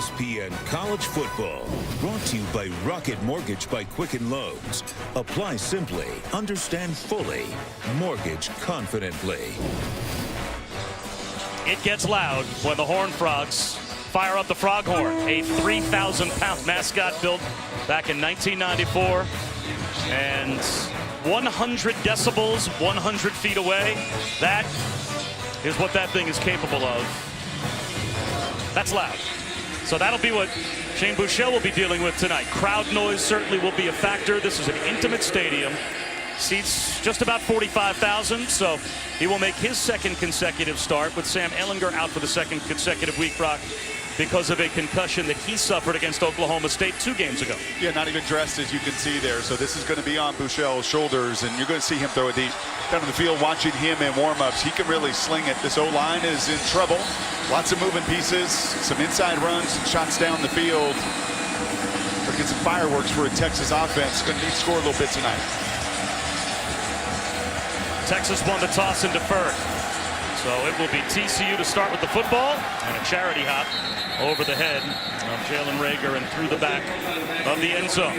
ESPN College Football, brought to you by Rocket Mortgage by Quicken Loans. Apply simply, understand fully, mortgage confidently. It gets loud when the Horned Frogs fire up the Froghorn, a 3,000-pound mascot built back in 1994. And 100 decibels, 100 feet away. That is what that thing is capable of. That's loud. So that'll be what Shane Buechele will be dealing with tonight. Crowd noise certainly will be a factor. This is an intimate stadium. Seats just about 45,000, so he will make his second consecutive start with Sam Ehlinger out for the second consecutive week, Brock, because of a concussion that he suffered against Oklahoma State 2 games ago. Yeah, not even dressed, as you can see there. So this is going to be on Buechele's shoulders, and you're going to see him throw it deep. Down on the field, watching him in warm-ups, he can really sling it. This O-line is in trouble. Lots of moving pieces, some inside runs, some shots down the field. We'll get some fireworks for a Texas offense. Going to need to score a little bit tonight. Texas won the toss and deferred. So it will be TCU to start with the football, and a charity hop over the head of Jalen Reagor and through the back of the end zone.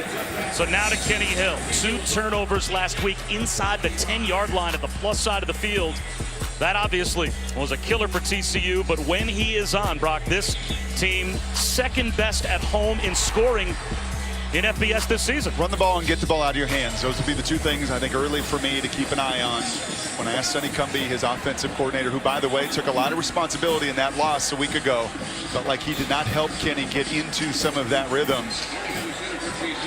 So now to Kenny Hill. 2 turnovers last week inside the 10-yard line at the plus side of the field. That obviously was a killer for TCU, but when he is on, Brock, this team second best at home in scoring in FBS this season. Run the ball and get the ball out of your hands. Those would be the 2 things I think early for me to keep an eye on. When I asked Sonny Cumbie, his offensive coordinator, who, by the way, took a lot of responsibility in that loss a week ago, felt like he did not help Kenny get into some of that rhythm.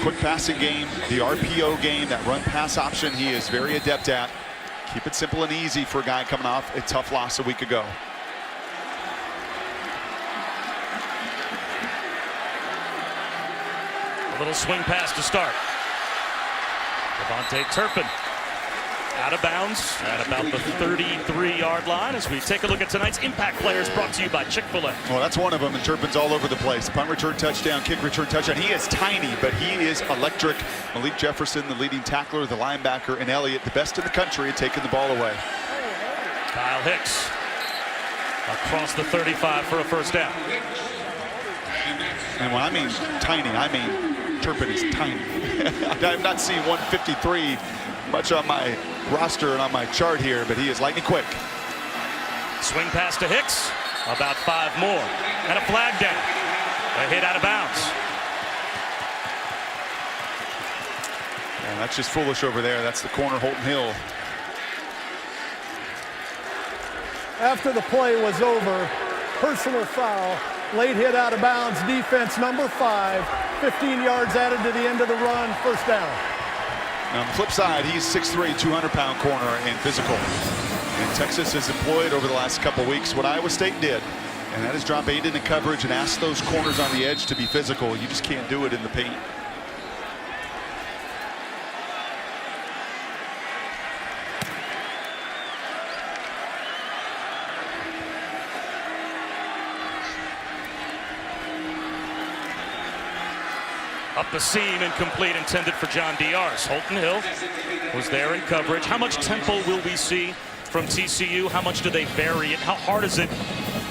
Quick passing game, the RPO game, that run-pass option he is very adept at. Keep it simple and easy for a guy coming off a tough loss a week ago. Little swing pass to start. Devontae Turpin out of bounds at about the 33-yard line as we take a look at tonight's impact players, brought to you by Chick-fil-A. Well, that's one of them, and Turpin's all over the place. Punt return touchdown, kick return touchdown. He is tiny, but he is electric. Malik Jefferson, the leading tackler, the linebacker, and Elliott, the best in the country, at taking the ball away. Kyle Hicks across the 35 for a first down. And when I mean tiny, I mean Turpin is tiny. I've not seen 153 much on my roster and on my chart here, but he is lightning quick. Swing pass to Hicks, about 5 more, and a flag down. A hit out of bounds. And that's just foolish over there. That's the corner, Holton Hill. After the play was over, personal foul, late hit out of bounds, defense number 5, 15 yards added to the end of the run, first down. On the flip side, he's 6'3", 200-pound corner and physical. And Texas has employed over the last couple weeks what Iowa State did, and that is drop 8 into coverage and ask those corners on the edge to be physical. You just can't do it in the paint. Up the seam, incomplete, intended for John Diar's. Holton Hill was there in coverage. How much tempo will we see from TCU? How much do they vary it? How hard is it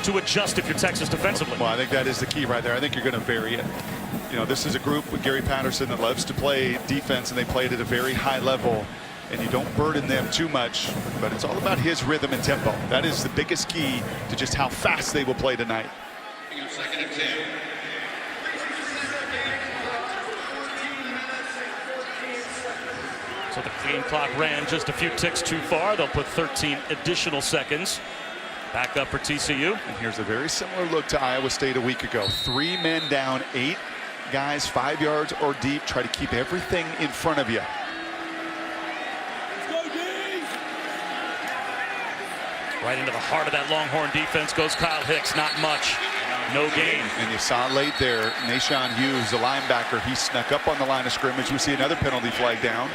to adjust if you're Texas defensively? Well, I think that is the key right there. I think you're going to vary it. You know, this is a group with Gary Patterson that loves to play defense, and they play it at a very high level. And you don't burden them too much, but it's all about his rhythm and tempo. That is the biggest key to just how fast they will play tonight. Second and 10. So the game clock ran just a few ticks too far. They'll put 13 additional seconds back up for TCU. And here's a very similar look to Iowa State a week ago. 3 men down, 8 guys 5 yards or deep. Try to keep everything in front of you. Right into the heart of that Longhorn defense goes Kyle Hicks. Not much. No gain. And you saw late there, Nashawn Hughes, the linebacker, he snuck up on the line of scrimmage. We see another penalty flag down.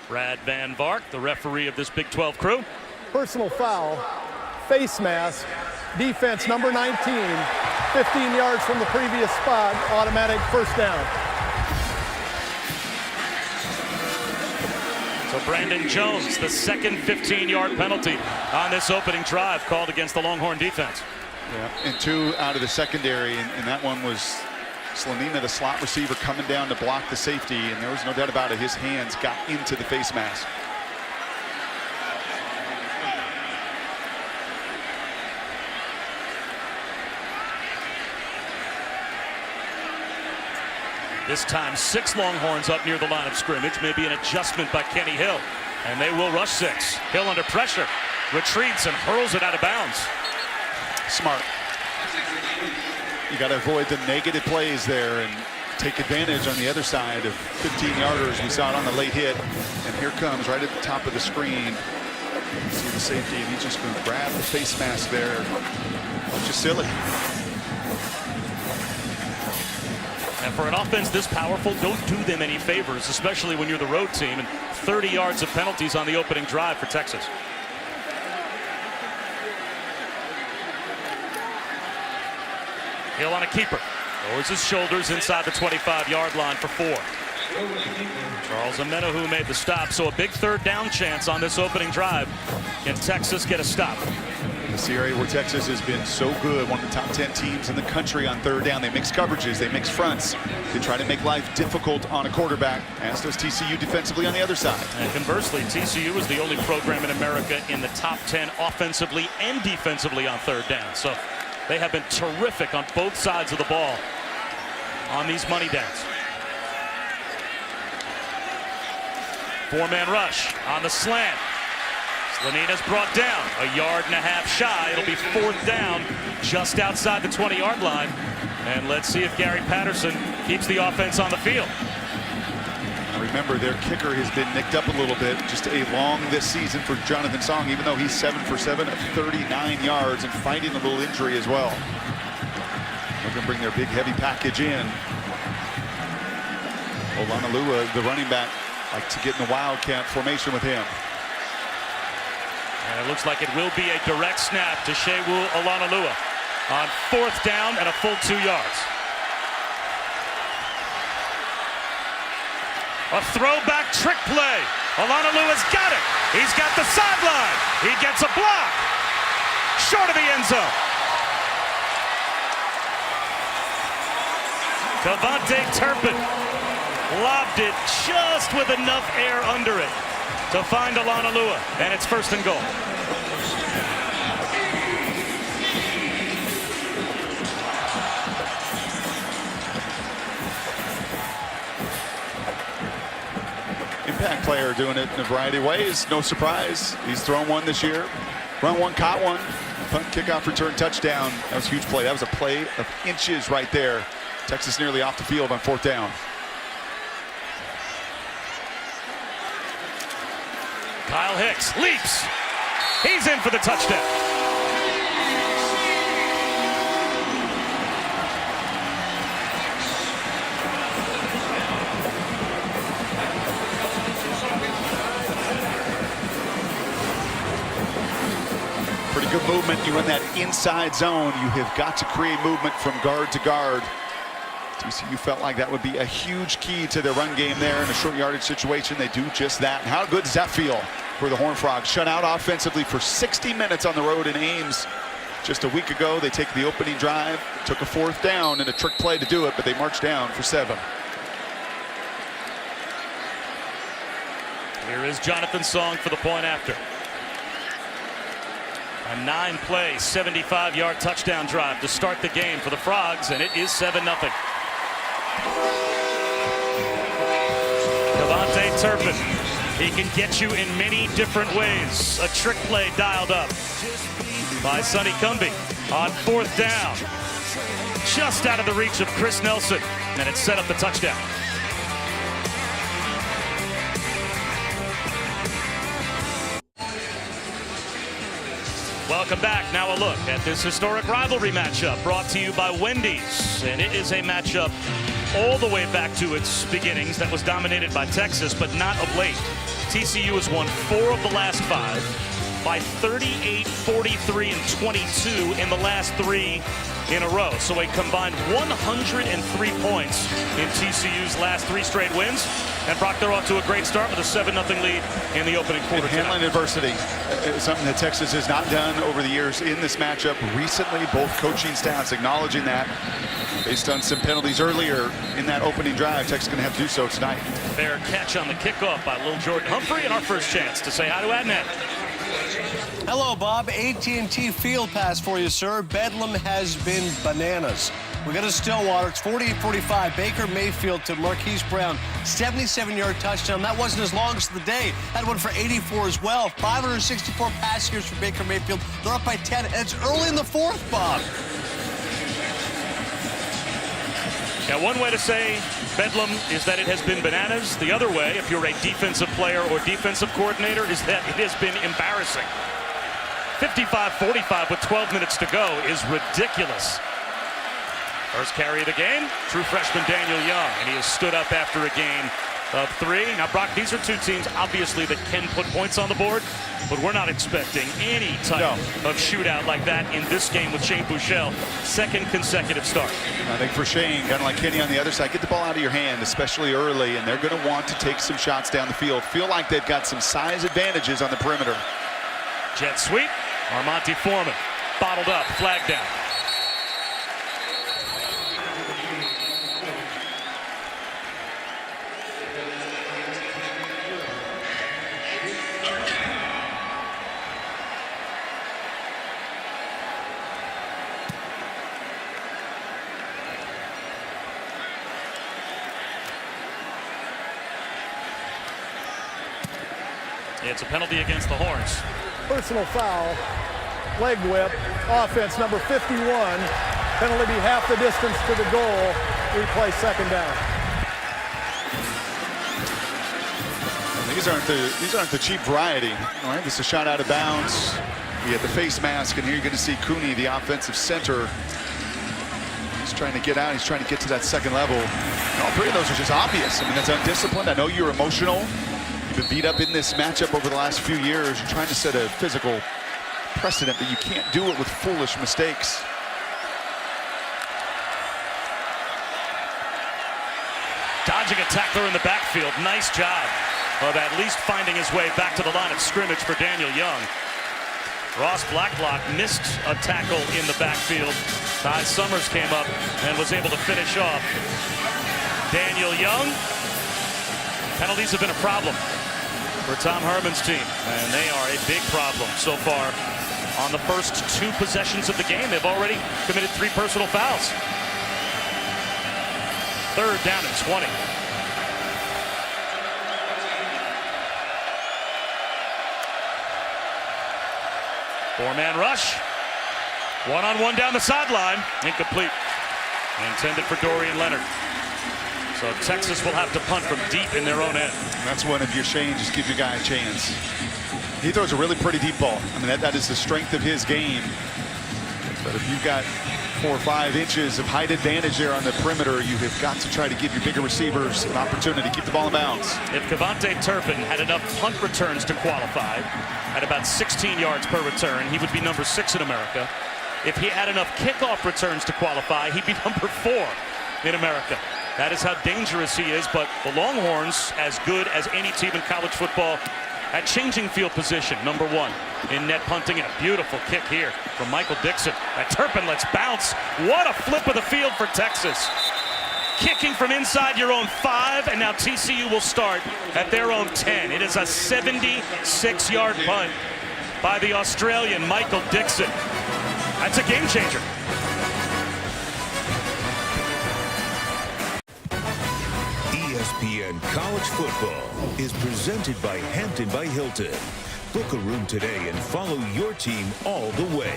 Brad Van Vark, the referee of this Big 12 crew. Personal foul, face mask, defense number 19, 15 yards from the previous spot, automatic first down. So Brandon Jones, the second 15-yard penalty on this opening drive called against the Longhorn defense. Yeah, and 2 out of the secondary, and that one was Slanina, the slot receiver, coming down to block the safety, and there was no doubt about it, his hands got into the face mask. This time 6 Longhorns up near the line of scrimmage. Maybe an adjustment by Kenny Hill. And they will rush 6. Hill under pressure. Retreats and hurls it out of bounds. Smart. You got to avoid the negative plays there and take advantage on the other side of 15-yarders. We saw it on the late hit. And here comes right at the top of the screen. You see the safety, and he's just going to grab the face mask there. Just silly. And for an offense this powerful, don't do them any favors, especially when you're the road team. And 30 yards of penalties on the opening drive for Texas. Hill on a keeper. Lowers his shoulders inside the 25-yard line for 4. Charles Amenahu made the stop, so a big 3rd down chance on this opening drive. Can Texas get a stop? This area where Texas has been so good, one of the top 10 teams in the country on 3rd down. They mix coverages, they mix fronts. They try to make life difficult on a quarterback, as does TCU defensively on the other side. And conversely, TCU is the only program in America in the top 10 offensively and defensively on 3rd down. So they have been terrific on both sides of the ball on these money downs. 4-man rush on the slant. Slanina's brought down a 1.5 yards shy. It'll be 4th down just outside the 20-yard line. And let's see if Gary Patterson keeps the offense on the field. Remember, their kicker has been nicked up a little bit. Just a long this season for Jonathan Song, even though he's 7 for 7 at 39 yards and fighting a little injury as well. They're going to bring their big heavy package in. Olanalua, the running back, like to get in the wildcat formation with him. And it looks like it will be a direct snap to Shewu Olanalua on 4th down and a full 2 yards. A throwback trick play. Olanalua's got it. He's got the sideline. He gets a block. Short of the end zone. Devontae Turpin lobbed it just with enough air under it to find Olanalua, and it's 1st and goal. Impact player doing it in a variety of ways. No surprise. He's thrown one this year. Run one, caught one. Punt, kickoff, return, touchdown. That was a huge play. That was a play of inches right there. Texas nearly off the field on 4th down. Kyle Hicks leaps. He's in for the touchdown. Pretty good movement. You run that inside zone. You have got to create movement from guard to guard. TCU felt like that would be a huge key to their run game there in a short yardage situation. They do just that. And how good does that feel for the Horned Frogs? Shut out offensively for 60 minutes on the road in Ames. Just a week ago, they take the opening drive, took a 4th down and a trick play to do it, but they marched down for 7. Here is Jonathan Song for the point after. A 9-play, 75-yard touchdown drive to start the game for the Frogs, and it is 7-0. Devontae Turpin, he can get you in many different ways. A trick play dialed up by Sonny Cumbie on 4th down. Just out of the reach of Chris Nelson, and it set up the touchdown. Welcome back. Now a look at this historic rivalry matchup brought to you by Wendy's. And it is a matchup all the way back to its beginnings that was dominated by Texas, but not of late. TCU has won 4 of the last 5. by 38, 43, and 22 in the last 3 in a row. So a combined 103 points in TCU's last 3 straight wins. And Brock, they're off to a great start with a 7-0 lead in the opening quarter. Handling adversity is something that Texas has not done over the years in this matchup. Recently, both coaching staffs acknowledging that. Based on some penalties earlier in that opening drive, Texas is going to have to do so tonight. Fair catch on the kickoff by Lil Jordan Humphrey, and our first chance to say hi to Adnan. Hello, Bob. AT&T field pass for you, sir. Bedlam has been bananas. We got a Stillwater. It's 48-45. Baker Mayfield to Marquise Brown. 77-yard touchdown. That wasn't as long as the day. Had one for 84 as well. 564 pass yards for Baker Mayfield. They're up by 10, and it's early in the 4th, Bob. Yeah, one way to say Bedlam is that it has been bananas. The other way, if you're a defensive player or defensive coordinator, is that it has been embarrassing. 55-45 with 12 minutes to go is ridiculous. First carry of the game, true freshman Daniel Young, and he has stood up after a gain of 3. Now, Brock, these are 2 teams, obviously, that can put points on the board, but we're not expecting any type of shootout like that in this game with Shane Buechele, 2nd consecutive start. I think for Shane, kind of like Kenny on the other side, get the ball out of your hand, especially early, and they're going to want to take some shots down the field. Feel like they've got some size advantages on the perimeter. Jet sweep, Armonte Foreman, bottled up, flag down. It's a penalty against the Horns. Personal foul, leg whip, offense number 51. Penalty be half the distance to the goal. Replay 2nd down. These aren't the cheap variety. All right, this is a shot out of bounds. You get the face mask, and here you're going to see Cooney, the offensive center. He's trying to get out. He's trying to get to that 2nd level. And all 3 of those are just obvious. I mean, that's undisciplined. I know you're emotional. Been beat up in this matchup over the last few years. You're trying to set a physical precedent, but you can't do it with foolish mistakes. Dodging a tackler in the backfield. Nice job of at least finding his way back to the line of scrimmage for Daniel Young. Ross Blacklock missed a tackle in the backfield. Ty Summers came up and was able to finish off Daniel Young. Penalties have been a problem for Tom Herman's team, and they are a big problem so far. On the first 2 possessions of the game, they've already committed 3 personal fouls. 3rd down and 20. Four-man rush. One-on-one down the sideline. Incomplete. Intended for Dorian Leonard. So Texas will have to punt from deep in their own end. That's one of your Shane, just give your guy a chance. He throws a really pretty deep ball. I mean, that is the strength of his game. But if you've got 4 or 5 inches of height advantage there on the perimeter, you have got to try to give your bigger receivers an opportunity to keep the ball in bounds. If Cavante Turpin had enough punt returns to qualify, at about 16 yards per return, he would be number 6 in America. If he had enough kickoff returns to qualify, he'd be number 4 in America. That is how dangerous he is, but the Longhorns, as good as any team in college football, at changing field position, number 1 in net punting, and a beautiful kick here from Michael Dixon. That Turpin lets bounce. What a flip of the field for Texas. Kicking from inside your own 5, and now TCU will start at their own 10. It is a 76-yard punt by the Australian Michael Dixon. That's a game changer. ESPN College Football is presented by Hampton by Hilton. Book a room today and follow your team all the way.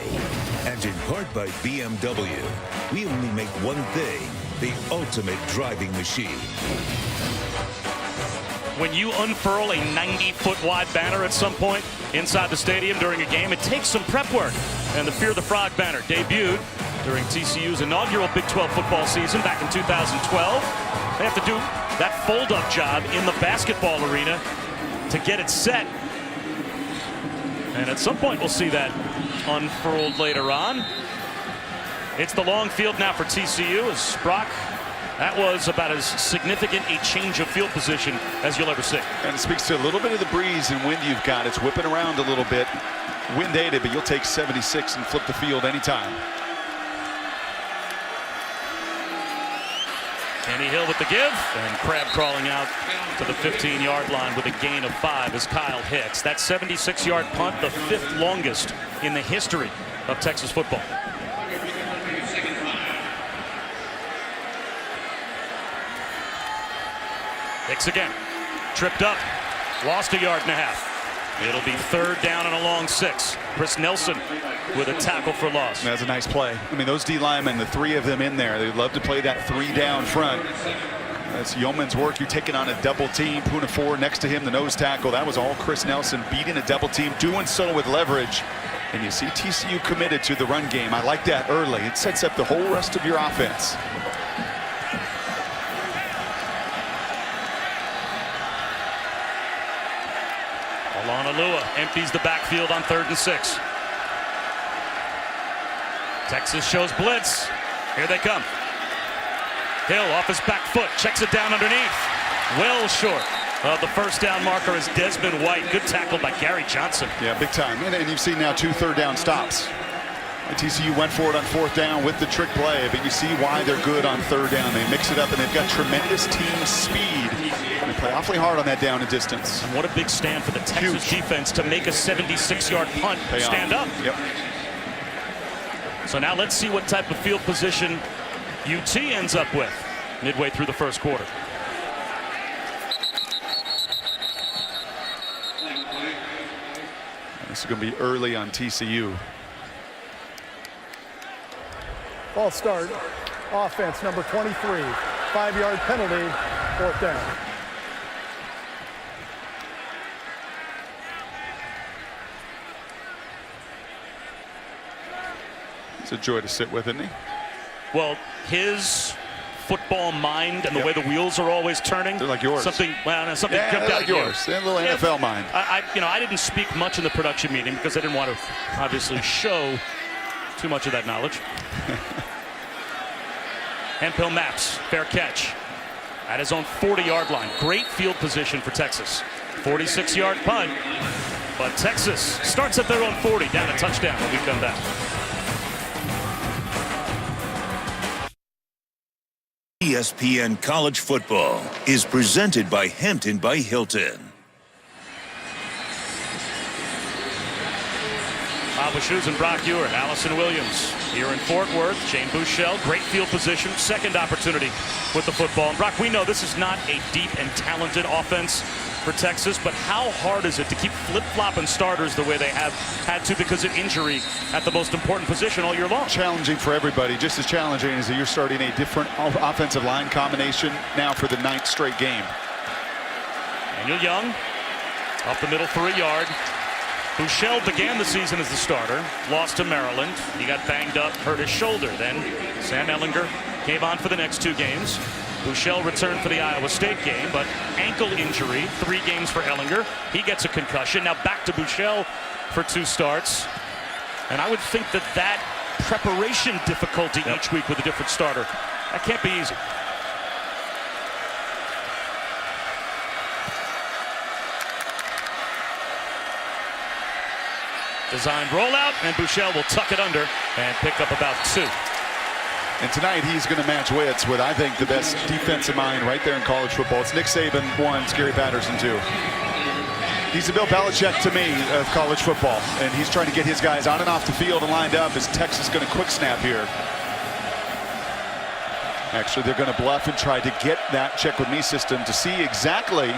And in part by BMW. We only make one thing, the ultimate driving machine. When you unfurl a 90-foot wide banner at some point inside the stadium during a game, it takes some prep work. And the Fear the Frog banner debuted during TCU's inaugural Big 12 football season back in 2012. They have to do that fold-up job in the basketball arena to get it set. And at some point, we'll see that unfurled later on. It's the long field now for TCU as Brock. That was about as significant a change of field position as you'll ever see. And it speaks to a little bit of the breeze and wind you've got. It's whipping around a little bit. Wind aided, but you'll take 76 and flip the field anytime. Kenny Hill with the give, and Crab crawling out to the 15-yard line with a gain of 5 is Kyle Hicks. That 76-yard punt, the 5th longest in the history of Texas football. Hicks again, tripped up, lost 1.5 yards. It'll be 3rd down and a long 6. Chris Nelson with a tackle for loss. That's a nice play. I mean, those D linemen, the 3 of them in there, they love to play that 3 down front. That's yeoman's work. You're taking on a double team. Puna 4 next to him, the nose tackle. That was all Chris Nelson, beating a double team, doing so with leverage. And you see TCU committed to the run game. I like that early. It sets up the whole rest of your offense. Alua empties the backfield on 3rd and 6. Texas shows blitz. Here they come. Hill off his back foot, checks it down underneath. Well short of the 1st down marker is Desmond White. Good tackle by Gary Johnson. Yeah, big time. And you've seen now 2 3rd down stops. And TCU went for it on 4th down with the trick play, but you see why they're good on 3rd down. They mix it up, and they've got tremendous team speed. They play awfully hard on that down and distance. And what a big stand for the Texas defense to make a 76-yard punt stand up. Yep. So now let's see what type of field position UT ends up with midway through the 1st quarter. This is going to be early on TCU. Ball start. Offense number 23. 5-yard penalty. 4th down. It's a joy to sit with, isn't he? Well, his football mind and the way the wheels are always turning. They're like yours. Something jumped they're out like yours. They're a little NFL mind. I didn't speak much in the production meeting because I didn't want to obviously show too much of that knowledge. Hemphill maps, fair catch at his own 40-yard line. Great field position for Texas. 46-yard punt, but Texas starts at their own 40, down a touchdown when we come back. ESPN College Football is presented by Hampton by Hilton. Papa Shoes and Brock Ewert, Allison Williams here in Fort Worth. Shane Buechele, great field position, 2nd opportunity with the football. And Brock, we know this is not a deep and talented offense for Texas, but how hard is it to keep flip-flopping starters the way they have had to because of injury at the most important position all year long? Challenging for everybody, just as challenging as you're starting a different offensive line combination now for the 9th straight game. Daniel Young up the middle for a yard. Buechele began the season as the starter, lost to Maryland. He got banged up, hurt his shoulder. Then Sam Ehlinger came on for the next 2 games. Buechele returned for the Iowa State game, but ankle injury, 3 games for Ehlinger. He gets a concussion. Now back to Buechele for 2 starts. And I would think that preparation difficulty each week with a different starter, that can't be easy. Designed rollout, and Buechele will tuck it under and pick up about 2. And tonight he's going to match wits with, I think, the best defensive mind right there in college football. It's Nick Saban 1, it's Gary Patterson 2. He's the Bill Belichick to me of college football, and he's trying to get his guys on and off the field and lined up. Is Texas going to quick snap here? Actually, they're going to bluff and try to get that check with me system to see exactly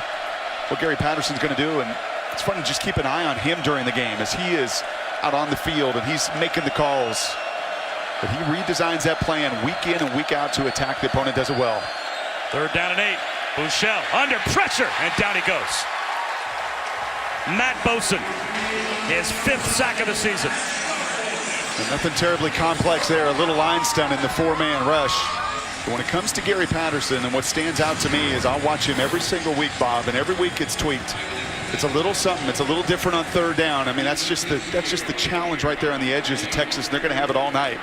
what Gary Patterson's going to do. And it's fun to just keep an eye on him during the game as he is out on the field and he's making the calls. But he redesigns that plan week in and week out to attack the opponent. Does it well. 3rd down and 8. Buechele under pressure, and down he goes. Matt Boson, his 5th sack of the season. And nothing terribly complex there. A little line stunt in the 4-man rush. But when it comes to Gary Patterson, and what stands out to me is I'll watch him every single week, Bob, and every week it's tweaked. It's a little something. It's a little different on third down. I mean, that's just the challenge right there on the edges of Texas. They're going to have it all night.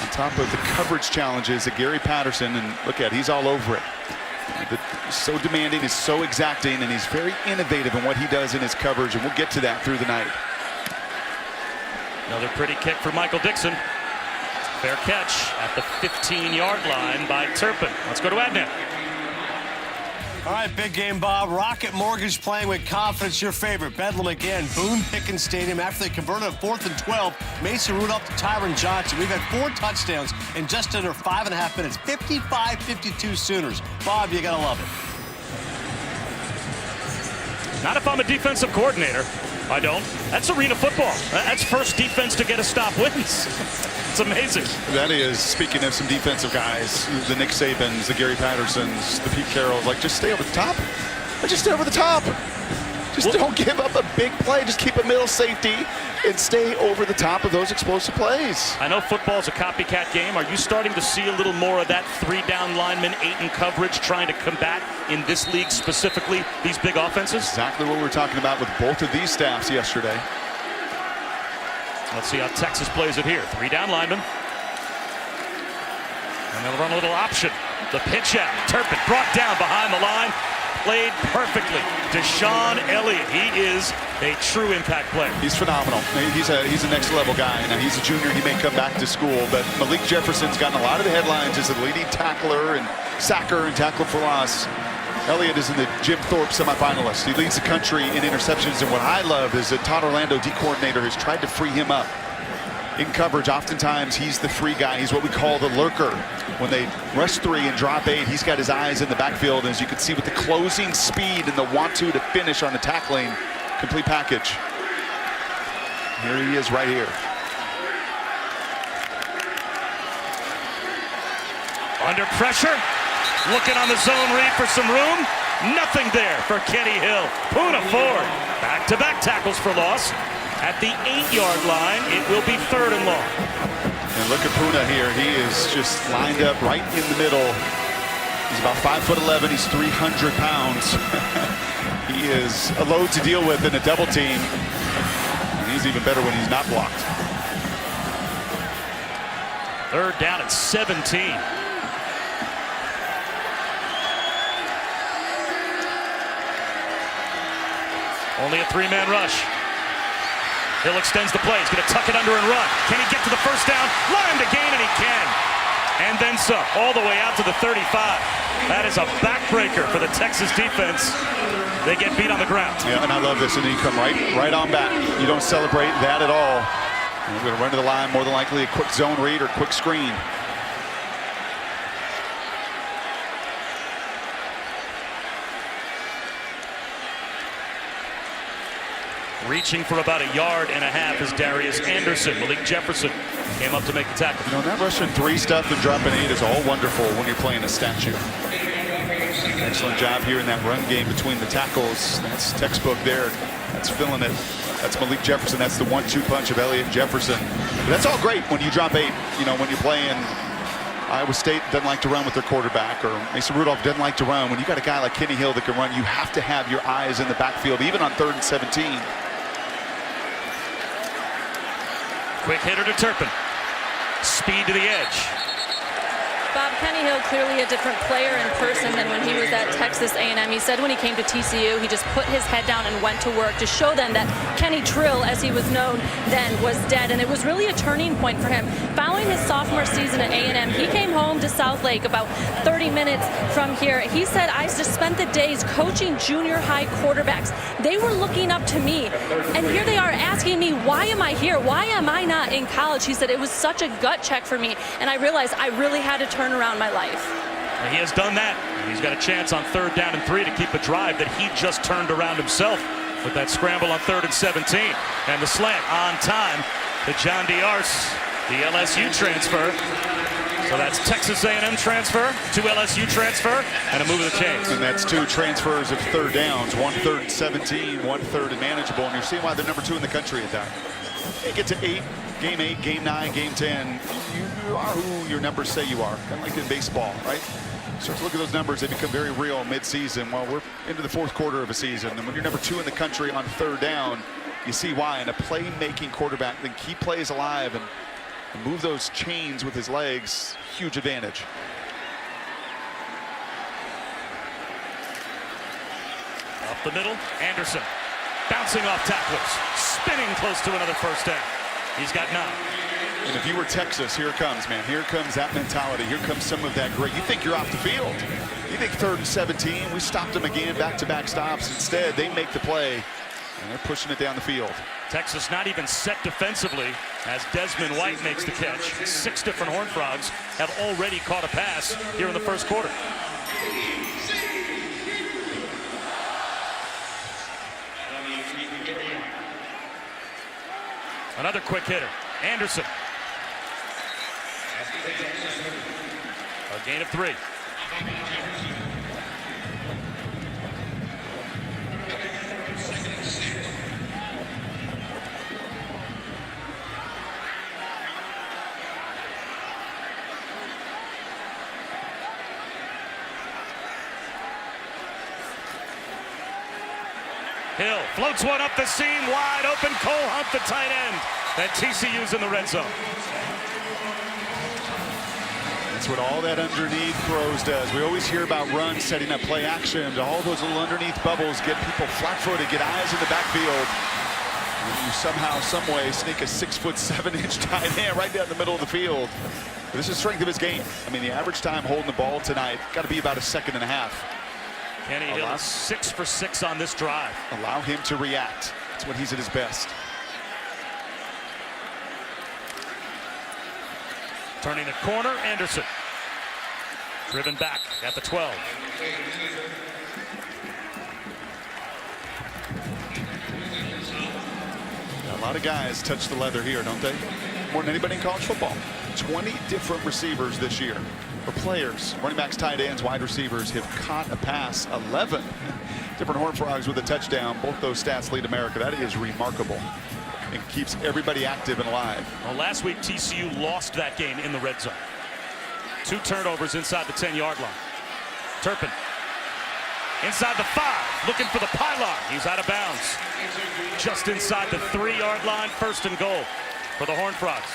On top of the coverage challenges that Gary Patterson, and look at, he's all over it. He's so demanding, he's so exacting, and he's very innovative in what he does in his coverage, and we'll get to that through the night. Another pretty kick for Michael Dixon. Fair catch at the 15-yard line by Turpin. Let's go to Adnan. All right, big game, Bob. Rocket Mortgage playing with confidence. Your favorite. Bedlam again. Boone Pickens Stadium after they converted a 4th and 12. Mason Rudolph to Tyron Johnson. We've had 4 touchdowns in just under 5.5 minutes. 55-52 Sooners. Bob, you got to love it. Not if I'm a defensive coordinator. I don't. That's arena football. That's first defense to get a stop wins. It's amazing. That is, speaking of some defensive guys, the Nick Sabans, the Gary Pattersons, the Pete Carrolls, like, just stay over the top. Just stay over the top. Just don't give up a big play. Just keep a middle safety and stay over the top of those explosive plays. I know football's a copycat game. Are you starting to see a little more of that 3-down lineman, 8 in coverage, trying to combat in this league specifically these big offenses? Exactly what we were talking about with both of these staffs yesterday. Let's see how Texas plays it here. 3-down lineman. And they'll run a little option. The pitch out. Turpin brought down behind the line. Played perfectly. Deshaun Elliott. He is a true impact player. He's phenomenal. He's a next level guy. Now, he's a junior. He may come back to school, but Malik Jefferson's gotten a lot of the headlines as the leading tackler and sacker and tackler for loss. Elliott is in the Jim Thorpe semifinalist. He leads the country in interceptions, and what I love is that Todd Orlando, D coordinator, has tried to free him up. In coverage, oftentimes he's the free guy. He's what we call the lurker. When they rush 3 and drop 8, he's got his eyes in the backfield, and as you can see with the closing speed and the want-to finish on the tackling, complete package. Here he is right here. Under pressure. Looking on the zone read for some room. Nothing there for Kenny Hill. Puna Ford. Back-to-back tackles for loss. At the 8-yard line, it will be 3rd and long. And look at Puna here. He is just lined up right in the middle. He's about 5'11". He's 300 pounds. He is a load to deal with in a double team. And he's even better when he's not blocked. 3rd down at 17. Only a 3-man rush. Hill extends the play. He's going to tuck it under and run. Can he get to the first down? Allow him to gain, and he can. And then some, all the way out to the 35. That is a backbreaker for the Texas defense. They get beat on the ground. Yeah, and I love this. And then you come right on back. You don't celebrate that at all. And we're going to run to the line, more than likely a quick zone read or quick screen. Reaching for about 1.5 yards is Darius Anderson. Malik Jefferson came up to make the tackle. You know, that rushing 3 stuff and dropping 8 is all wonderful when you're playing a statue. Excellent job here in that run game between the tackles. That's textbook there. That's filling it. That's Malik Jefferson. That's the 1-2 punch of Elliott and Jefferson. But that's all great when you drop 8. You know, when you're playing Iowa State doesn't like to run with their quarterback, or Mason Rudolph doesn't like to run. When you got a guy like Kenny Hill that can run, you have to have your eyes in the backfield, even on 3rd and 17. Quick hitter to Turpin. Speed to the edge. Bob, Kenny Hill clearly a different player in person than when he was at Texas A&M. He said when he came to TCU, he just put his head down and went to work to show them that Kenny Trill, as he was known then, was dead. And it was really a turning point for him. Following his sophomore season at A&M, he came home to South Lake about 30 minutes from here. He said, I just spent the days coaching junior high quarterbacks. They were looking up to me. And here they are asking me, why am I here? Why am I not in college? He said, it was such a gut check for me. And I realized I really had to turn around my life. And he has done that. He's got a chance on 3rd down and 3 to keep a drive that he just turned around himself with that scramble on 3rd and 17. And the slant on time to John Diarse, the LSU transfer. So that's Texas A&M transfer, 2 LSU transfer, and a move of the chains. And that's 2 transfers of 3rd downs, 1 3rd and 17, 1 3rd and manageable. And you're seeing why they're number 2 in the country at that. They get to 8, game 8, game 9, game 10. You are who your numbers say you are, kind of like in baseball, right? Start to look at those numbers, they become very real mid-season. Well, we're into the fourth quarter of a season, and when you're number 2 in the country on third down, you see why. And a play-making quarterback can keep plays alive and move those chains with his legs. Huge advantage. Up the middle, Anderson bouncing off tacklers, spinning close to another first down. He's got 9. And if you were Texas, here it comes, man. Here comes that mentality. Here comes some of that great. You think you're off the field. You think 3rd and 17. We stopped them again, back-to-back stops. Instead, they make the play, and they're pushing it down the field. Texas not even set defensively as Desmond White makes the catch. 6 different Horned Frogs have already caught a pass here in the first quarter. Another quick hitter, Anderson. A gain of 3. Hill floats one up the seam, wide open. Cole Hunt, the tight end. And TCU's in the red zone. That's what all that underneath throws does. We always hear about runs setting up play action. All those little underneath bubbles get people flat-footed, get eyes in the backfield. And you somehow, some way, sneak a 6'7" tight end right down the middle of the field. But this is the strength of his game. I mean, the average time holding the ball tonight got to be about 1.5 seconds. Kenny Hill is 6 for 6 on this drive. Allow him to react. That's when he's at his best. Turning the corner, Anderson. Driven back at the 12. A lot of guys touch the leather here, don't they? More than anybody in college football. 20 different receivers this year, or players, running backs, tight ends, wide receivers have caught a pass. 11 different Horned Frogs with a touchdown. Both those stats lead America. That is remarkable. It keeps everybody active and alive. Well, last week TCU lost that game in the red zone. 2 turnovers inside the 10-yard line. Turpin inside the 5, looking for the pylon. He's out of bounds. Just inside the 3-yard line, 1st and goal for the Horned Frogs.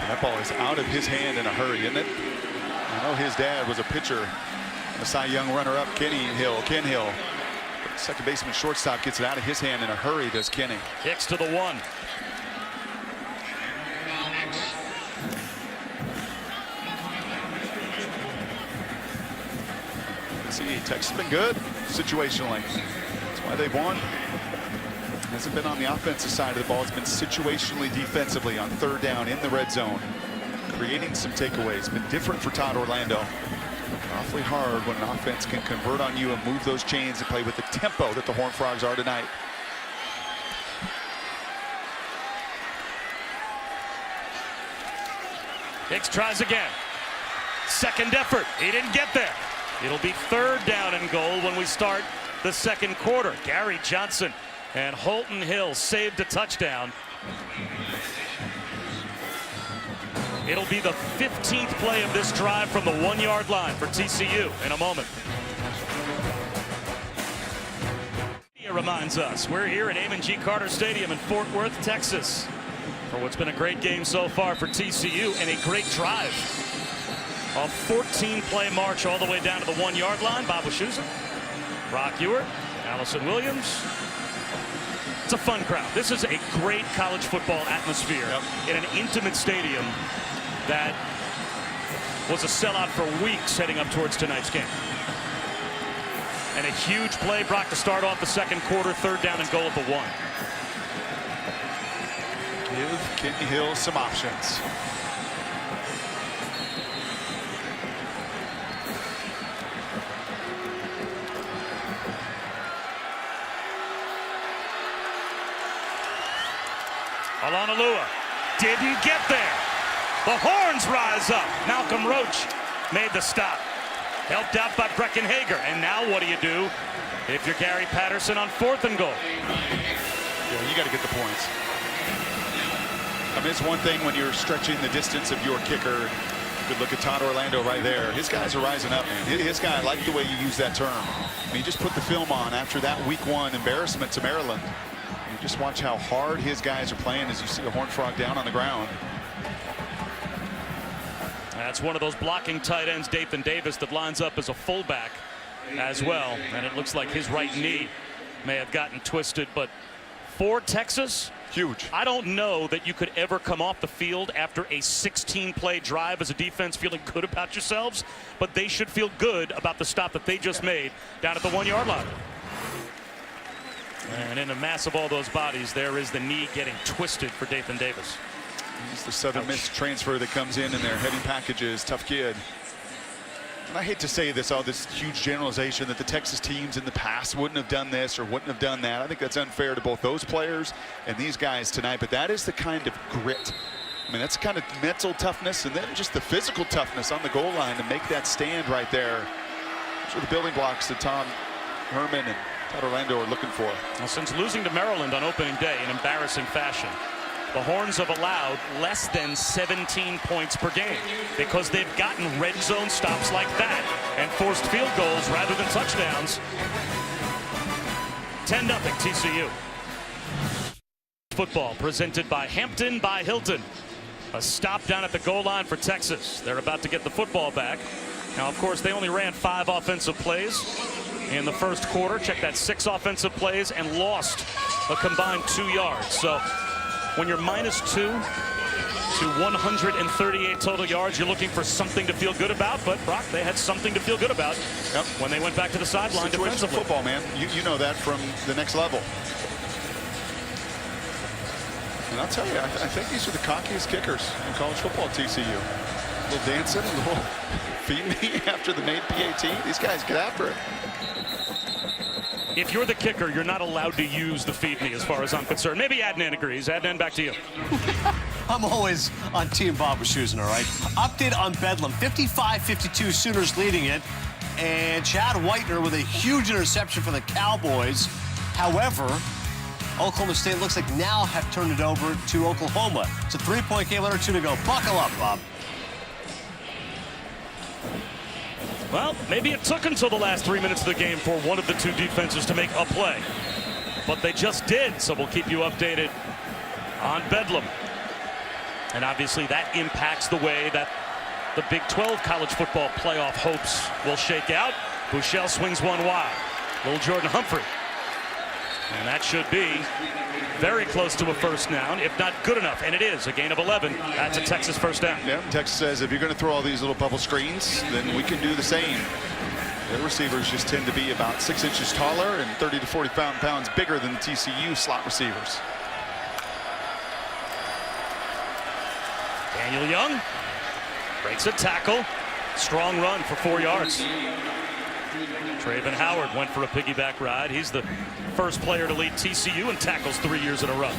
That ball is out of his hand in a hurry, isn't it? I know his dad was a pitcher, a Cy Young runner-up, Ken Hill. Second baseman, shortstop, gets it out of his hand in a hurry, does Kenny. Hicks to the 1. See, Texas has been good situationally. That's why they've won. Hasn't been on the offensive side of the ball. It's been situationally, defensively on 3rd down in the red zone. Creating some takeaways. Been different for Todd Orlando. Awfully hard when an offense can convert on you and move those chains and play with the tempo that the Horned Frogs are tonight. Hicks tries again. Second effort. He didn't get there. It'll be 3rd down and goal when we start the second quarter. Gary Johnson and Holton Hill saved a touchdown. It'll be the 15th play of this drive from the 1-yard line for TCU in a moment. Media reminds us we're here at Amon G. Carter Stadium in Fort Worth, Texas, for what's been a great game so far for TCU and a great drive. A 14-play march all the way down to the 1-yard line. Bob Wischusen, Brock Ewert, Allison Williams. It's a fun crowd. This is a great college football atmosphere in an intimate stadium that was a sellout for weeks heading up towards tonight's game. And a huge play, Brock, to start off the second quarter. 3rd down and goal at the 1. Give Kenny Hill some options. Alanalua didn't get there. The Horns rise up. Malcolm Roach made the stop. Helped out by Breckenhager. And now what do you do if you're Gary Patterson on 4th and goal? Yeah, you got to get the points. I mean, it's one thing when you're stretching the distance of your kicker, Good look at Todd Orlando right there. His guys are rising up, man. His guy, I like the way you use that term. And he just put the film on after that week 1 embarrassment to Maryland. You just watch how hard his guys are playing as you see a Horned Frog down on the ground. That's one of those blocking tight ends, Dathan Davis, that lines up as a fullback as well. And it looks like his right knee may have gotten twisted. But for Texas, huge. I don't know that you could ever come off the field after a 16-play drive as a defense feeling good about yourselves, but they should feel good about the stop that they just made down at the 1-yard line. And in the mass of all those bodies, there is the knee getting twisted for Dathan Davis. He's the Southern Miss transfer that comes in their heavy packages. Tough kid. And I hate to say this, all this huge generalization that the Texas teams in the past wouldn't have done this or wouldn't have done that. I think that's unfair to both those players and these guys tonight. But that is the kind of grit. I mean, that's the kind of mental toughness and then just the physical toughness on the goal line to make that stand right there. Those are the building blocks that Tom Herman and Todd Orlando are looking for. Well, since losing to Maryland on opening day in embarrassing fashion, the Horns have allowed less than 17 points per game because they've gotten red zone stops like that and forced field goals rather than touchdowns. 10-0 TCU. Football presented by Hampton by Hilton. A stop down at the goal line for Texas. They're about to get the football back. Now, of course, they only ran 5 offensive plays in the first quarter. Check that, 6 offensive plays and lost a combined 2 yards. So when you're -2 to 138 total yards, you're looking for something to feel good about. But, Brock, they had something to feel good about when they went back to the sideline defensively. Football, man. You know that from the next level. And I'll tell you, I think these are the cockiest kickers in college football at TCU. A little dancing, a little feed me after the made PAT. These guys get after it. If you're the kicker, you're not allowed to use the feed me as far as I'm concerned. Maybe Adnan agrees. Adnan, back to you. I'm always on Team Bob Wischusen, all right? Update on Bedlam. 55-52, Sooners leading it. And Chad Whitener with a huge interception for the Cowboys. However, Oklahoma State looks like now have turned it over to Oklahoma. It's a 3-point game, under 2 to go. Buckle up, Bob. Well, maybe it took until the last 3 minutes of the game for one of the 2 defenses to make a play. But they just did, so we'll keep you updated on Bedlam. And obviously that impacts the way that the Big 12 college football playoff hopes will shake out. Bouchel swings one wide. Little Jordan Humphrey. And that should be very close to a first down, if not good enough. And it is a gain of 11. That's a Texas first down. Yeah, Texas says if you're going to throw all these little bubble screens, then we can do the same. Their receivers just tend to be about 6 inches taller and 30 to 40 pounds bigger than the TCU slot receivers. Daniel Young breaks a tackle. Strong run for 4 yards. Traven Howard went for a piggyback ride. He's the first player to lead TCU in tackles 3 years in a row.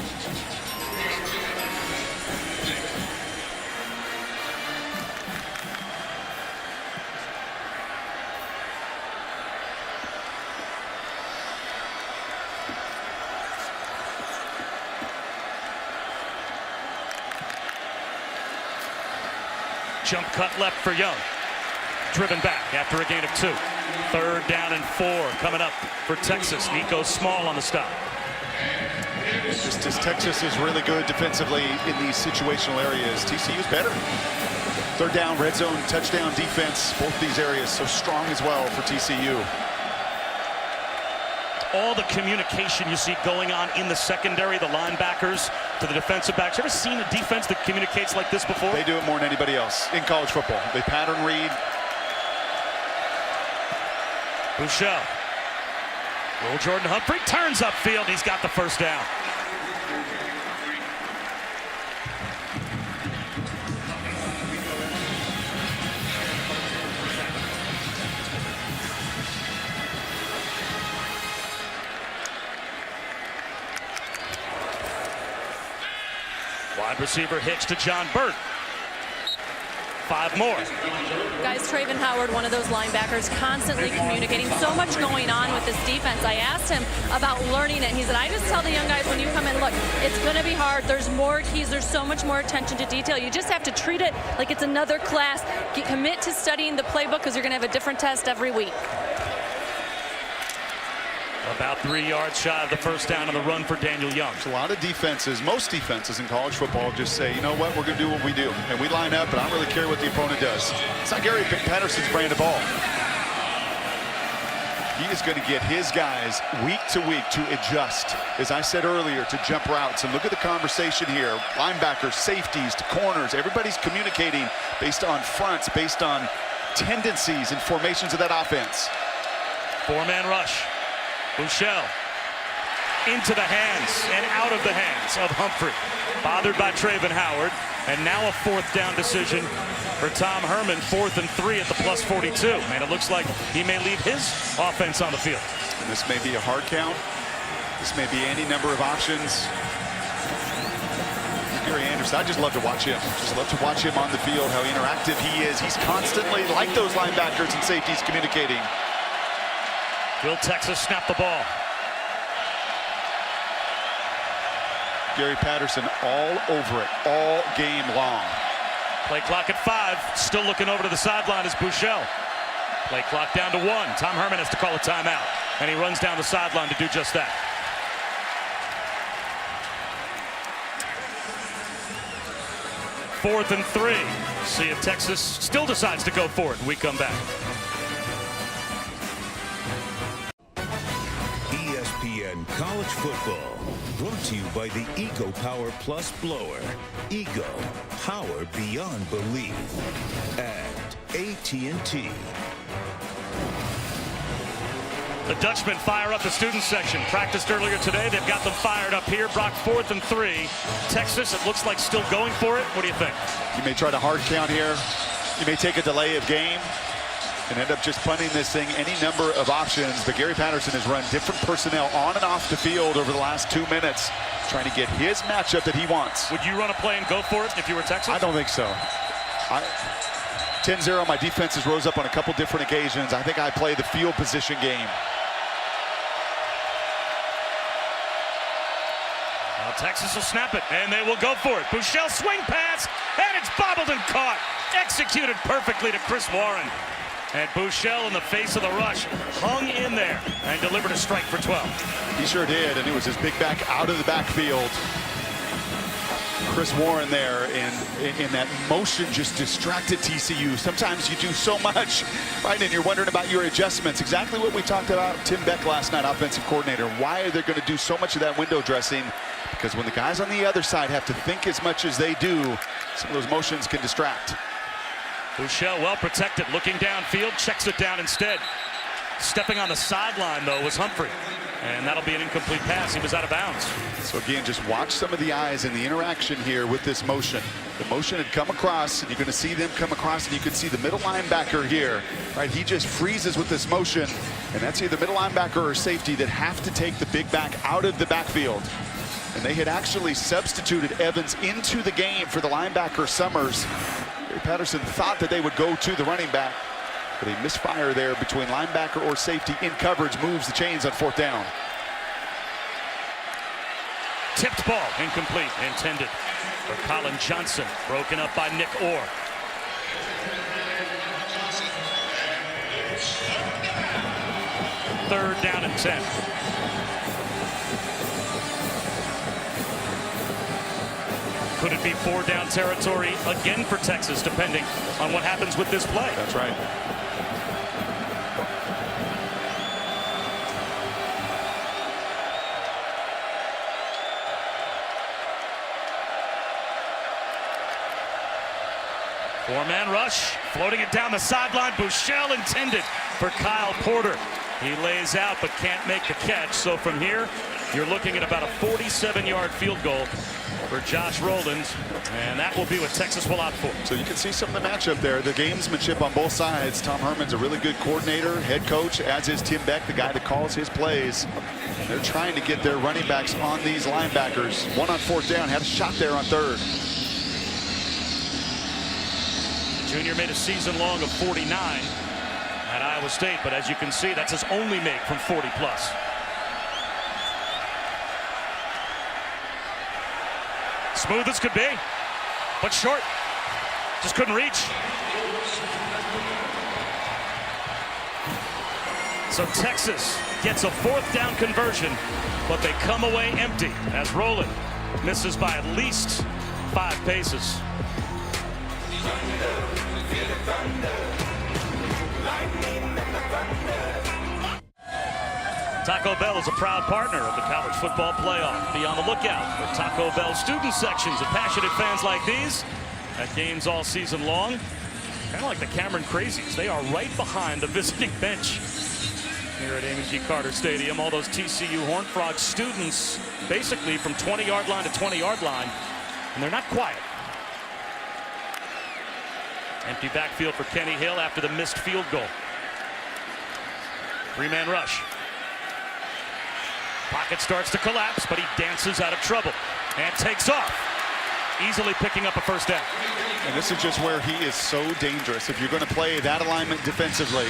Jump cut left for Young. Driven back after a gain of 2. 3rd down and 4 coming up for Texas. Nico Small on the stop. Just as Texas is really good defensively in these situational areas, TCU's better. 3rd down, red zone, touchdown defense. Both these areas so strong as well for TCU. All the communication you see going on in the secondary, the linebackers to the defensive backs. You ever seen a defense that communicates like this before? They do it more than anybody else in college football. They pattern read. Bouchel. Little Jordan Humphrey turns upfield. He's got the first down. Wide receiver hitch to John Burt. 5 more. Guys, Traven Howard, one of those linebackers, constantly communicating. So much going on with this defense. I asked him about learning it. He said, I just tell the young guys when you come in, look, it's going to be hard. There's more keys. There's so much more attention to detail. You just have to treat it like it's another class. Commit to studying the playbook because you're going to have a different test every week. About 3 yards shy of the first down on the run for Daniel Young. A lot of defenses, most defenses in college football just say, you know what, we're going to do what we do. And we line up, and I don't really care what the opponent does. It's not Gary Patterson's brand of ball. He is going to get his guys week to week to adjust, as I said earlier, to jump routes. And look at the conversation here. Linebackers, safeties, to corners. Everybody's communicating based on fronts, based on tendencies and formations of that offense. 4-man rush. Buechele into the hands and out of the hands of Humphrey. Bothered by Traven Howard. And now a 4th down decision for Tom Herman. 4th and 3 at the plus 42. And it looks like he may leave his offense on the field. And this may be a hard count. This may be any number of options. Gary Anderson, I just love to watch him. Just love to watch him on the field, how interactive he is. He's constantly, like those linebackers and safeties, communicating. Will Texas snap the ball? Gary Patterson all over it, all game long. Play clock at 5. Still looking over to the sideline is Buechele. Play clock down to 1. Tom Herman has to call a timeout. And he runs down the sideline to do just that. Fourth and 3. See if Texas still decides to go for it when we come back. ESPN College Football, brought to you by the Eco Power Plus blower. Ego, power beyond belief. And AT&T. The Dutchmen fire up the student section. Practiced earlier today. They've got them fired up here. Brock 4th and 3. Texas, it looks like still going for it. What do you think? You may try to hard count here. You may take a delay of game and end up just punting this thing. Any number of options. But Gary Patterson has run different personnel on and off the field over the last 2 minutes, trying to get his matchup that he wants. Would you run a play and go for it if you were Texas? I don't think so. 10-0, my defense has rose up on a couple different occasions. I think I play the field position game. Well, Texas will snap it, and they will go for it. Buechele swing pass, and it's bobbled and caught. Executed perfectly to Chris Warren. And Buechele, in the face of the rush, hung in there and delivered a strike for 12. He sure did, and it was his big back out of the backfield. Chris Warren there, and in that motion just distracted TCU. Sometimes you do so much, right, and you're wondering about your adjustments. Exactly what we talked about Tim Beck last night, offensive coordinator. Why are they going to do so much of that window dressing? Because when the guys on the other side have to think as much as they do, some of those motions can distract. Buechele well protected, looking downfield, checks it down instead. Stepping on the sideline, though, was Humphrey. And that'll be an incomplete pass. He was out of bounds. So again, just watch some of the eyes and the interaction here with this motion. The motion had come across, and you're going to see them come across, and you can see the middle linebacker here, right? He just freezes with this motion, and that's either middle linebacker or safety that have to take the big back out of the backfield. And they had actually substituted Evans into the game for the linebacker Summers. Gary Patterson thought that they would go to the running back, but a misfire there between linebacker or safety in coverage moves the chains on 4th down. Tipped ball, incomplete, intended for Colin Johnson, broken up by Nick Orr. Third down and 10. Could it be 4-down territory again for Texas, depending on what happens with this play? That's right. Four-man rush, floating it down the sideline. Buechele intended for Kyle Porter. He lays out but can't make the catch. So from here, you're looking at about a 47-yard field goal for Josh Rowland, and that will be what Texas will opt for. So you can see some of the matchup there, the gamesmanship on both sides. Tom Herman's a really good coordinator, head coach, as is Tim Beck, the guy that calls his plays. And they're trying to get their running backs on these linebackers. One on 4th down, had a shot there on 3rd. Junior made a season long of 49 at Iowa State, but as you can see, that's his only make from 40 plus. Smooth as could be, but short. Just couldn't reach. So Texas gets a 4th down conversion, but they come away empty as Rowland misses by at least 5 paces. Taco Bell is a proud partner of the College Football Playoff. Be on the lookout for Taco Bell student sections of passionate fans like these at games all season long. Kind of like the Cameron Crazies. They are right behind the visiting bench here at Amy G. Carter Stadium. All those TCU Horned Frogs students basically from 20-yard line to 20-yard line, and they're not quiet. Empty backfield for Kenny Hill after the missed field goal. 3-man rush. Pocket starts to collapse, but he dances out of trouble and takes off, easily picking up a 1st down. And this is just where he is so dangerous. If you're going to play that alignment defensively,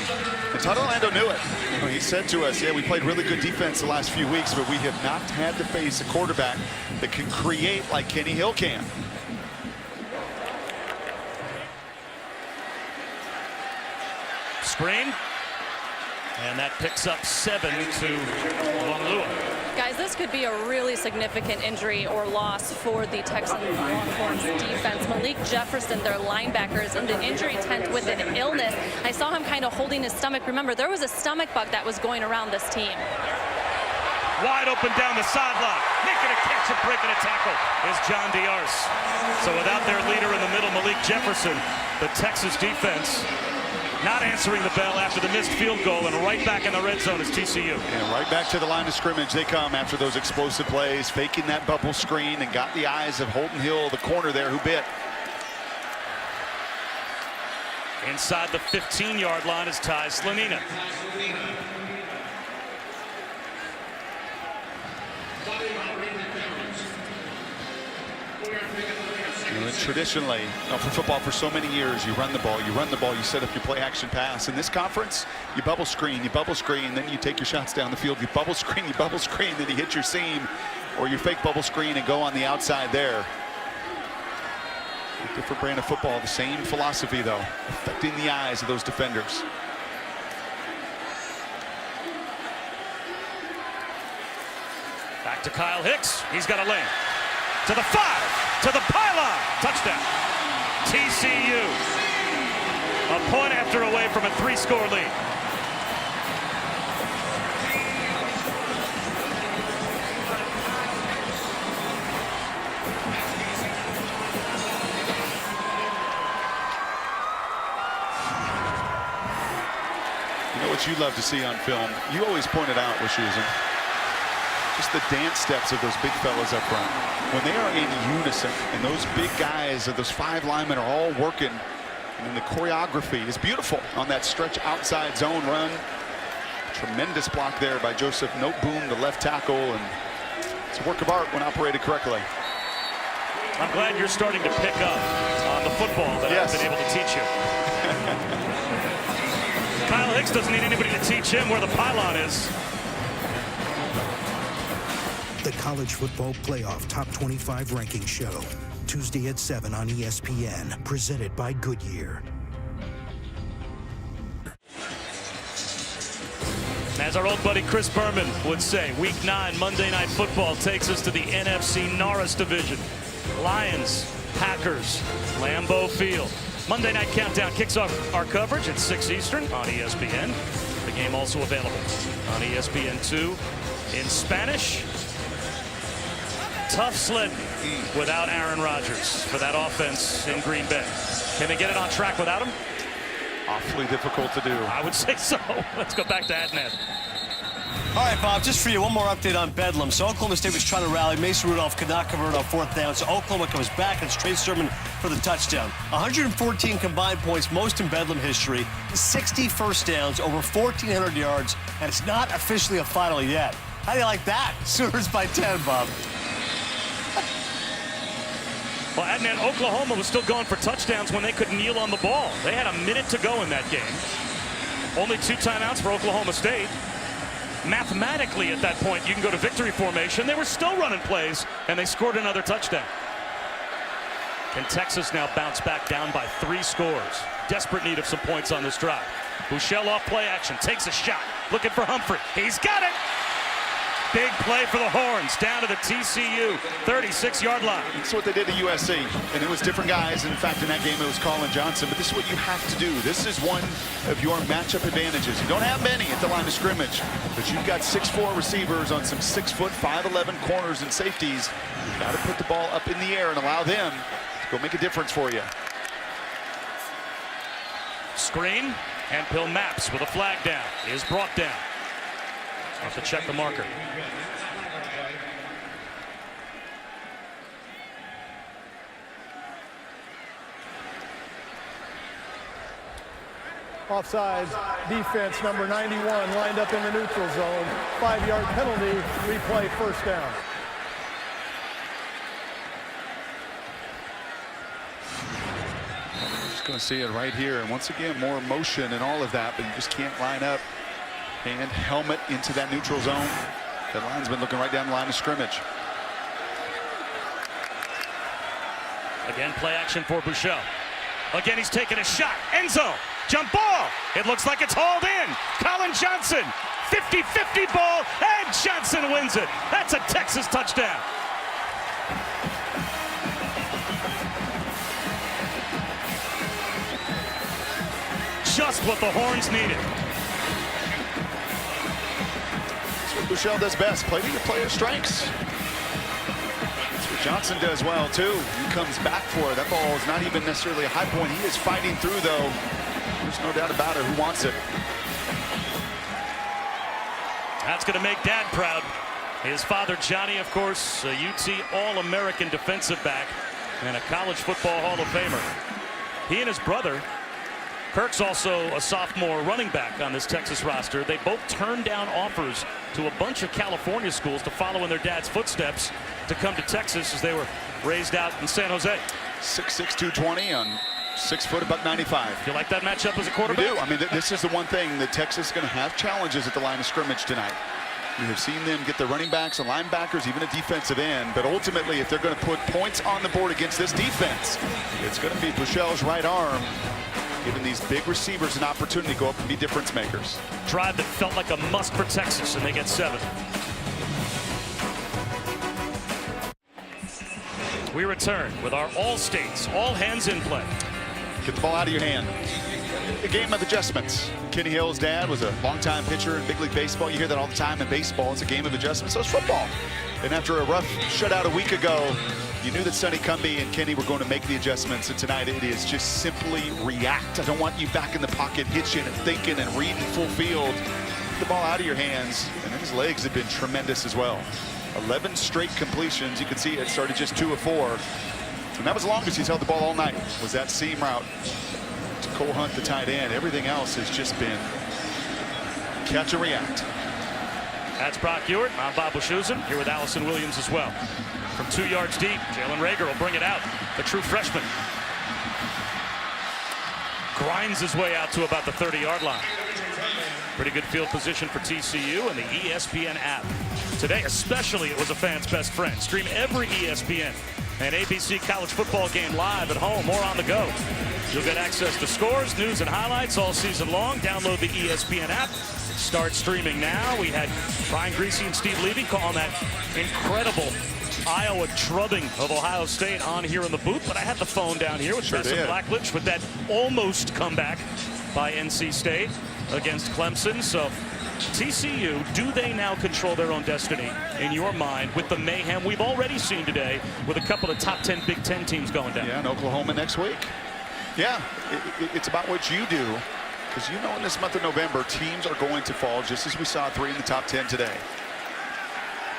and Todd Orlando knew it. He said to us, yeah, we played really good defense the last few weeks, but we have not had to face a quarterback that can create like Kenny Hill can. Screen, and that picks up 7 to Longlua. Guys, this could be a really significant injury or loss for the Texas Longhorns defense. Malik Jefferson, their linebacker, is in the injury tent with an illness. I saw him kind of holding his stomach. Remember, there was a stomach bug that was going around this team. Wide open down the sideline. Making a catch and breaking a tackle is John Diarse. So without their leader in the middle, Malik Jefferson, the Texas defense not answering the bell after the missed field goal, and right back in the red zone is TCU. And right back to the line of scrimmage they come after those explosive plays, faking that bubble screen and got the eyes of Holton Hill, the corner there, who bit. Inside the 15-yard line is Ty Slanina. Traditionally, for football for so many years, you run the ball, you set up your play action pass. In this conference, you bubble screen, then you take your shots down the field. You bubble screen, then you hit your seam, or you fake bubble screen and go on the outside there. A different brand of football, the same philosophy though, affecting the eyes of those defenders. Back to Kyle Hicks. He's got a lane. To the 5, to the pylon. Touchdown. TCU. A point after away from a 3-score lead. You know what you love to see on film? You always point it out, Wischusen. Just the dance steps of those big fellas up front. When they are in unison, and those big guys, those 5 linemen are all working, and the choreography is beautiful on that stretch outside zone run. Tremendous block there by Joseph Noteboom, the left tackle, and it's a work of art when operated correctly. I'm glad you're starting to pick up on the football that I've been able to teach you. Kyle Hicks doesn't need anybody to teach him where the pylon is. The College Football Playoff Top 25 Ranking Show. Tuesday at 7 on ESPN. Presented by Goodyear. As our old buddy Chris Berman would say, Week 9 Monday Night Football takes us to the NFC Norris Division. Lions, Packers, Lambeau Field. Monday Night Countdown kicks off our coverage at 6 Eastern on ESPN. The game also available on ESPN2 in Spanish. Tough sledding without Aaron Rodgers for that offense in Green Bay. Can they get it on track without him? Awfully difficult to do. I would say so. Let's go back to Adnan. All right, Bob, just for you, one more update on Bedlam. So Oklahoma State was trying to rally. Mason Rudolph could not convert on 4th down. So Oklahoma comes back, and it's Trey Sermon for the touchdown. 114 combined points, most in Bedlam history. 60 first downs, over 1,400 yards, and it's not officially a final yet. How do you like that? Sooners by 10, Bob. Well, Adnan, Oklahoma was still going for touchdowns when they could kneel on the ball. They had a minute to go in that game. Only 2 timeouts for Oklahoma State. Mathematically, at that point, you can go to victory formation. They were still running plays, and they scored another touchdown. Can Texas now bounce back down by 3 scores? Desperate need of some points on this drive. Buechele off play action, takes a shot, looking for Humphrey. He's got it! Big play for the Horns, down to the TCU 36-yard line. That's what they did to USC, and it was different guys. In fact, in that game, it was Colin Johnson. But this is what you have to do. This is one of your matchup advantages. You don't have many at the line of scrimmage, but you've got 6'4" receivers on some 6 foot, 5'11" corners and safeties. You've got to put the ball up in the air and allow them to go make a difference for you. Screen, and Pill Maps with a flag down. Is brought down. Have to check the marker. Offside, defense number 91 lined up in the neutral zone. 5-yard penalty, replay, first down. Just going to see it right here. And once again, more motion and all of that, but you just can't line up. And helmet into that neutral zone. That linesman looking right down the line of scrimmage. Again, play action for Buechele. Again, he's taking a shot. End zone. Jump ball. It looks like it's hauled in. Colin Johnson. 50-50 ball. And Johnson wins it. That's a Texas touchdown. Just what the Horns needed. Buechele does best, play to your player's strengths. That's what Johnson does well too. He comes back for it. That ball is not even necessarily a high point. He is fighting through though. There's no doubt about it. Who wants it? That's going to make Dad proud. His father Johnny, of course, a UT All-American defensive back and a college football Hall of Famer. He and his brother Kirk's also a sophomore running back on this Texas roster. They both turned down offers to a bunch of California schools to follow in their dad's footsteps to come to Texas as they were raised out in San Jose. 6'6", 220 on 6 foot, $195. You like that matchup as a quarterback? We do. I mean, this is the one thing that Texas is going to have challenges at the line of scrimmage tonight. We have seen them get the running backs and linebackers, even a defensive end. But ultimately, if they're going to put points on the board against this defense, it's going to be Buechele's right arm, giving these big receivers an opportunity to go up and be difference makers. Drive that felt like a must for Texas, and they get 7. We return with our all states, all hands in play. Get the ball out of your hand. A game of adjustments. Kenny Hill's dad was a longtime pitcher in big league baseball. You hear that all the time in baseball. It's a game of adjustments. So it's football. And after a rough shutout a week ago, you knew that Sonny Cumbie and Kenny were going to make the adjustments. And tonight it is just simply react. I don't want you back in the pocket, hitching and thinking and reading full field. Get the ball out of your hands. And his legs have been tremendous as well. 11 straight completions. You can see it started just 2 of 4. And that was the longest he's held the ball all night, was that seam route to Cole Hunt, the tight end. Everything else has just been catch and react. That's Brock Ewart. I'm Bob Wischusen, here with Allison Williams as well. From 2 yards deep, Jalen Reagor will bring it out. The true freshman grinds his way out to about the 30-yard line. Pretty good field position for TCU and the ESPN app. Today especially, it was a fan's best friend. Stream every ESPN and ABC college football game live at home or on the go. You'll get access to scores, news, and highlights all season long. Download the ESPN app. Start streaming now. We had Brian Griese and Steve Levy calling that incredible Iowa drubbing of Ohio State on here in the booth. But I had the phone down here with Justin Blackledge with that almost comeback by NC State against Clemson. So TCU, do they now control their own destiny in your mind with the mayhem we've already seen today with a couple of top 10 Big Ten teams going down? Yeah, and Oklahoma next week. Yeah, it's about what you do, because you know in this month of November, teams are going to fall, just as we saw 3 in the top 10 today.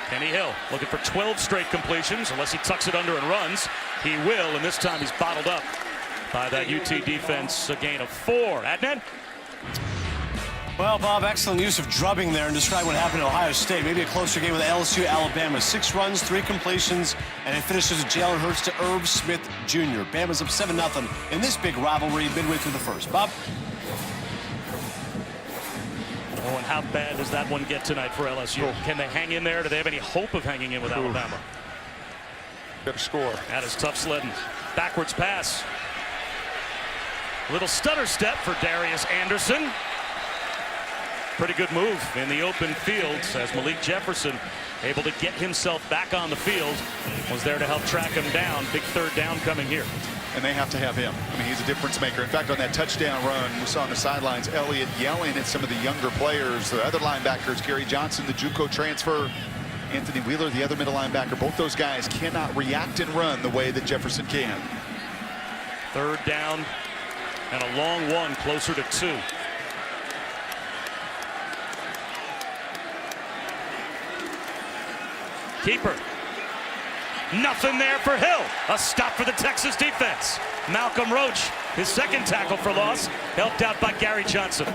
Kenny Hill looking for 12 straight completions, unless he tucks it under and runs. He will, and this time he's bottled up by that UT defense, a gain of 4. Adnan? Well, Bob, excellent use of drubbing there and describe what happened at Ohio State. Maybe a closer game with LSU, Alabama. 6 runs, 3 completions, and it finishes with Jalen Hurts to Irv Smith Jr. Bama's up 7-0 in this big rivalry midway through the first. Bob? Oh, and how bad does that one get tonight for LSU? Can they hang in there? Do they have any hope of hanging in with Alabama? Better score. That is tough sledding. Backwards pass. Little stutter step for Darius Anderson. Pretty good move in the open field as Malik Jefferson able to get himself back on the field. Was there to help track him down. Big third down coming here. And they have to have him. I mean, he's a difference maker. In fact, on that touchdown run, we saw on the sidelines Elliott yelling at some of the younger players, the other linebackers, Gary Johnson, the JUCO transfer, Anthony Wheeler, the other middle linebacker. Both those guys cannot react and run the way that Jefferson can. Third down and a long one, closer to 2. Keeper. Nothing there for Hill. A stop for the Texas defense. Malcolm Roach, his second tackle for loss, helped out by Gary Johnson.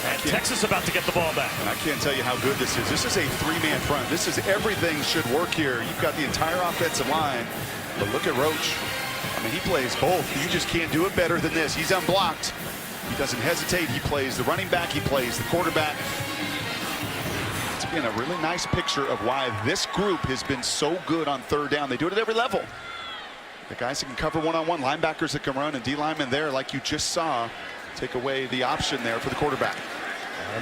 And Texas about to get the ball back. And I can't tell you how good this is. This is a 3-man front. This is everything should work here. You've got the entire offensive line. But look at Roach. I mean, he plays both. You just can't do it better than this. He's unblocked. He doesn't hesitate. He plays the running back. He plays the quarterback. It's been a really nice picture of why this group has been so good on third down. They do it at every level. The guys that can cover one-on-one, linebackers that can run, and D linemen there, like you just saw, take away the option there for the quarterback.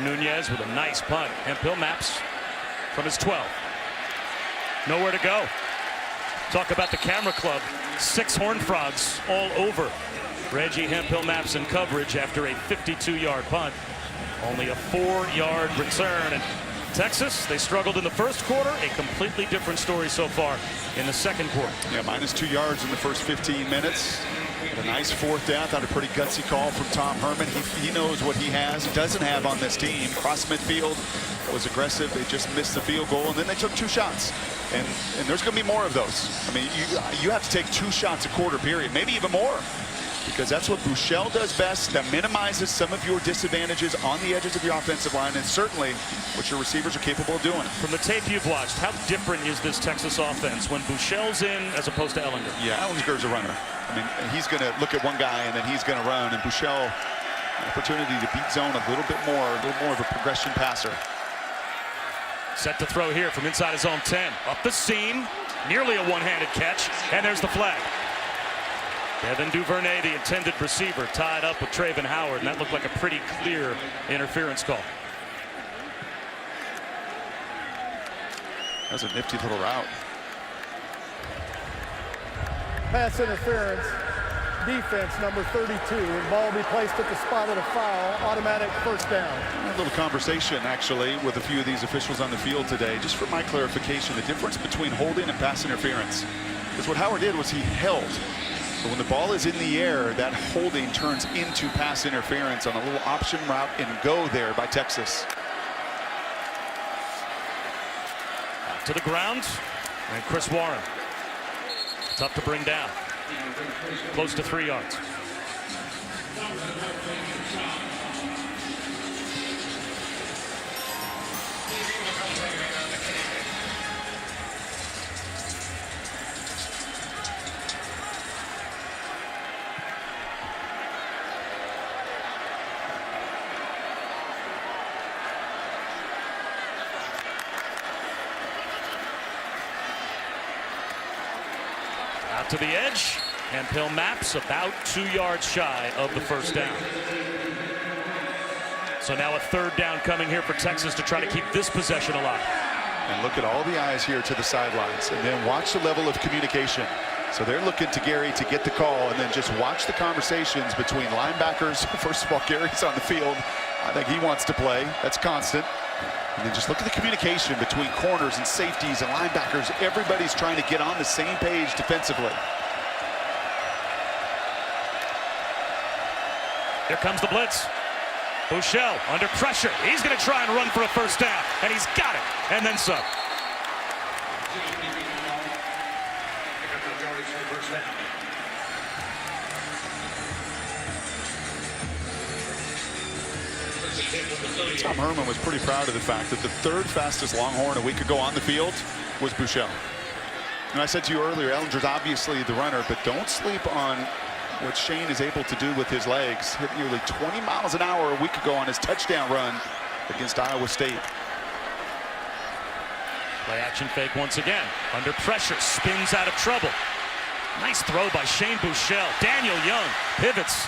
Nunez with a nice punt. Hemphill maps from his 12. Nowhere to go. Talk about the camera club. 6 Horned Frogs all over Reggie Hemphill maps in coverage after a 52-yard punt. Only a 4-yard return. And Texas, they struggled in the first quarter. A completely different story so far in the second quarter. Yeah, minus 2 yards in the first 15 minutes. A nice fourth down. Thought a pretty gutsy call from Tom Herman. He knows what he has, doesn't have on this team. Cross midfield, was aggressive. They just missed the field goal, and then they took 2 shots. And there's going to be more of those. I mean, you have to take 2 shots a quarter, period, maybe even more, because that's what Buechele does best. That minimizes some of your disadvantages on the edges of your offensive line, and certainly what your receivers are capable of doing. From the tape you've watched, how different is this Texas offense when Buechele's in as opposed to Ellinger? Yeah, Ellinger's a runner. I mean, he's going to look at one guy and then he's going to run. And Buechele, an opportunity to beat zone a little more of a progression passer. Set to throw here from inside his own 10. Up the seam, nearly a one-handed catch, and there's the flag. Devin Duvernay, the intended receiver, tied up with Traven Howard, and that looked like a pretty clear interference call. That was a nifty little route. Pass interference, defense number 32. The ball will be placed at the spot of the foul, automatic first down. A little conversation, actually, with a few of these officials on the field today. Just for my clarification, the difference between holding and pass interference. Because what Howard did was he held. But when the ball is in the air, that holding turns into pass interference on a little option route and go there by Texas. Back to the ground, and Chris Warren. Tough to bring down. Close to 3 yards. Out to the edge, and Hill maps about 2 yards shy of the first down. So now a third down coming here for Texas to try to keep this possession alive. And look at all the eyes here to the sidelines, and then watch the level of communication. So they're looking to Gary to get the call, and then just watch the conversations between linebackers. First of all, Gary's on the field. I think he wants to play. That's constant. And then just look at the communication between corners and safeties and linebackers. Everybody's trying to get on the same page defensively. Here comes the blitz. Buechele under pressure. He's going to try and run for a first down, and he's got it, and then some. Tom Herman was pretty proud of the fact that the third fastest Longhorn a week ago on the field was Buechele. And I said to you earlier, Ellinger's obviously the runner, but don't sleep on what Shane is able to do with his legs. Hit nearly 20 miles an hour a week ago on his touchdown run against Iowa State. Play action fake once again. Under pressure, spins out of trouble. Nice throw by Shane Buechele. Daniel Young pivots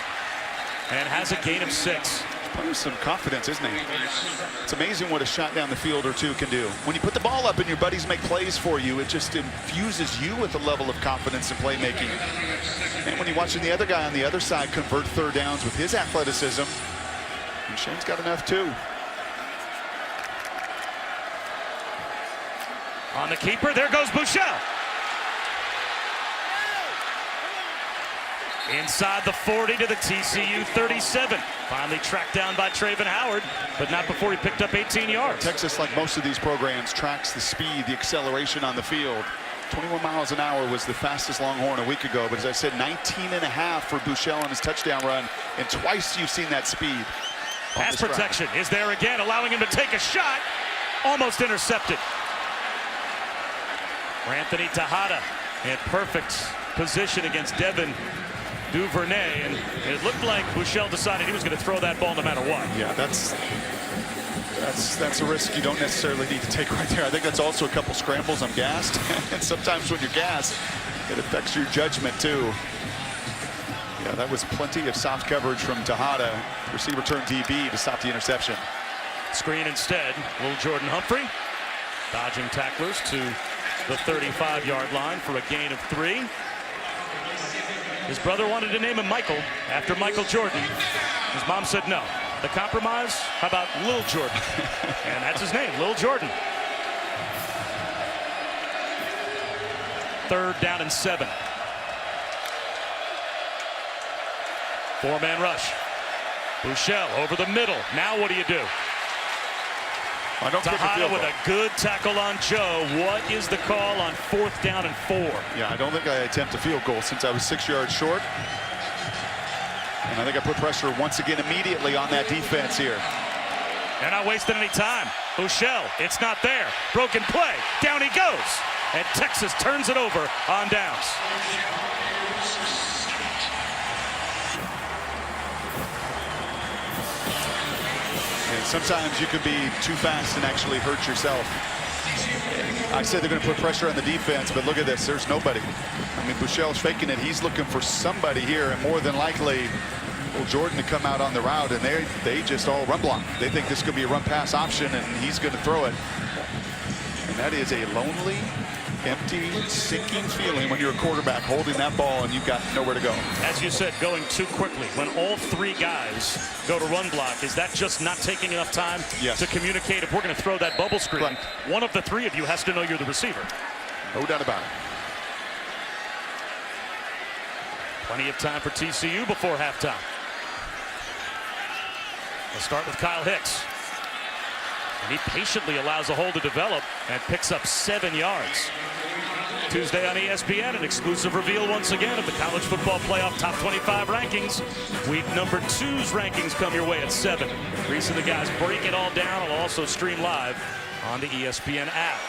and has a gain of 6. Playing some confidence, isn't he? It's amazing what a shot down the field or two can do. When you put the ball up and your buddies make plays for you, it just infuses you with a level of confidence and playmaking. And when you're watching the other guy on the other side convert third downs with his athleticism, and Shane's got enough too. On the keeper, there goes Buechele. Inside the 40 to the TCU 37. Finally tracked down by Traven Howard, but not before he picked up 18 yards. Texas, like most of these programs, tracks the speed, the acceleration on the field. 21 miles an hour was the fastest Longhorn a week ago, but as I said, 19.5 for Buechele on his touchdown run, and twice you've seen that speed. Pass protection is there again, allowing him to take a shot. Almost intercepted. Anthony Tejada in perfect position against Devin Duvernay, and it looked like Buechele decided he was going to throw that ball no matter what. Yeah, that's a risk you don't necessarily need to take right there. I think that's also a couple scrambles on gassed, and sometimes when you're gassed, it affects your judgment too. Yeah, that was plenty of soft coverage from Tejada. Receiver turned DB to stop the interception. Screen instead, little Jordan Humphrey dodging tacklers to the 35-yard line for a gain of 3. His brother wanted to name him Michael after Michael Jordan. His mom said no. The compromise, how about Lil Jordan? And that's his name, Lil Jordan. 3rd down and 7. 4-man rush. Buechele over the middle. Now what do you do? I don't kick a Tejada field with goal. a good tackle on Joe. What is the call on 4th down and 4? Yeah, I don't think I attempt a field goal since I was 6 yards short. And I think I put pressure once again immediately on that defense here. They're not wasting any time. Buechele, it's not there. Broken play. Down he goes. And Texas turns it over on downs. And sometimes you can be too fast and actually hurt yourself. I said they're going to put pressure on the defense, but look at this. There's nobody. I mean, Buechele's faking it. He's looking for somebody here, and more than likely, well, Jordan to come out on the route, and they just all run block. They think this could be a run pass option, and he's going to throw it. And that is a lonely, empty, sinking feeling when you're a quarterback holding that ball and you've got nowhere to go. As you said, going too quickly. When all 3 guys go to run block, is that just not taking enough time to communicate? If we're going to throw that bubble screen, Right. one of the 3 of you has to know you're the receiver. No doubt about it. Plenty of time for TCU before halftime. We'll start with Kyle Hicks. And he patiently allows a hole to develop and picks up 7 yards. Tuesday on ESPN, an exclusive reveal once again of the College Football Playoff Top 25 rankings. Week number 2's rankings come your way at 7. Reese and the guys break it all down. I'll also stream live on the ESPN app.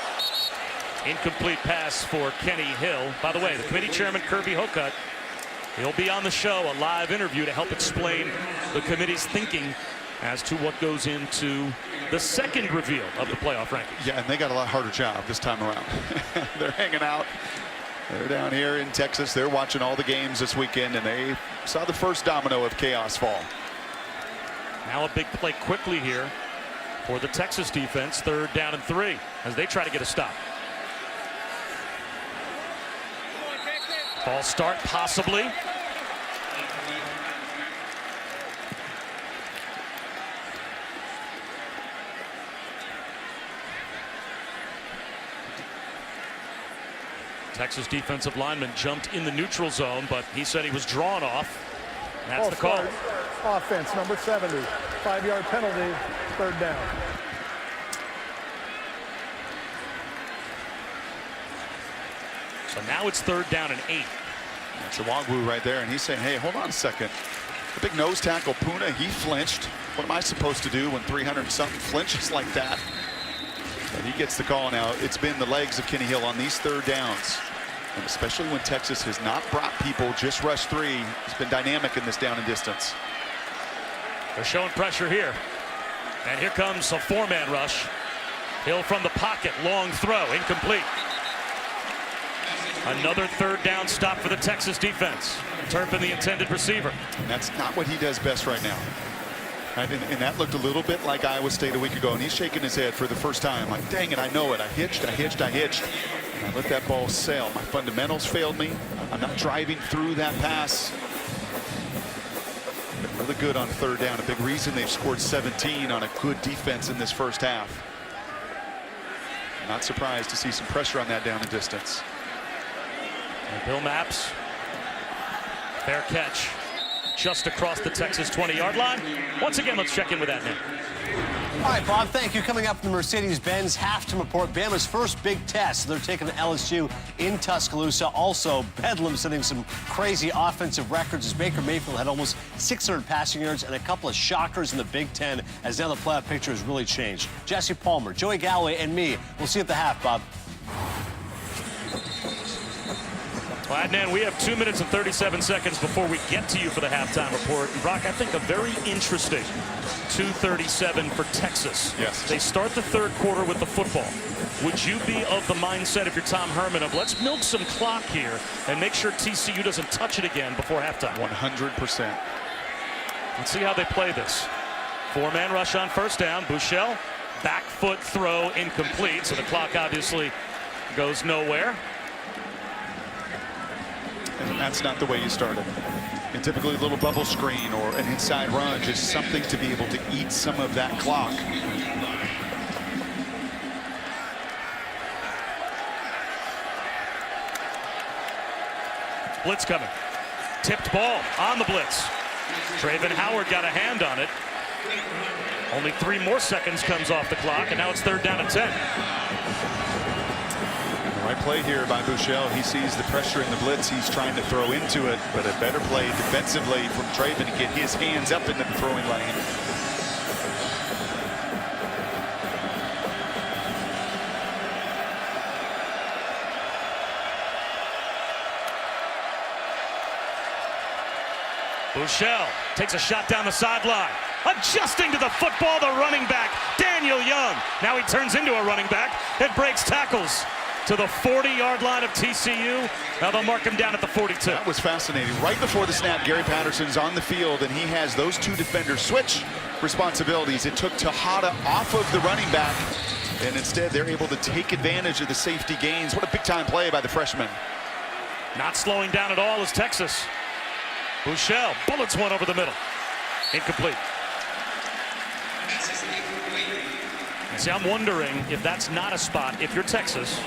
Incomplete pass for Kenny Hill. By the way, the committee chairman, Kirby Hocutt, he'll be on the show, a live interview to help explain the committee's thinking as to what goes into the second reveal of the playoff rankings. Yeah, and they got a lot harder job this time around. They're hanging out. They're down here in Texas. They're watching all the games this weekend, and they saw the first domino of chaos fall. Now a big play quickly here for the Texas defense. 3rd down and 3 as they try to get a stop. False start possibly. Texas defensive lineman jumped in the neutral zone, but he said he was drawn off. That's the call. Offense, number 70. 5-yard penalty, 3rd down. So now it's 3rd down and 8. That's a Wagwu right there, and he's saying, hey, hold on a second. The big nose tackle, Puna, he flinched. What am I supposed to do when 300-something flinches like that? And he gets the call now. It's been the legs of Kenny Hill on these third downs. And especially when Texas has not brought people, just rush three. He's been dynamic in this down and distance. They're showing pressure here. And here comes a four-man rush. Hill from the pocket, long throw, incomplete. Another third down stop for the Texas defense. Turpin, the intended receiver. And that's not what he does best right now. And that looked a little bit like Iowa State a week ago, and he's shaking his head for the first time. Like, dang it, I know it. I hitched. And I let that ball sail. My fundamentals failed me. I'm not driving through that pass. Been really good on third down. A big reason they've scored 17 on a good defense in this first half. Not surprised to see some pressure on that down and distance. And Bill Maps. Fair catch. Just across the Texas 20-yard line. Once again, let's check in with that now. All right, Bob, thank you. Coming up in the Mercedes-Benz halftime report, Bama's first big test. They're taking LSU in Tuscaloosa. Also, Bedlam setting some crazy offensive records as Baker Mayfield had almost 600 passing yards and a couple of shockers in the Big Ten, as now the playoff picture has really changed. Jesse Palmer, Joey Galloway, and me. We'll see you at the half, Bob. Well, Adnan, we have 2 minutes and 37 seconds before we get to you for the halftime report. And Brock, I think a very interesting 2:37 for Texas. Yes. They start the third quarter with the football. Would you be of the mindset, if you're Tom Herman, of let's milk some clock here and make sure TCU doesn't touch it again before halftime? 100%. Let's see how they play this. Four-man rush on first down. Buechele, back foot throw, incomplete. So the clock obviously goes nowhere. And that's not the way you started. And typically a little bubble screen or an inside run, just something to be able to eat some of that clock. Blitz coming. Tipped ball on the blitz. Traven Howard got a hand on it. Only 3 more seconds comes off the clock, and now it's third down and 10. Right play here by Buechele. He sees the pressure in the blitz. He's trying to throw into it, but a better play defensively from Traven to get his hands up into the throwing lane. Buechele takes a shot down the sideline. Adjusting to the football, the running back, Daniel Young. Now he turns into a running back and breaks tackles to the 40-yard line of TCU. Now they'll mark him down at the 42. That was fascinating. Right before the snap, Gary Patterson's on the field, and he has those two defenders switch responsibilities. It took Tejada off of the running back, and instead they're able to take advantage of the safety gains. What a big-time play by the freshman. Not slowing down at all is Texas. Buechele bullets one over the middle. Incomplete. See, I'm wondering if that's not a spot, if you're Texas,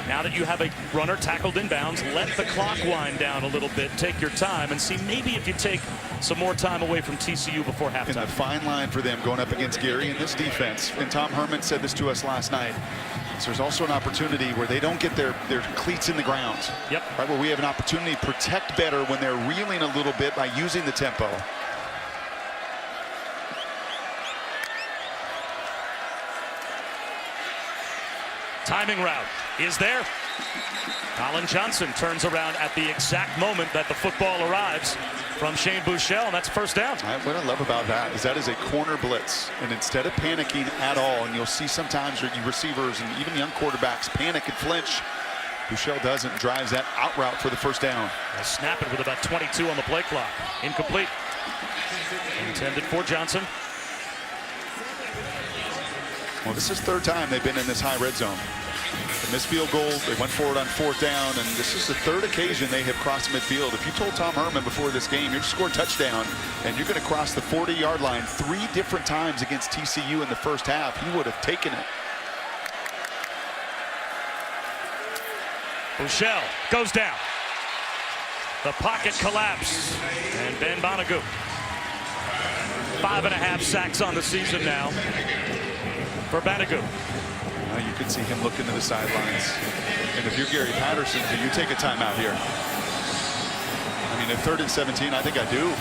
now that you have a runner tackled inbounds, let the clock wind down a little bit, take your time, and see maybe if you take some more time away from TCU before halftime. And a fine line for them going up against Gary in this defense. And Tom Herman said this to us last night. So there's also an opportunity where they don't get their cleats in the ground. Yep. Right, where we have an opportunity to protect better when they're reeling a little bit by using the tempo. Timing route is there. Colin Johnson turns around at the exact moment that the football arrives from Shane Buechele, and that's first down. What I love about that is a corner blitz, and instead of panicking at all, and you'll see sometimes receivers and even young quarterbacks panic and flinch, Buechele doesn't, drives that out route for the first down. They'll snap it with about 22 on the play clock. Incomplete. Intended for Johnson. Well, this is third time they've been in this high red zone. They missed field goal, they went forward on fourth down, and this is the third occasion they have crossed midfield. If you told Tom Herman before this game, you'd score a touchdown, and you're going to cross the 40-yard line 3 different times against TCU in the first half, he would have taken it. Buechele goes down. The pocket collapse, and Ben Bonagou. 5.5 sacks on the season now for Bonagou. You can see him looking to the sidelines. And if you're Gary Patterson, do you take a timeout here? I mean, at 3rd and 17, I think I do.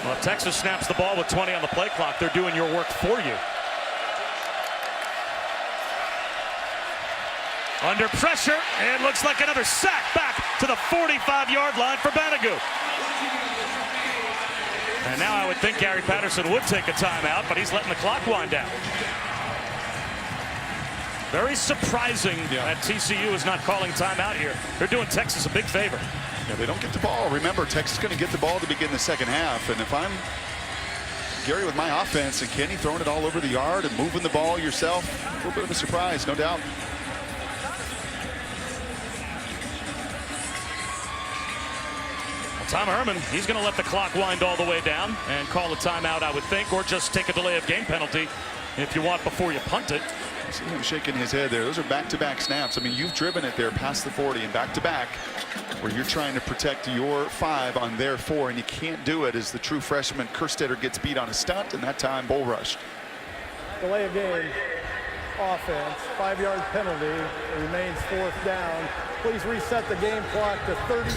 Well, if Texas snaps the ball with 20 on the play clock, they're doing your work for you. Under pressure, it looks like another sack back to the 45-yard line for Banagoo. And now I would think Gary Patterson would take a timeout, but he's letting the clock wind down. Very surprising that TCU is not calling timeout here. They're doing Texas a big favor. Yeah, they don't get the ball. Remember, Texas is going to get the ball to begin the second half. And if I'm Gary with my offense and Kenny throwing it all over the yard and moving the ball yourself, a little bit of a surprise, no doubt. Tom Herman, he's going to let the clock wind all the way down and call a timeout, I would think, or just take a delay of game penalty if you want before you punt it. I see him shaking his head there. Those are back-to-back snaps. I mean, you've driven it there past the 40 and back-to-back where you're trying to protect your 5 on their 4, and you can't do it as the true freshman Kerstetter gets beat on a stunt, and that time bull rush. Delay of game offense, 5-yard penalty. It remains 4th down. Please reset the game clock to 32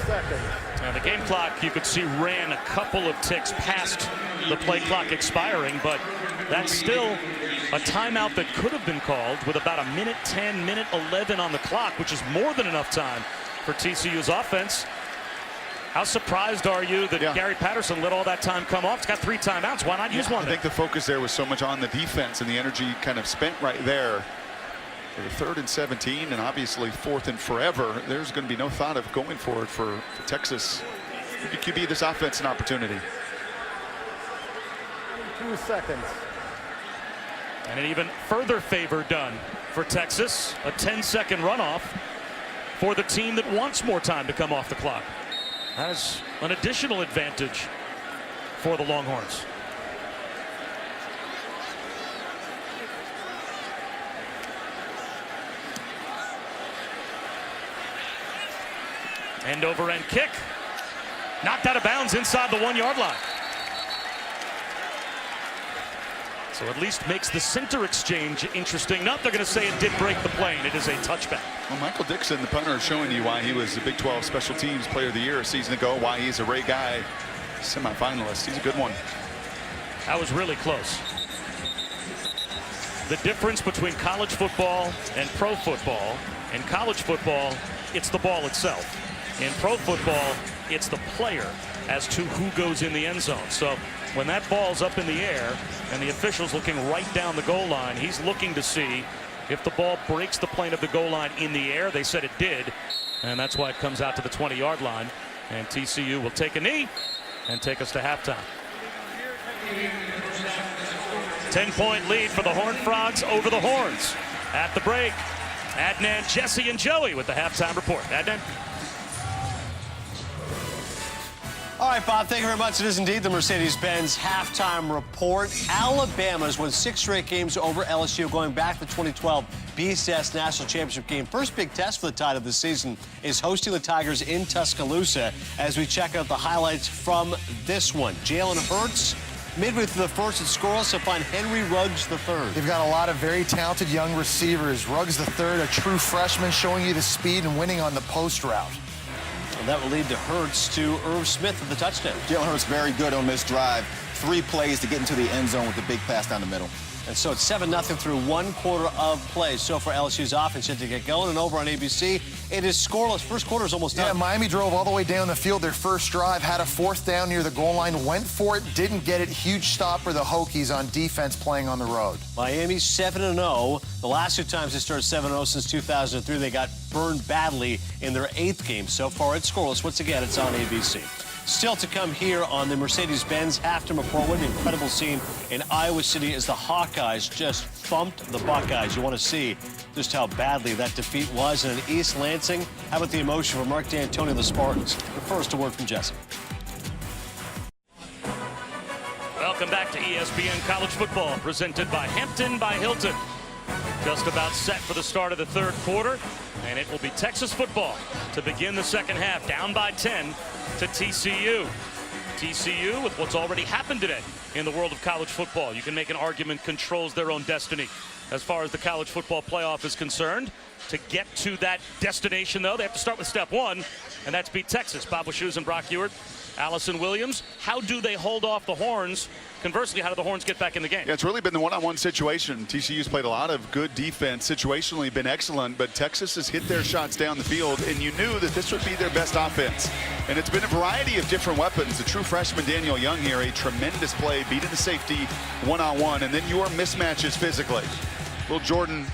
seconds. Now the game clock, you could see, ran a couple of ticks past the play clock expiring, but that's still a timeout that could have been called with about a minute 10, minute 11 on the clock, which is more than enough time for TCU's offense. How surprised are you that Gary Patterson let all that time come off? It's got 3 timeouts. Why not use one? I think the focus there was so much on the defense and the energy kind of spent right there. For the 3rd and 17, and obviously 4th and forever, there's going to be no thought of going for it for Texas. Give QB this offense an opportunity. 2 seconds. And an even further favor done for Texas. A 10-second runoff for the team that wants more time to come off the clock. Has an additional advantage for the Longhorns. End over end kick. Knocked out of bounds inside the 1-yard line. So at least makes the center exchange interesting. Nope, they're going to say it did break the plane. It is a touchback. Well, Michael Dixon, the punter, is showing you why he was the Big 12 Special Teams Player of the Year a season ago, why he's a Ray Guy semifinalist. He's a good one. That was really close. The difference between college football and pro football. In college football, it's the ball itself. In pro football, it's the player as to who goes in the end zone. So when that ball's up in the air and the official's looking right down the goal line, he's looking to see if the ball breaks the plane of the goal line in the air. They said it did, and that's why it comes out to the 20-yard line. And TCU will take a knee and take us to halftime. 10-point lead for the Horned Frogs over the Horns. At the break, Adnan, Jesse, and Joey with the halftime report. Adnan? All right, Bob, thank you very much. It is indeed the Mercedes-Benz halftime report. Alabama's won 6 straight games over LSU going back to the 2012 BCS National Championship game. First big test for the Tide of the season is hosting the Tigers in Tuscaloosa as we check out the highlights from this one. Jalen Hurts, midway through the first, it's scoreless to find Henry Ruggs III. They've got a lot of very talented young receivers. Ruggs III, a true freshman, showing you the speed and winning on the post route. And that will lead to Hurts to Irv Smith for the touchdown. Jalen Hurts very good on this drive. 3 plays to get into the end zone with the big pass down the middle. And so it's 7-0 through 1 quarter of play. So for LSU's offense yet to get going, and over on ABC, it is scoreless. First quarter is almost done. Yeah, Miami drove all the way down the field. Their first drive had a 4th down near the goal line, went for it, didn't get it. Huge stop for the Hokies on defense playing on the road. Miami 7-0. The last 2 times they started 7-0 since 2003, they got burned badly in their 8th game. So far, it's scoreless. Once again, it's on ABC. Still to come here on the Mercedes-Benz halftime report. What an incredible scene in Iowa City as the Hawkeyes just thumped the Buckeyes. You want to see just how badly that defeat was. And in East Lansing, how about the emotion for Mark D'Antoni and the Spartans? But first, a word from Jesse. Welcome back to ESPN College Football, presented by Hampton by Hilton. Just about set for the start of the 3rd quarter, and it will be Texas football to begin the second half, down by 10 to TCU. TCU, with what's already happened today in the world of college football, you can make an argument, controls their own destiny as far as the college football playoff is concerned. To get to that destination, though, they have to start with step 1, and that's beat Texas. Bob Wischusen and Brock Ewert Allison Williams. How do they hold off the Horns? Conversely, how do the Horns get back in the game? Yeah, it's really been the one-on-one situation. TCU's played a lot of good defense, situationally been excellent, but Texas has hit their shots down the field, and you knew that this would be their best offense. And it's been a variety of different weapons. The true freshman Daniel Young here, a tremendous play, beating the safety one-on-one, and then your mismatches physically. Little Jordan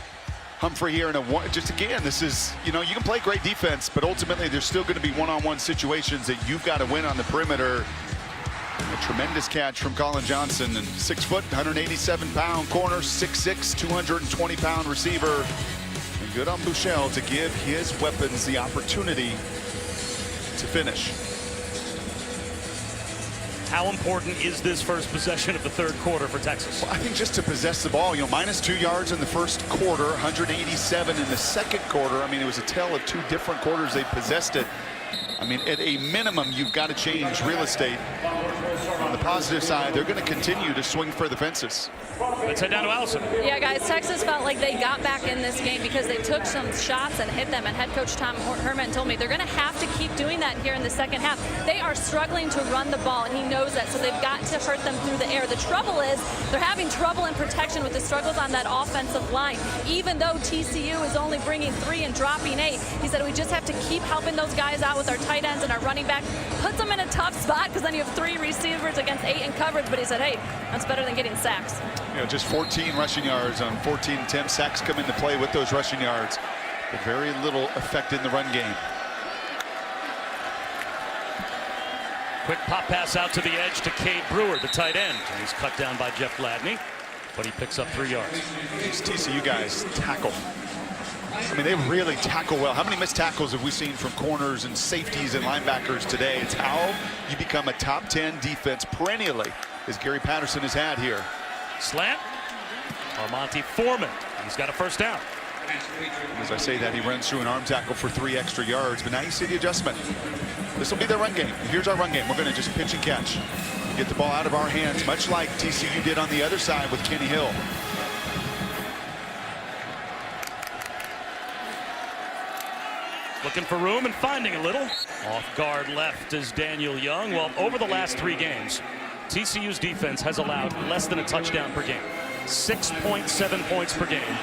Humphrey here in a one. Just again, this is, you know, you can play great defense, but ultimately there's still going to be one-on-one situations that you've got to win on the perimeter. A tremendous catch from Colin Johnson, and 6 foot, 187-pound corner, 6'6", 220-pound receiver. And good on Buechele to give his weapons the opportunity to finish. How important is this first possession of the third quarter for Texas? Well, I think just to possess the ball, you know, -2 yards in the first quarter, 187 in the second quarter. I mean, it was a tale of 2 different quarters they possessed it. I mean, at a minimum, you've got to change real estate. On the positive side, they're going to continue to swing for the fences. Let's head down to Allison. Yeah, guys, Texas felt like they got back in this game because they took some shots and hit them. And head coach Herman told me they're going to have to keep doing that here in the second half. They are struggling to run the ball, and he knows that, so they've got to hurt them through the air. The trouble is they're having trouble in protection with the struggles on that offensive line. Even though TCU is only bringing 3 and dropping 8, he said we just have to keep helping those guys out with our tight ends and our running back. Puts them in a tough spot because then you have 3 receivers against 8 in coverage, but he said, hey, that's better than getting sacks. You know, just 14 rushing yards on 14 attempts. Sacks come into play with those rushing yards, but very little effect in the run game. Quick pop pass out to the edge to Cade Brewer, the tight end. And he's cut down by Jeff Gladney, but he picks up 3 yards. These TCU guys tackle. I mean, they really tackle well. How many missed tackles have we seen from corners and safeties and linebackers today? It's how you become a top 10 defense perennially, as Gary Patterson has had here. Slant. Armonte Foreman. He's got a first down. As I say that, he runs through an arm tackle for 3 extra yards, but now you see the adjustment. This will be their run game. Here's our run game. We're going to just pitch and catch. Get the ball out of our hands, much like TCU did on the other side with Kenny Hill. Looking for room and finding a little. Off guard left is Daniel Young. Well, over the last 3 games, TCU's defense has allowed less than a touchdown per game. 6.7 points per game.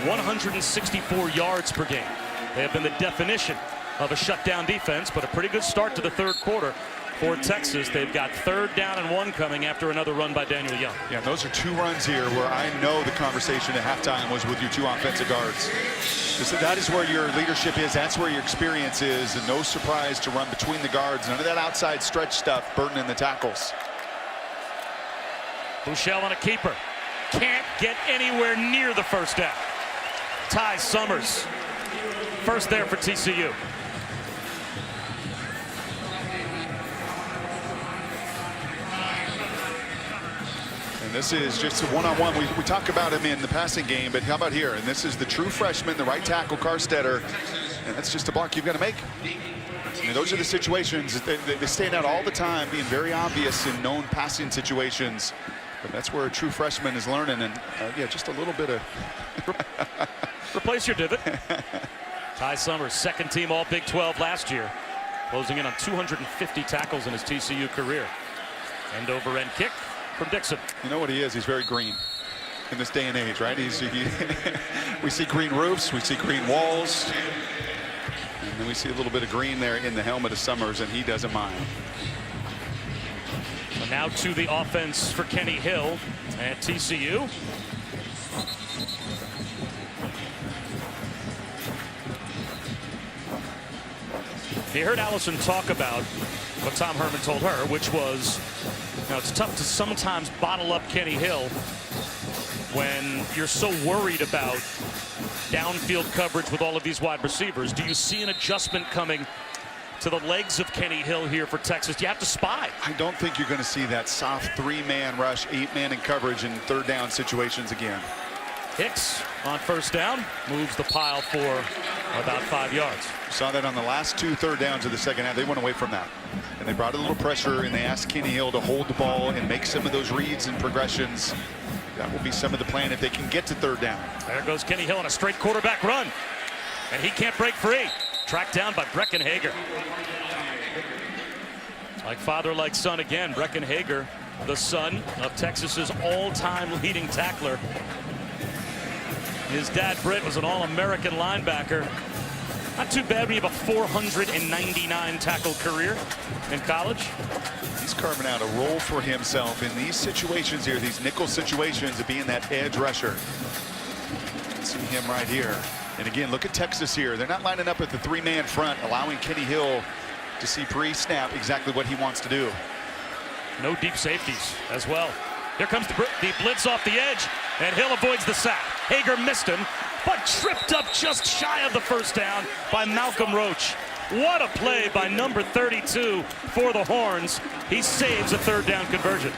164 yards per game. They have been the definition of a shutdown defense, but a pretty good start to the third quarter for Texas. They've got 3rd down and 1 coming after another run by Daniel Young. Yeah, those are 2 runs here where I know the conversation at halftime was with your 2 offensive guards. That is where your leadership is. That's where your experience is. And no surprise to run between the guards. None of that outside stretch stuff burdening the tackles. Buechele on a keeper. Can't get anywhere near the first down. Ty Summers. First there for TCU. And this is just a one-on-one. We talk about him in the passing game, but how about here? And this is the true freshman, the right tackle, Carstetter. And that's just a block you've got to make. I mean, those are the situations. They stand out all the time, being very obvious in known passing situations. But that's where a true freshman is learning. And, yeah, just a little bit of... Replace your divot. Ty Summers, 2nd team All Big 12 last year. Closing in on 250 tackles in his TCU career. End over end kick from Dixon. You know what he is? He's very green in this day and age, right? We see green roofs, we see green walls, and then we see a little bit of green there in the helmet of Summers, and he doesn't mind. So now to the offense for Kenny Hill at TCU. You heard Allison talk about what Tom Herman told her, which was, you know, it's tough to sometimes bottle up Kenny Hill when you're so worried about downfield coverage with all of these wide receivers. Do you see an adjustment coming to the legs of Kenny Hill here for Texas? Do you have to spy? I don't think you're going to see that soft 3-man rush, 8-man in coverage in 3rd down situations again. Hicks on first down moves the pile for about 5 yards. Saw that on the last 2 3rd downs of the second half. They went away from that, and they brought a little pressure, and they asked Kenny Hill to hold the ball and make some of those reads and progressions. That will be some of the plan if they can get to 3rd down. There goes Kenny Hill on a straight quarterback run, and he can't break free. Tracked down by Breckenhager. Like father, like son again. Brecken Hager, the son of Texas's all-time leading tackler. His dad, Britt, was an All-American linebacker. Not too bad when you have a 499 tackle career in college. He's carving out a role for himself in these situations here, these nickel situations, of being that edge rusher. See him right here. And again, look at Texas here. They're not lining up at the three-man front, allowing Kenny Hill to see pre-snap exactly what he wants to do. No deep safeties as well. Here comes the blitz off the edge, and Hill avoids the sack. Hager missed him, but tripped up just shy of the first down by Malcolm Roach. What a play by number 32 for the Horns. He saves a third down conversion.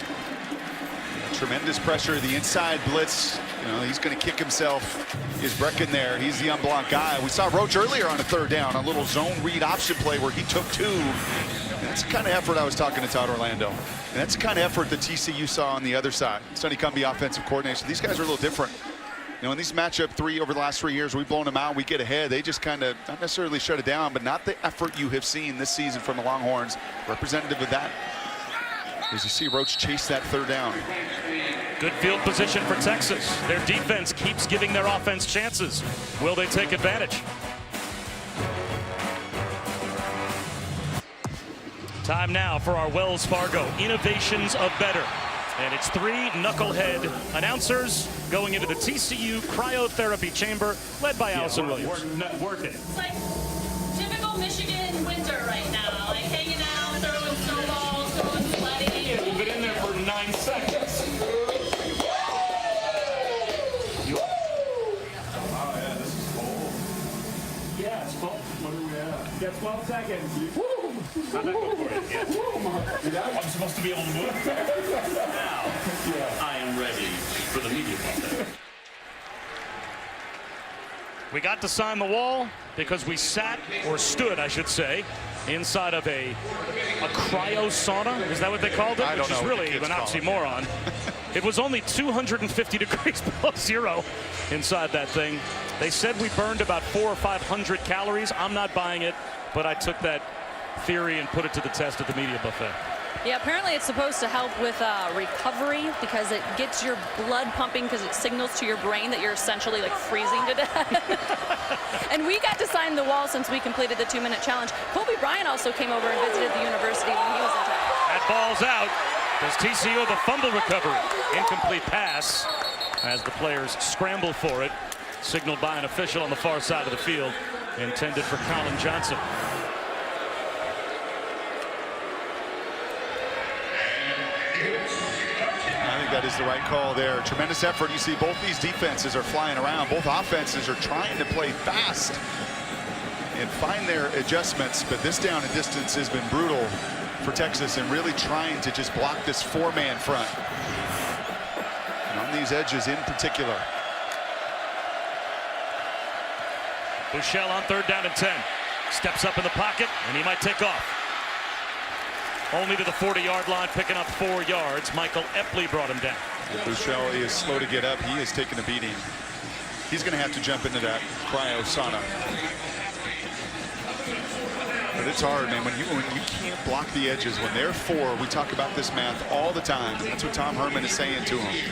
Tremendous pressure, the inside blitz. You know, he's going to kick himself. Is Brecken there? He's the unblocked guy. We saw Roach earlier on a third down, a little zone read option play where he took two. And that's the kind of effort I was talking to Todd Orlando. And that's the kind of effort that TCU saw on the other side. Sonny Cumbie, offensive coordination. These guys are a little different. You know, in these matchup three over the last 3 years, we've blown them out, we get ahead. They just kind of, not necessarily shut it down, but not the effort you have seen this season from the Longhorns. Representative of that, as you see Roach chase that third down. Good field position for Texas. Their defense keeps giving their offense chances. Will they take advantage? Time now for our Wells Fargo Innovations of Better. And it's three knucklehead announcers going into the TCU cryotherapy chamber, led by Allison Williams. Working. It's like typical Michigan winter right now, like hanging out, throwing snowballs, throwing sledding. We've been in there for 9 seconds. Oh yeah, this is cold. Yeah, it's cold. What do we have? Yeah, 12 seconds. Woo! I'm not going for it yet. I'm supposed to be able to move. Now, I am ready for the media buffet. We got to sign the wall because we sat, or stood, I should say, inside of a cryo sauna. Is that what they called it? I don't know. Which is really an oxymoron. It was only 250 degrees below zero inside that thing. They said we burned about 400 or 500 calories. I'm not buying it, but I took that theory and put it to the test at the media buffet. Yeah, apparently it's supposed to help with recovery because it gets your blood pumping because it signals to your brain that you're essentially like freezing to death. And we got to sign the wall since we completed the 2-minute challenge. Kobe Bryant also came over and visited the university when he was in town. That ball's out. Does TCU have a fumble recovery? Incomplete pass as the players scramble for it. Signaled by an official on the far side of the field. Intended for Colin Johnson. I think that is the right call there. Tremendous effort. You see both these defenses are flying around. Both offenses are trying to play fast and find their adjustments. But this down and distance has been brutal for Texas and really trying to just block this four-man front. And on these edges in particular. Buechele on 3rd down and 10. Steps up in the pocket, and he might take off. Only to the 40-yard line, picking up 4 yards. Michael Epley brought him down. Buechele is slow to get up. He is taking a beating. He's going to have to jump into that cryo sauna. But it's hard, man. When you can't block the edges, when they're 4, we talk about this math all the time. That's what Tom Herman is saying to him.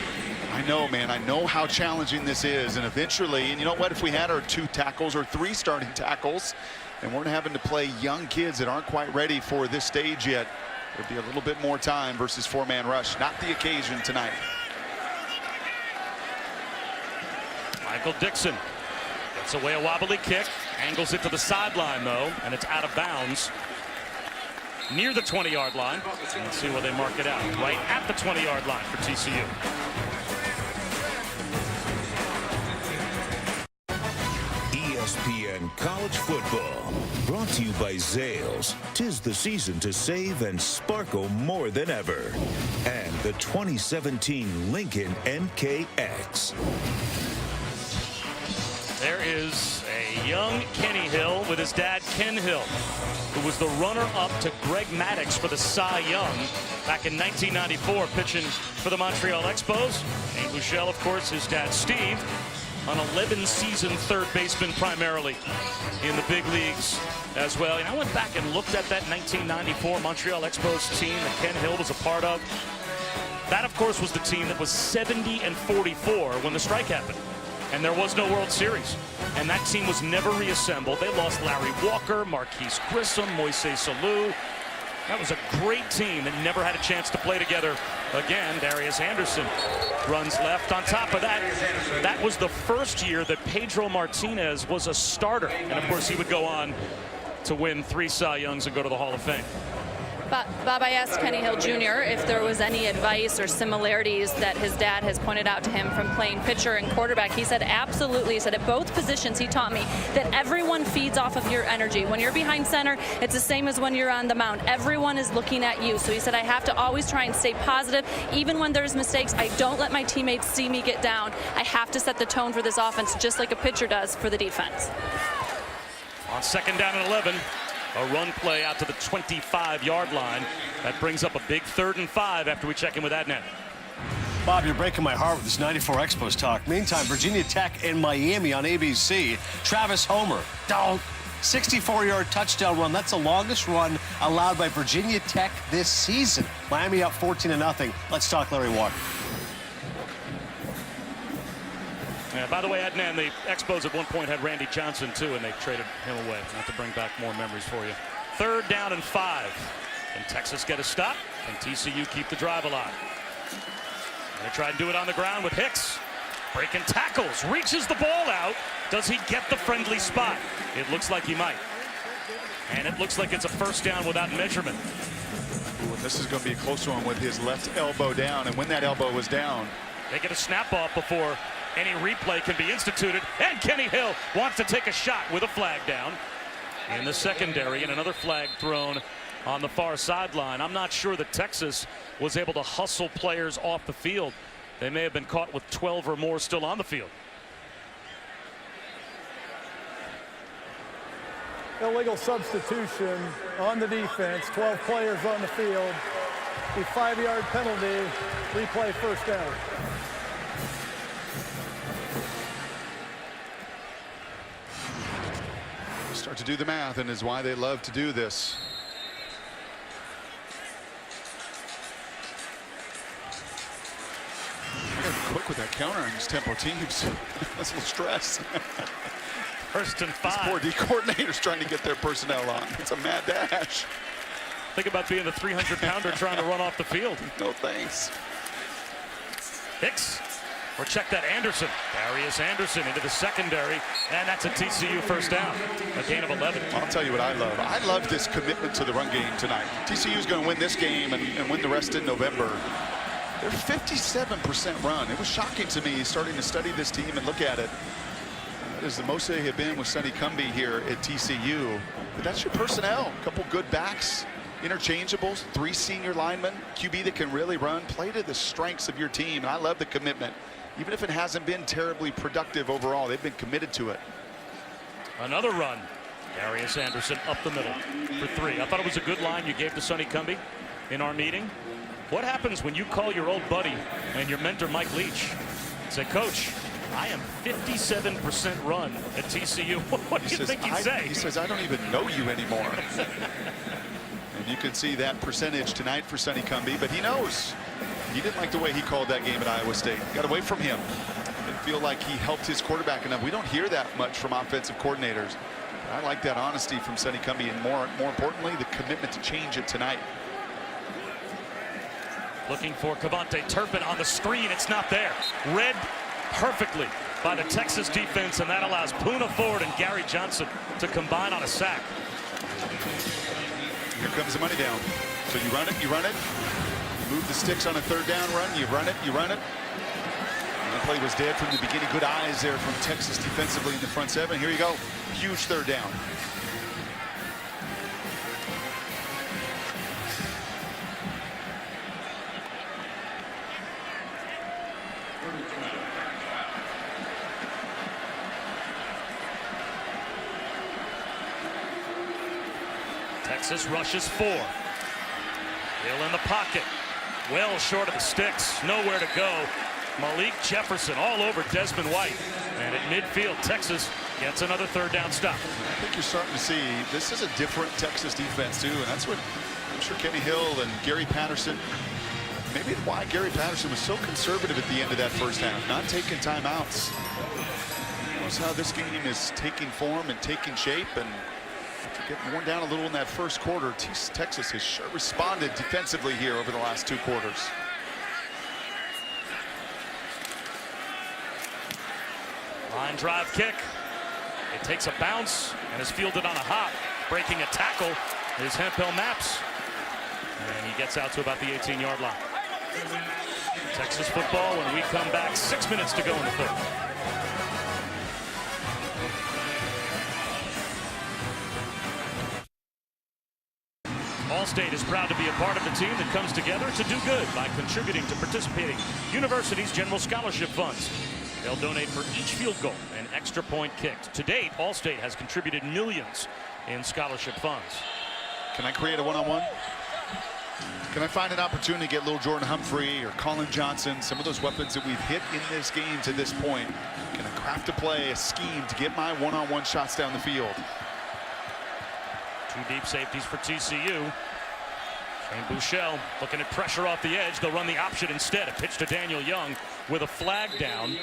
I know, man. I know how challenging this is. And eventually, and you know what? If we had our 2 tackles or 3 starting tackles, and we're having to play young kids that aren't quite ready for this stage yet, there'd be a little bit more time versus 4-man rush. Not the occasion tonight. Michael Dixon gets away a wobbly kick, angles it to the sideline though, and it's out of bounds near the 20-yard line. Let's see where they mark it out. Right at the 20-yard line for TCU. ESPN College Football, brought to you by Zales. 'Tis the season to save and sparkle more than ever. And the 2017 Lincoln MKX. There is a young Kenny Hill with his dad Ken Hill, who was the runner-up to Greg Maddux for the Cy Young back in 1994, pitching for the Montreal Expos. And Buechele, of course, his dad Steve, an 11-season third baseman primarily in the big leagues as well. And I went back and looked at that 1994 Montreal Expos team that Ken Hill was a part of. That, of course, was the team that was 70-44 when the strike happened. And there was no World Series. And that team was never reassembled. They lost Larry Walker, Marquise Grissom, Moises Alou. That was a great team that never had a chance to play together again. Darius Anderson runs left. On top of that, that was the first year that Pedro Martinez was a starter. And, of course, he would go on to win 3 Cy Youngs and go to the Hall of Fame. Bob, I asked Kenny Hill Jr. if there was any advice or similarities that his dad has pointed out to him from playing pitcher and quarterback. He said absolutely. He said at both positions he taught me that everyone feeds off of your energy. When you're behind center, it's the same as when you're on the mound. Everyone is looking at you. So he said I have to always try and stay positive. Even when there's mistakes, I don't let my teammates see me get down. I have to set the tone for this offense just like a pitcher does for the defense. On 2nd down and 11. A run play out to the 25-yard line. That brings up a big 3rd and 5 after we check in with Adnan. Bob, you're breaking my heart with this 94 Expos talk. Meantime, Virginia Tech and Miami on ABC. Travis Homer, 64-yard touchdown run. That's the longest run allowed by Virginia Tech this season. Miami up 14-0. Let's talk Larry Walker. Yeah, by the way, Adnan, the Expos at one point had Randy Johnson, too, and they traded him away. Not to bring back more memories for you. 3rd down and 5. Can Texas get a stop? Can TCU keep the drive alive? They try and do it on the ground with Hicks. Breaking tackles, reaches the ball out. Does he get the friendly spot? It looks like he might. And it looks like it's a 1st down without measurement. Ooh, and this is going to be a close one with his left elbow down. And when that elbow was down, they get a snap off before any replay can be instituted, and Kenny Hill wants to take a shot with a flag down in the secondary, and another flag thrown on the far sideline. I'm not sure that Texas was able to hustle players off the field. They may have been caught with 12 or more still on the field. Illegal substitution on the defense, 12 players on the field. A 5-yard penalty, replay 1st down. start to do the math, and is why they love to do this. Quick with that counter on these tempo teams. That's a little stress. 1st and 5. These poor D coordinators trying to get their personnel on. It's a mad dash. Think about being the 300-pounder trying to run off the field. No thanks. Hicks. Or check that Anderson. Darius Anderson into the secondary, and that's a TCU 1st down. A gain of 11. I'll tell you what I love. I love this commitment to the run game tonight. TCU's going to win this game and win the rest in November. They're 57% run. It was shocking to me starting to study this team and look at it. That is the most they have been with Sonny Cumbie here at TCU. But that's your personnel. A couple good backs, interchangeables, 3 senior linemen, QB that can really run. Play to the strengths of your team. And I love the commitment. Even if it hasn't been terribly productive overall, they've been committed to it. Another run. Darius Anderson up the middle for 3. I thought it was a good line you gave to Sonny Cumbie in our meeting. What happens when you call your old buddy and your mentor Mike Leach and say, Coach, I am 57% run at TCU. What do you think he'd say? He says, I don't even know you anymore. And you can see that percentage tonight for Sonny Cumbie, but he knows. He didn't like the way he called that game at Iowa State. Got away from him. Didn't feel like he helped his quarterback enough. We don't hear that much from offensive coordinators. I like that honesty from Sonny Cumbie, and more importantly, the commitment to change it tonight. Looking for Cavante Turpin on the screen. It's not there. Read perfectly by the Texas defense, and that allows Poona Ford and Gary Johnson to combine on a sack. Here comes the money down. So you run it, you run it. You move the sticks on a 3rd down run. You run it, you run it. And the play was dead from the beginning. Good eyes there from Texas defensively in the front 7. Here you go. Huge 3rd down. Texas rushes 4. Hill in the pocket. Well short of the sticks. Nowhere to go. Malik Jefferson all over Desmond White. And at midfield, Texas Gets another third down stop. I think you're starting to see this is a different Texas defense too, and that's what I'm sure Kenny Hill and Gary Patterson, maybe why Gary Patterson was so conservative at the end of that first half, not taking timeouts. Knows how this game is taking form and taking shape, and getting worn down a little in that first quarter. Texas has sure responded defensively here over the last 2 quarters. Line drive kick. It takes a bounce and is fielded on a hop. Breaking a tackle is Hemphill Maps. And he gets out to about the 18-yard line. Texas football when we come back. 6 minutes to go in the third. Allstate is proud to be a part of the team that comes together to do good by contributing to participating universities' general scholarship funds. They'll donate for each field goal and extra point kicked. To date, Allstate has contributed millions in scholarship funds. Can I create a one-on-one? Can I find an opportunity to get little Jordan Humphrey or Colin Johnson, some of those weapons that we've hit in this game to this point? Can I craft a play, a scheme to get my one-on-one shots down the field? 2 deep safeties for TCU. Shane Buechele looking at pressure off the edge. They'll run the option instead. A pitch to Daniel Young with a flag down.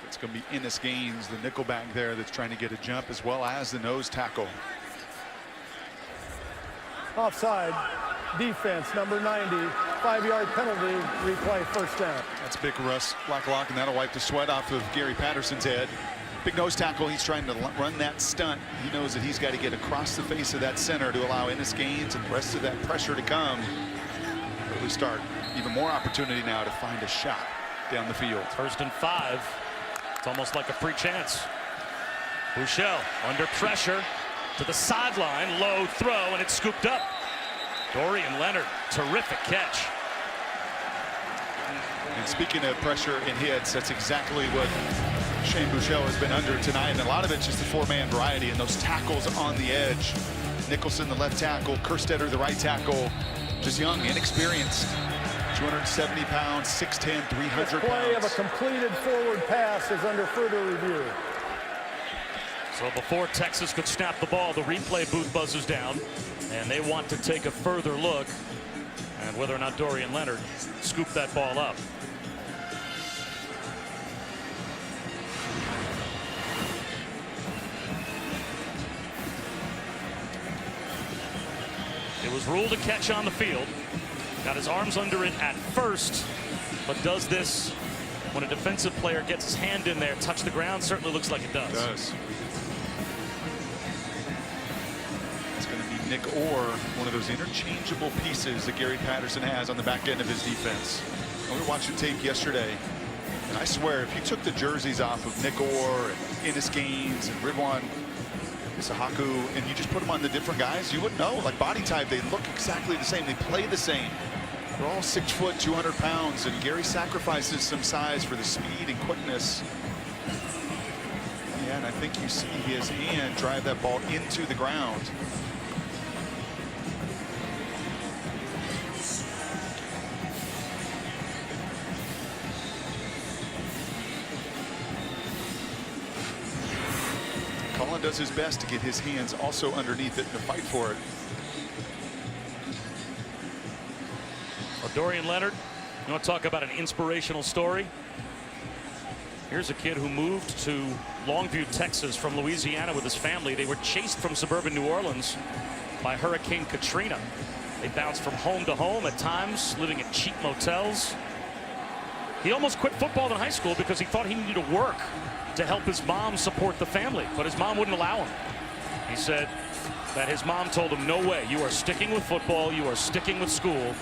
It's going to be Ennis Gaines, the nickelback there, that's trying to get a jump, as well as the nose tackle. Offside, defense, number 90, 5-yard penalty, replay, first down. That's big Russ Blacklock, and that'll wipe the sweat off of Gary Patterson's head. Big nose tackle, he's trying to run that stunt. He knows that he's got to get across the face of that center to allow Ennis Gaines and the rest of that pressure to come. Early start, even more opportunity now to find a shot down the field. 1st and 5. It's almost like a free chance. Buechele under pressure to the sideline, low throw, and it's scooped up. Dorian Leonard, terrific catch. And speaking of pressure and hits, that's exactly what Shane Buechele has been under tonight, and a lot of it's just the 4-man variety and those tackles on the edge. Nicholson, the left tackle, Kerstetter, the right tackle, just young, inexperienced. 270 pounds, 6'10", 300 pounds. Play of a completed forward pass is under further review. So before Texas could snap the ball, the replay booth buzzes down, and they want to take a further look at whether or not Dorian Leonard scooped that ball up. It was ruled a catch on the field. Got his arms under it at first, but does this, when a defensive player gets his hand in there, touch the ground? Certainly looks like it does. It does. It's going to be Nick Orr, one of those interchangeable pieces that Gary Patterson has on the back end of his defense. We were watching tape yesterday, and I swear, if you took the jerseys off of Nick Orr and Ennis Gaines and Ridwan Isahaku, and you just put them on the different guys, you wouldn't know. Like body type, they look exactly the same. They play the same. They're all 6 foot, 200 pounds, and Gary sacrifices some size for the speed and quickness. Yeah, and I think you see his hand drive that ball into the ground. Colin does his best to get his hands also underneath it and to fight for it. Well, Dorian Leonard, you want to talk about an inspirational story? Here's a kid who moved to Longview, Texas from Louisiana with his family. They were chased from suburban New Orleans by Hurricane Katrina. They bounced from home to home at times, living in cheap motels. He almost quit football in high school because he thought he needed to work to help his mom support the family, but his mom wouldn't allow him. He said that his mom told him, no way, you are sticking with football, you are sticking with school.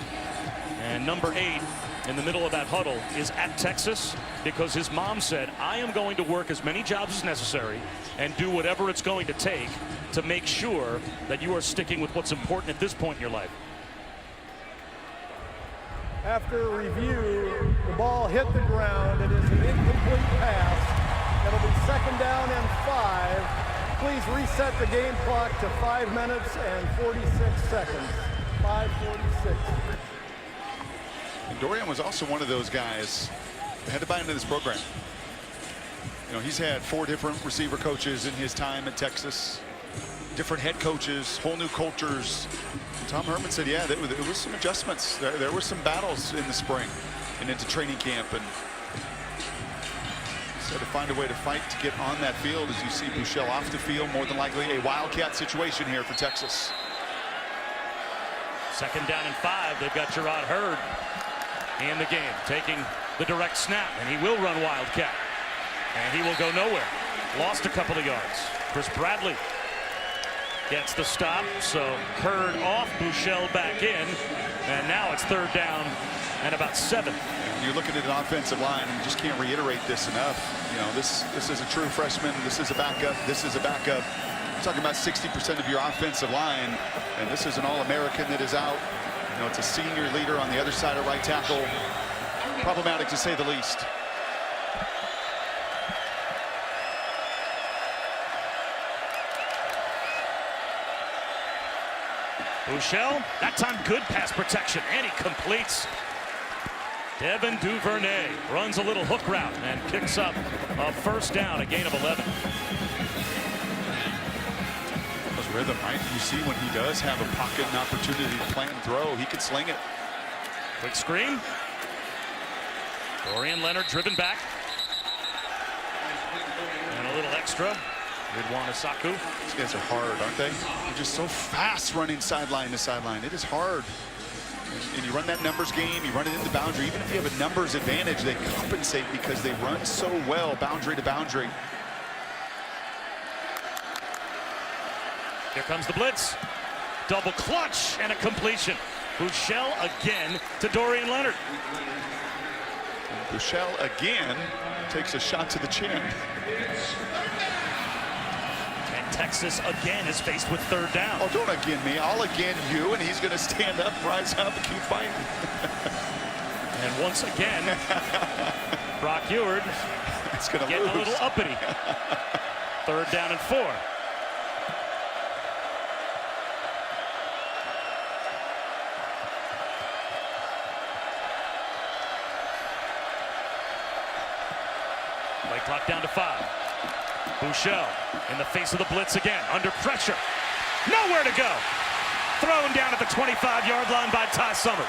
And number 8 in the middle of that huddle is at Texas because his mom said, I am going to work as many jobs as necessary and do whatever it's going to take to make sure that you are sticking with what's important at this point in your life. After review, the ball hit the ground. It is an incomplete pass. It'll be 2nd down and 5. please reset the game clock to 5 minutes and 46 seconds. 5:46. And Dorian was also one of those guys that had to buy into this program. You know, he's had 4 different receiver coaches in his time at Texas, different head coaches, whole new cultures. And Tom Herman said, yeah, there was some adjustments. There were some battles in the spring and into training camp. And so to find a way to fight to get on that field as you see Buechele off the field, more than likely a wildcat situation here for Texas. 2nd down and 5. They've got Gerard Hurd in the game, taking the direct snap, and he will run wildcat. And he will go nowhere. Lost a couple of yards. Chris Bradley gets the stop, so Hurd off, Buechele back in, and now it's 3rd down and about 7. You're looking at an offensive line, and you just can't reiterate this enough. You know, this is a true freshman. This is a backup. This is a backup. You're talking about 60% of your offensive line, and this is an All-American that is out. You know, it's a senior leader on the other side of right tackle. Problematic to say the least. Buechele, that time good pass protection, and he completes. Devin Duvernay runs a little hook route and picks up a 1st down, a gain of 11. Those rhythm, right? You see when he does have a pocket and opportunity to plant and throw, he can sling it. Quick screen. Dorian Leonard driven back. And a little extra. Ridwan Isaku. These guys are hard, aren't they? They're just so fast running sideline to sideline. It is hard. And you run that numbers game, you run it in the boundary. Even if you have a numbers advantage, they compensate because they run so well boundary to boundary. Here comes the blitz. Double clutch and a completion. Buechele again to Dorian Leonard. And Buechele again takes a shot to the chin. Texas again is faced with 3rd down. Oh, don't again me. I'll again you, and he's going to stand up, rise up, and keep fighting. And once again, Brock Eward is going to getting a little uppity. 3rd down and 4. Play clock down to 5. Buechele in the face of the blitz again, under pressure. Nowhere to go. Thrown down at the 25-yard line by Ty Summers.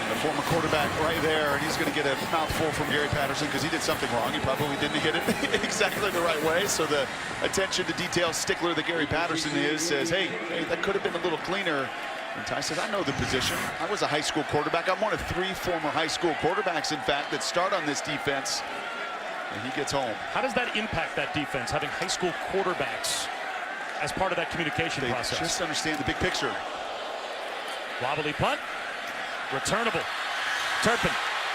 The former quarterback right there, and he's going to get a mouthful from Gary Patterson because he did something wrong. He probably didn't hit it exactly the right way. So the attention to detail stickler that Gary Patterson is says, hey, that could have been a little cleaner. And Ty says, I know the position. I was a high school quarterback. I'm one of 3 former high school quarterbacks, in fact, that start on this defense. And he gets home. How does that impact that defense, having high school quarterbacks as part of that communication process? Just understand the big picture. Wobbly punt. Returnable. Turpin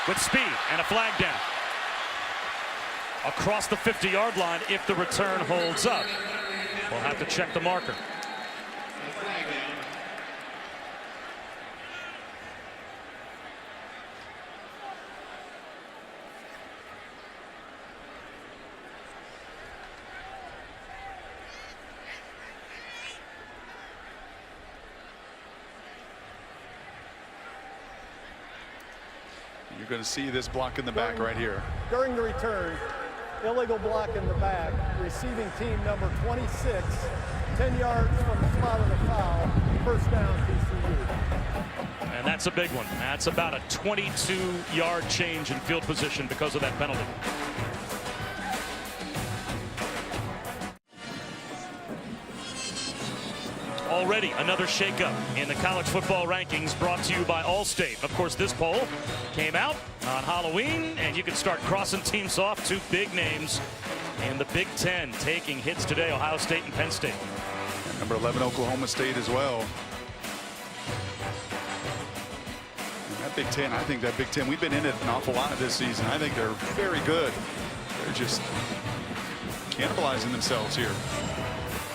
with speed and a flag down. Across the 50-yard line if the return holds up. We'll have to check the marker. You're going to see this block in the back right here. During the return, illegal block in the back, receiving team number 26, 10 yards from the spot of the foul, 1st down TCU. And that's a big one. That's about a 22-yard change in field position because of that penalty. Already another shakeup in the college football rankings brought to you by Allstate. Of course, this poll came out on Halloween, and you can start crossing teams off. 2 big names in the Big Ten taking hits today, Ohio State and Penn State. Number 11, Oklahoma State as well. And that Big Ten, I think that Big Ten, we've been in it an awful lot this season. I think they're very good. They're just cannibalizing themselves here.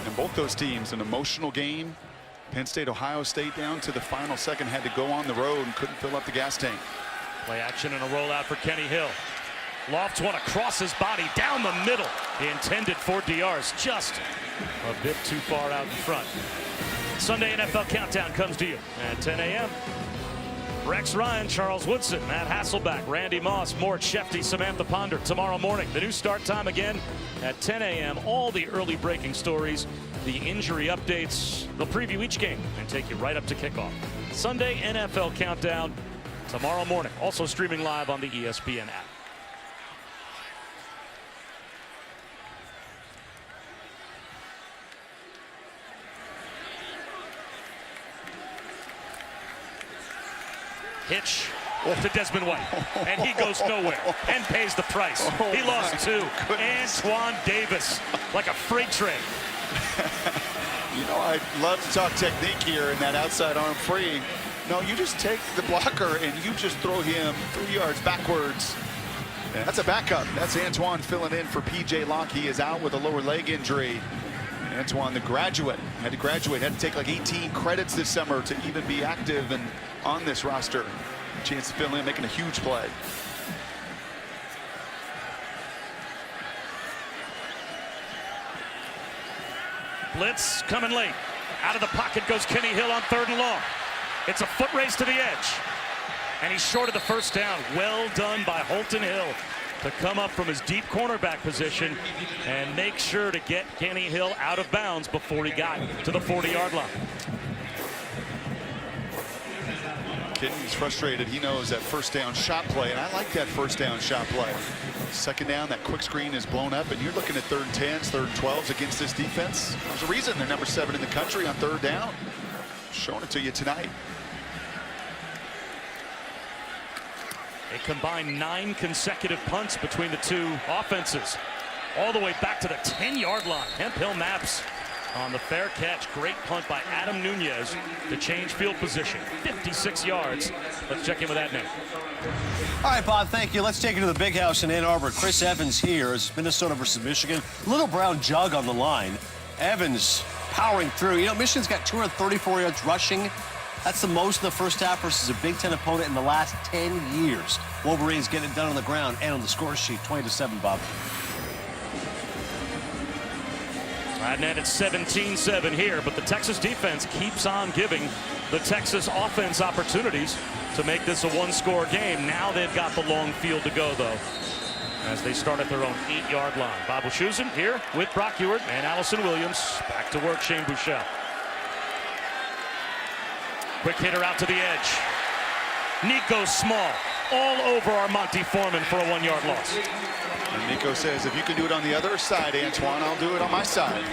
And both those teams, an emotional game. Penn State, Ohio State down to the final second, had to go on the road and couldn't fill up the gas tank. Play action and a rollout for Kenny Hill. Lofts one across his body, down the middle. The intended for DR's just a bit too far out in front. Sunday NFL Countdown comes to you at 10 a.m. Rex Ryan, Charles Woodson, Matt Hasselback, Randy Moss, Mort Shefty, Samantha Ponder. Tomorrow morning, the new start time again at 10 a.m. All the early breaking stories, the injury updates. They'll preview each game and take you right up to kickoff. Sunday NFL Countdown tomorrow morning. Also streaming live on the ESPN app. Hitch to Desmond White, and he goes nowhere and pays the price. He lost two. Antoine Davis, like a freight train. You know, I love to talk technique here in that outside arm free. No, you just take the blocker and you just throw him 3 yards backwards. And that's a backup. That's Antoine filling in for P.J. Locke. He is out with a lower leg injury. Antoine, the graduate, had to take like 18 credits this summer to even be active and on this roster. Chance to fill in, making a huge play. Blitz coming late. Out of the pocket goes Kenny Hill on 3rd and long. It's a foot race to the edge. And he's short of the first down. Well done by Holton Hill to come up from his deep cornerback position and make sure to get Kenny Hill out of bounds before he got to the 40-yard line. He's frustrated. He knows that first down shot play, and I like that first down shot play. Second down, that quick screen is blown up, and you're looking at 3rd and 10s, 3rd and 12s against this defense. There's a reason they're number 7 in the country on 3rd down. Showing it to you tonight. A combined 9 consecutive punts between the two offenses, all the way back to the 10-yard line. Hemp Hill Maps on the fair catch. Great punt by Adam Nunez to change field position. 56 yards. Let's check in with that now. All right, Bob, thank you. Let's take it to the big house in Ann Arbor. Chris Evans here is Minnesota versus Michigan. Little brown jug on the line. Evans powering through. You know, Michigan's got 234 yards rushing. That's the most in the first half versus a Big Ten opponent in the last 10 years. Wolverines getting it done on the ground and on the score sheet, 20-7, Bob. Right now it's 17-7 here, but the Texas defense keeps on giving the Texas offense opportunities to make this a 1-score game. Now they've got the long field to go, though, as they start at their own 8-yard line. Bob Wischusen here with Brock Ewart and Allison Williams. Back to work, Shane Buechele. Quick hitter out to the edge. Nico Small all over Armonte Foreman for a 1-yard loss. And Nico says, if you can do it on the other side, Antoine, I'll do it on my side.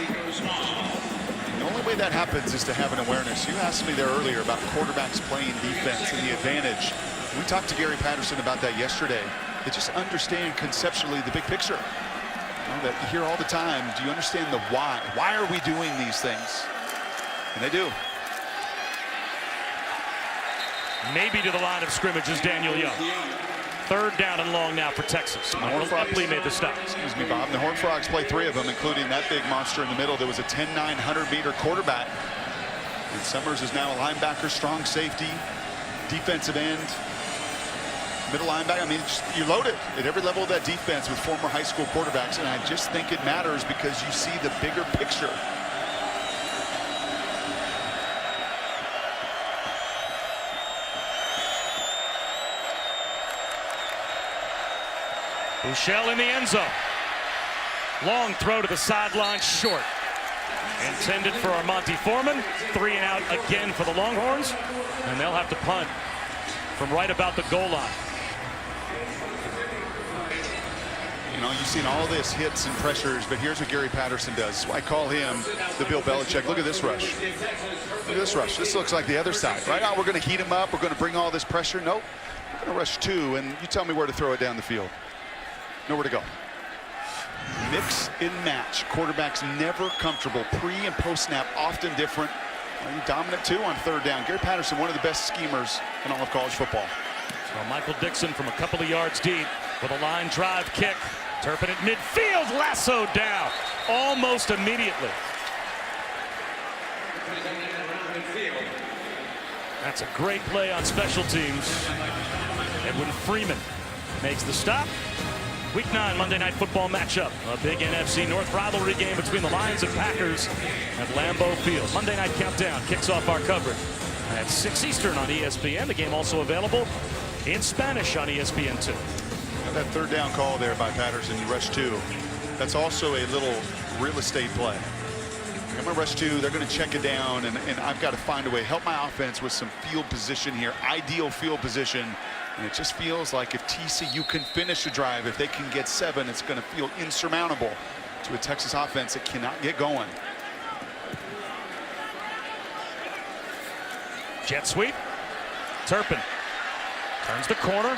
The only way that happens is to have an awareness. You asked me there earlier about quarterbacks playing defense and the advantage. We talked to Gary Patterson about that yesterday. They just understand conceptually the big picture. You know, that you hear all the time, do you understand the why? Why are we doing these things? And they do. Maybe to the line of scrimmage is Daniel Young. 3rd down and long now for Texas. North Buckley made the stop. Excuse me, Bob. The Horned Frogs play 3 of them, including that big monster in the middle. There was a 10-900-meter quarterback. And Summers is now a linebacker, strong safety, defensive end, middle linebacker. I mean, you're loaded at every level of that defense with former high school quarterbacks, and I just think it matters because you see the bigger picture. Buechele in the end zone. Long throw to the sideline, short. Intended for Armonte Foreman. 3 and out again for the Longhorns. And they'll have to punt from right about the goal line. You know, you've seen all this hits and pressures, but here's what Gary Patterson does. I call him the Bill Belichick. Look at this rush. Look at this rush. This looks like the other side. Right now, we're going to heat him up. We're going to bring all this pressure. Nope. We're going to rush 2, and you tell me where to throw it down the field. Nowhere to go. Mix and match. Quarterbacks never comfortable. Pre and post snap often different. Dominant too on 3rd down. Gary Patterson, one of the best schemers in all of college football. So Michael Dixon from a couple of yards deep with a line drive kick. Turpin at midfield, lassoed down almost immediately. That's a great play on special teams. Edwin Freeman makes the stop. Week 9 Monday Night Football matchup. A big NFC North rivalry game between the Lions and Packers at Lambeau Field. Monday Night Countdown kicks off our coverage at 6 Eastern on ESPN. The game also available in Spanish on ESPN2. That third down call there by Patterson, you rush 2. That's also a little real estate play. I'm going to rush 2. They're going to check it down, and I've got to find a way. Help my offense with some field position here. Ideal field position. And it just feels like if TCU can finish the drive, if they can get 7, it's going to feel insurmountable to a Texas offense that cannot get going. Jet sweep. Turpin turns the corner.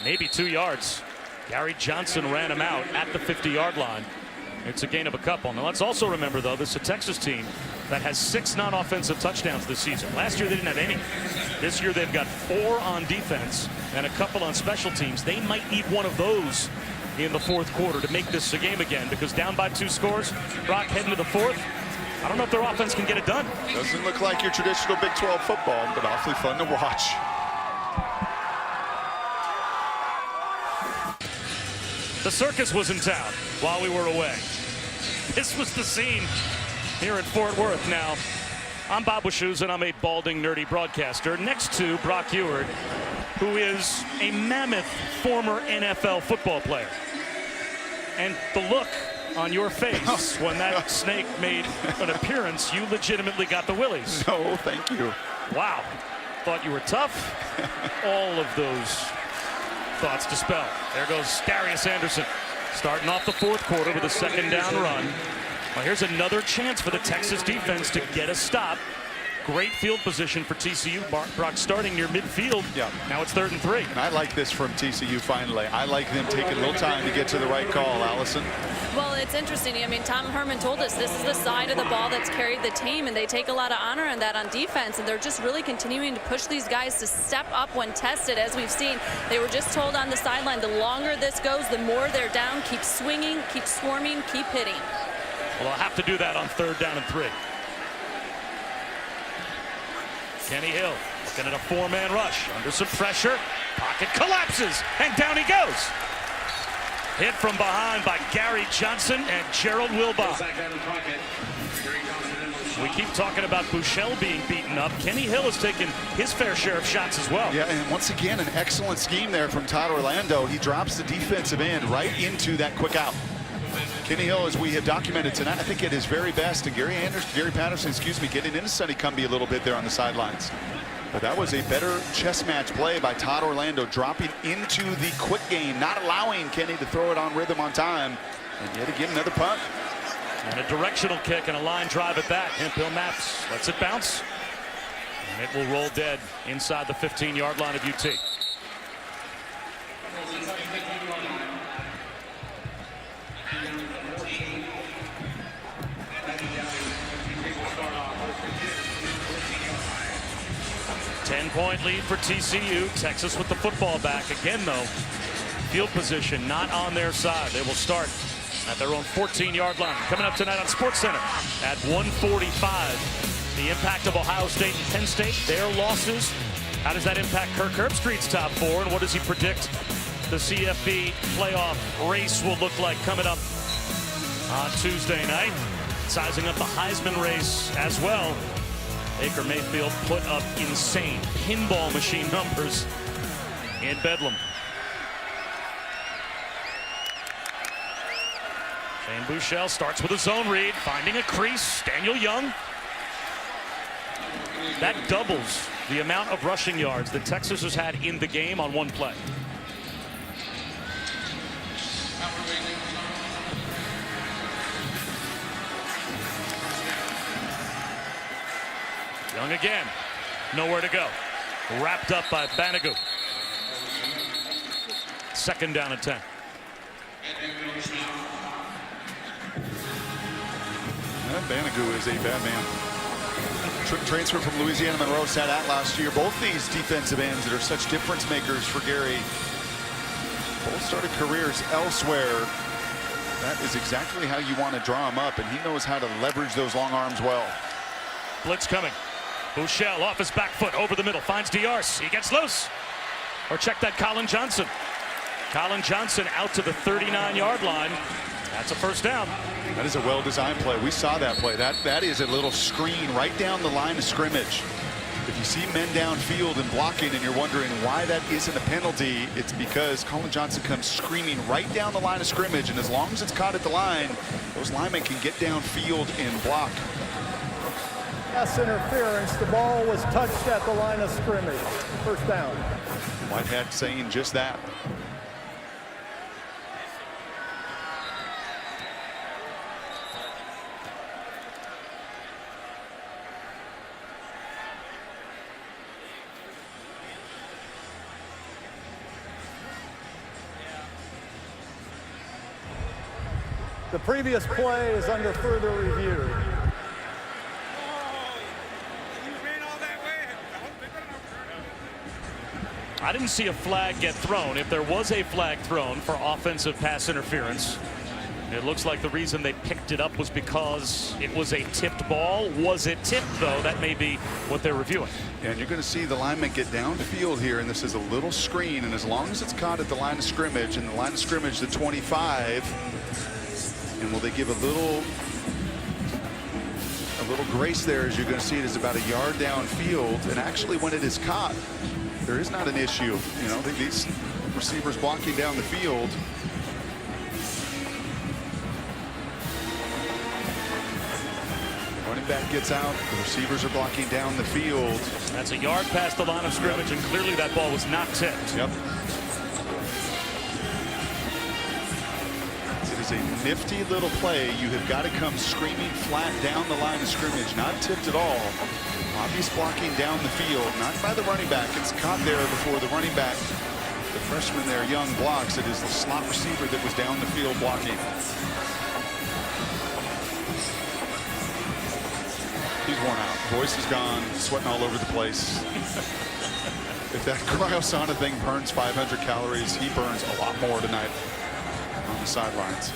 Maybe 2 yards. Gary Johnson ran him out at the 50-yard line. It's a gain of a couple. Now let's also remember, though, this is a Texas team that has 6 non-offensive touchdowns this season. Last year they didn't have any. This year they've got 4 on defense and a couple on special teams. They might need one of those in the 4th quarter to make this a game again, because down by 2 scores, Brock heading to the 4th. I don't know if their offense can get it done. Doesn't look like your traditional Big 12 football, but awfully fun to watch. The circus was in town while we were away. This was the scene here at Fort Worth. Now, I'm Bob Wishoes, and I'm a balding, nerdy broadcaster next to Brock Ewert, who is a mammoth former NFL football player. And the look on your face when that snake made an appearance, you legitimately got the willies. No, thank you. Wow. Thought you were tough. All of those thoughts dispelled. There goes Darius Anderson, starting off the 4th quarter with a 2nd down run. Well, here's another chance for the Texas defense to get a stop. Great field position for TCU. Brock starting near midfield. Yeah. Now it's 3rd and 3. And I like this from TCU finally. I like them taking a little time to get to the right call, Allison. Well, it's interesting. I mean, Tom Herman told us this is the side of the ball that's carried the team, and they take a lot of honor in that on defense, and they're just really continuing to push these guys to step up when tested, as we've seen. They were just told on the sideline, the longer this goes, the more they're down. Keep swinging, keep swarming, keep hitting. Well, I'll have to do that on 3rd down and 3. Kenny Hill looking at a 4-man rush. Under some pressure. Pocket collapses, and down he goes. Hit from behind by Gary Johnson and Gerald Wilbon. We keep talking about Buechele being beaten up. Kenny Hill has taken his fair share of shots as well. Yeah, and once again, an excellent scheme there from Todd Orlando. He drops the defensive end right into that quick out. Kenny Hill, as we have documented tonight, I think at his very best, and Gary Patterson, getting into Sonny Cumbie a little bit there on the sidelines. But that was a better chess match play by Todd Orlando, dropping into the quick game, not allowing Kenny to throw it on rhythm on time. And yet again, another punt. And a directional kick and a line drive at that. Hemphill Maps lets it bounce. And it will roll dead inside the 15-yard line of UT. Ten-point lead for TCU. Texas with the football back. Again, though, field position not on their side. They will start at their own 14-yard line. Coming up tonight on SportsCenter at 1:45. The impact of Ohio State and Penn State, their losses. How does that impact Kirk Herbstreit's top 4? And what does he predict the CFB playoff race will look like coming up on Tuesday night? Sizing up the Heisman race as well. Baker Mayfield put up insane pinball machine numbers in Bedlam. Shane Buechele starts with a zone read, finding a crease. Daniel Young. That doubles the amount of rushing yards that Texas has had in the game on one play. Young again, nowhere to go. Wrapped up by Banogu. 2nd down and 10. Banogu is a bad man. Transfer from Louisiana Monroe, sat out last year. Both these defensive ends that are such difference makers for Gary, both started careers elsewhere. That is exactly how you want to draw him up, and he knows how to leverage those long arms well. Blitz coming. Buechele off his back foot over the middle, finds Diarce. He gets loose. Or check that Colin Johnson. Colin Johnson out to the 39-yard line. That's a first down. That is a well-designed play. We saw that play. That is a little screen right down the line of scrimmage. If you see men downfield and blocking and you're wondering why that isn't a penalty, it's because Colin Johnson comes screaming right down the line of scrimmage, and as long as it's caught at the line, those linemen can get downfield and block. Pass interference. The ball was touched at the line of scrimmage. First down. Whitehead saying just that. The previous play is under further review. I didn't see a flag get thrown. If there was a flag thrown for offensive pass interference, it looks like the reason they picked it up was because it was a tipped ball. Was it tipped, though? That may be what they're reviewing. And you're going to see the linemen get downfield here, and this is a little screen, and as long as it's caught at the line of scrimmage, and the line of scrimmage, the 25, and will they give a little grace there, as you're going to see it is about a yard downfield, and actually when it is caught, there is not an issue. You know, these receivers blocking down the field. Running back gets out. The receivers are blocking down the field. That's a yard past the line of scrimmage, and clearly that ball was not tipped. Yep. It is a nifty little play. You have got to come screaming flat down the line of scrimmage, not tipped at all. Obvious blocking down the field, not by the running back. It's caught there before the running back, the freshman there, Young, blocks. It is the slot receiver that was down the field blocking. He's worn out. Voice is gone, sweating all over the place. If that cryosauna thing burns 500 calories, he burns a lot more tonight on the sidelines.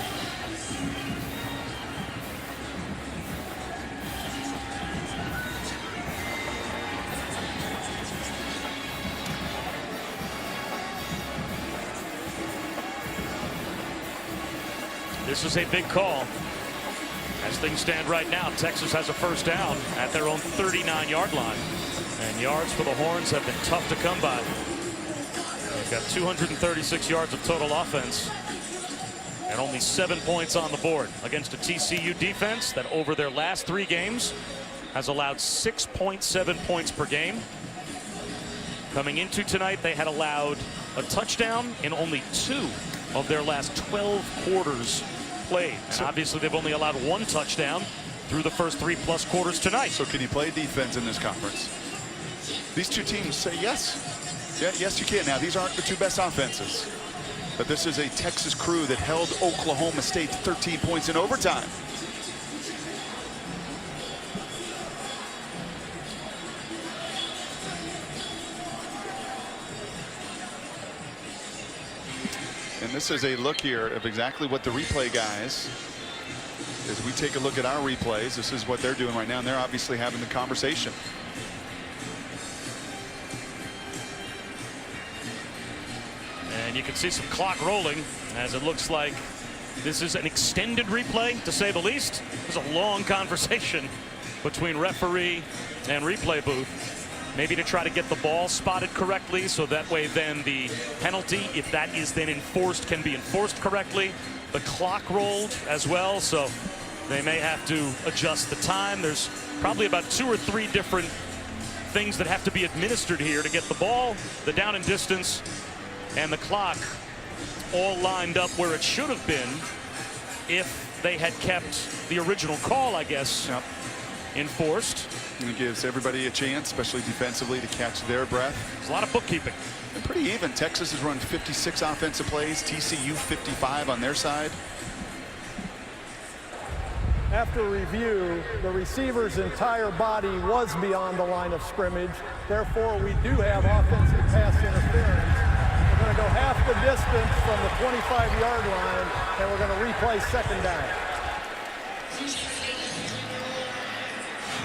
This is a big call. As things stand right now, Texas has a first down at their own 39-yard line. And yards for the Horns have been tough to come by. They've got 236 yards of total offense and only 7 points on the board against a TCU defense that over their last 3 games has allowed 6.7 points per game. Coming into tonight, they had allowed a touchdown in only 2 of their last 12 quarters played. And obviously they've only allowed 1 touchdown through the first 3+ quarters tonight. So can you play defense in this conference? These two teams say yes. Yeah, yes, you can. Now, these aren't the 2 best offenses, but this is a Texas crew that held Oklahoma State to 13 points in overtime. And this is a look here of exactly what the replay guys, as we take a look at our replays, this is what they're doing right now, and they're obviously having the conversation. And you can see some clock rolling as it looks like this is an extended replay, to say the least. There's a long conversation between referee and replay booth. Maybe to try to get the ball spotted correctly, so that way then the penalty, if that is then enforced, can be enforced correctly. The clock rolled as well, so they may have to adjust the time. There's probably about 2 or 3 different things that have to be administered here to get the ball, the down and distance, and the clock all lined up where it should have been if they had kept the original call, I guess, enforced. And it gives everybody a chance, especially defensively, to catch their breath. There's a lot of bookkeeping. And pretty even. Texas has run 56 offensive plays, TCU 55 on their side. After review, the receiver's entire body was beyond the line of scrimmage. Therefore, we do have offensive pass interference. We're going to go half the distance from the 25-yard line, and we're going to replay second down.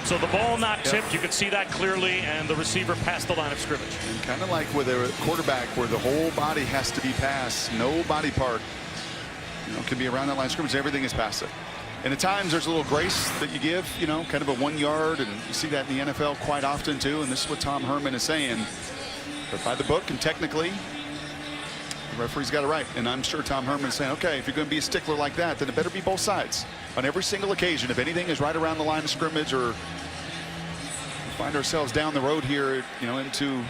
So the ball not tipped, you could see that clearly, and the receiver passed the line of scrimmage. And kind of like with a quarterback where the whole body has to be passed, no body part, can be around that line of scrimmage. Everything is past it. And at times there's a little grace that you give, kind of a 1 yard, and you see that in the NFL quite often too. And this is what Tom Herman is saying. But by the book and technically, the referee's got it right. And I'm sure Tom Herman is saying, okay, if you're going to be a stickler like that, then it better be both sides on every single occasion. If anything is right around the line of scrimmage, or we find ourselves down the road here, into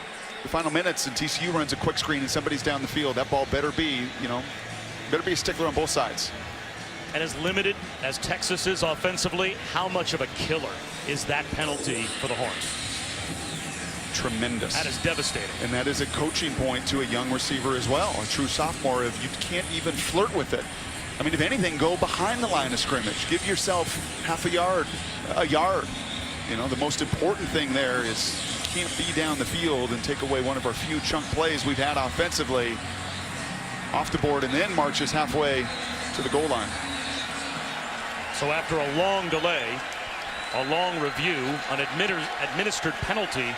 the final minutes, and TCU runs a quick screen and somebody's down the field, that ball better be, better be a stickler on both sides. And as limited as Texas is offensively, how much of a killer is that penalty for the Horns? Tremendous. That is devastating. And that is a coaching point to a young receiver as well, a true sophomore. If you can't even flirt with it, I mean, if anything, go behind the line of scrimmage. Give yourself half a yard, a yard. The most important thing there is you can't be down the field and take away one of our few chunk plays we've had offensively off the board and then marches halfway to the goal line. So after a long delay, a long review, an administered penalty,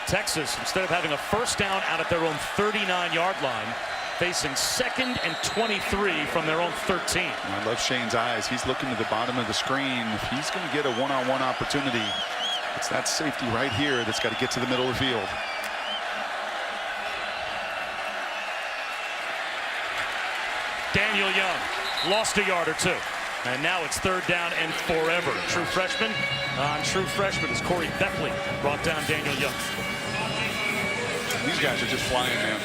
Texas, instead of having a first down out at their own 39-yard line, facing 2nd and 23 from their own 13. I love Shane's eyes. He's looking to the bottom of the screen. If he's going to get a one-on-one opportunity, it's that safety right here that's got to get to the middle of the field. Daniel Young lost a yard or two. And now it's 3rd down and forever. True freshman on true freshman as Corey Beckley brought down Daniel Young. These guys are just flying, man.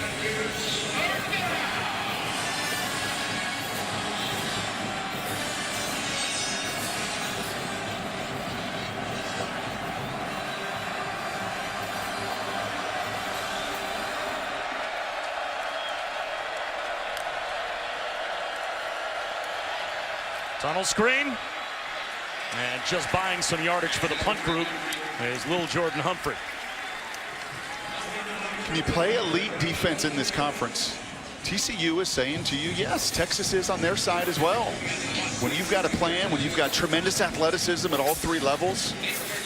Tunnel screen, and just buying some yardage for the punt group is little Jordan Humphrey. Can you play elite defense in this conference? TCU is saying to you, yes, Texas is on their side as well. When you've got a plan, when you've got tremendous athleticism at all 3 levels,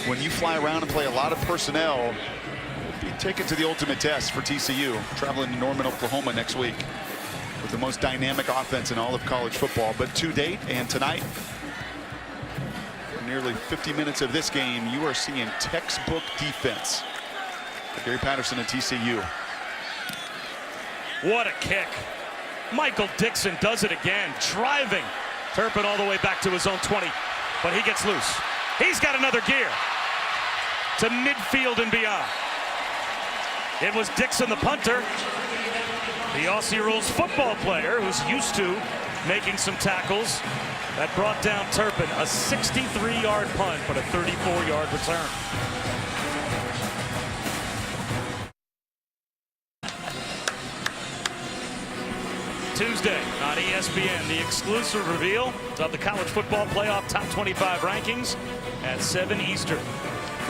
when you fly around and play a lot of personnel, be taken to the ultimate test for TCU, traveling to Norman, Oklahoma next week with the most dynamic offense in all of college football. But to date and tonight, for nearly 50 minutes of this game, you are seeing textbook defense. Gary Patterson and TCU. What a kick. Michael Dixon does it again, driving Turpin all the way back to his own 20, but he gets loose. He's got another gear to midfield and beyond. It was Dixon, the punter, the Aussie Rules football player who's used to making some tackles, that brought down Turpin. A 63-yard punt, but a 34-yard return. Tuesday on ESPN, the exclusive reveal of the college football playoff top 25 rankings at 7 Eastern.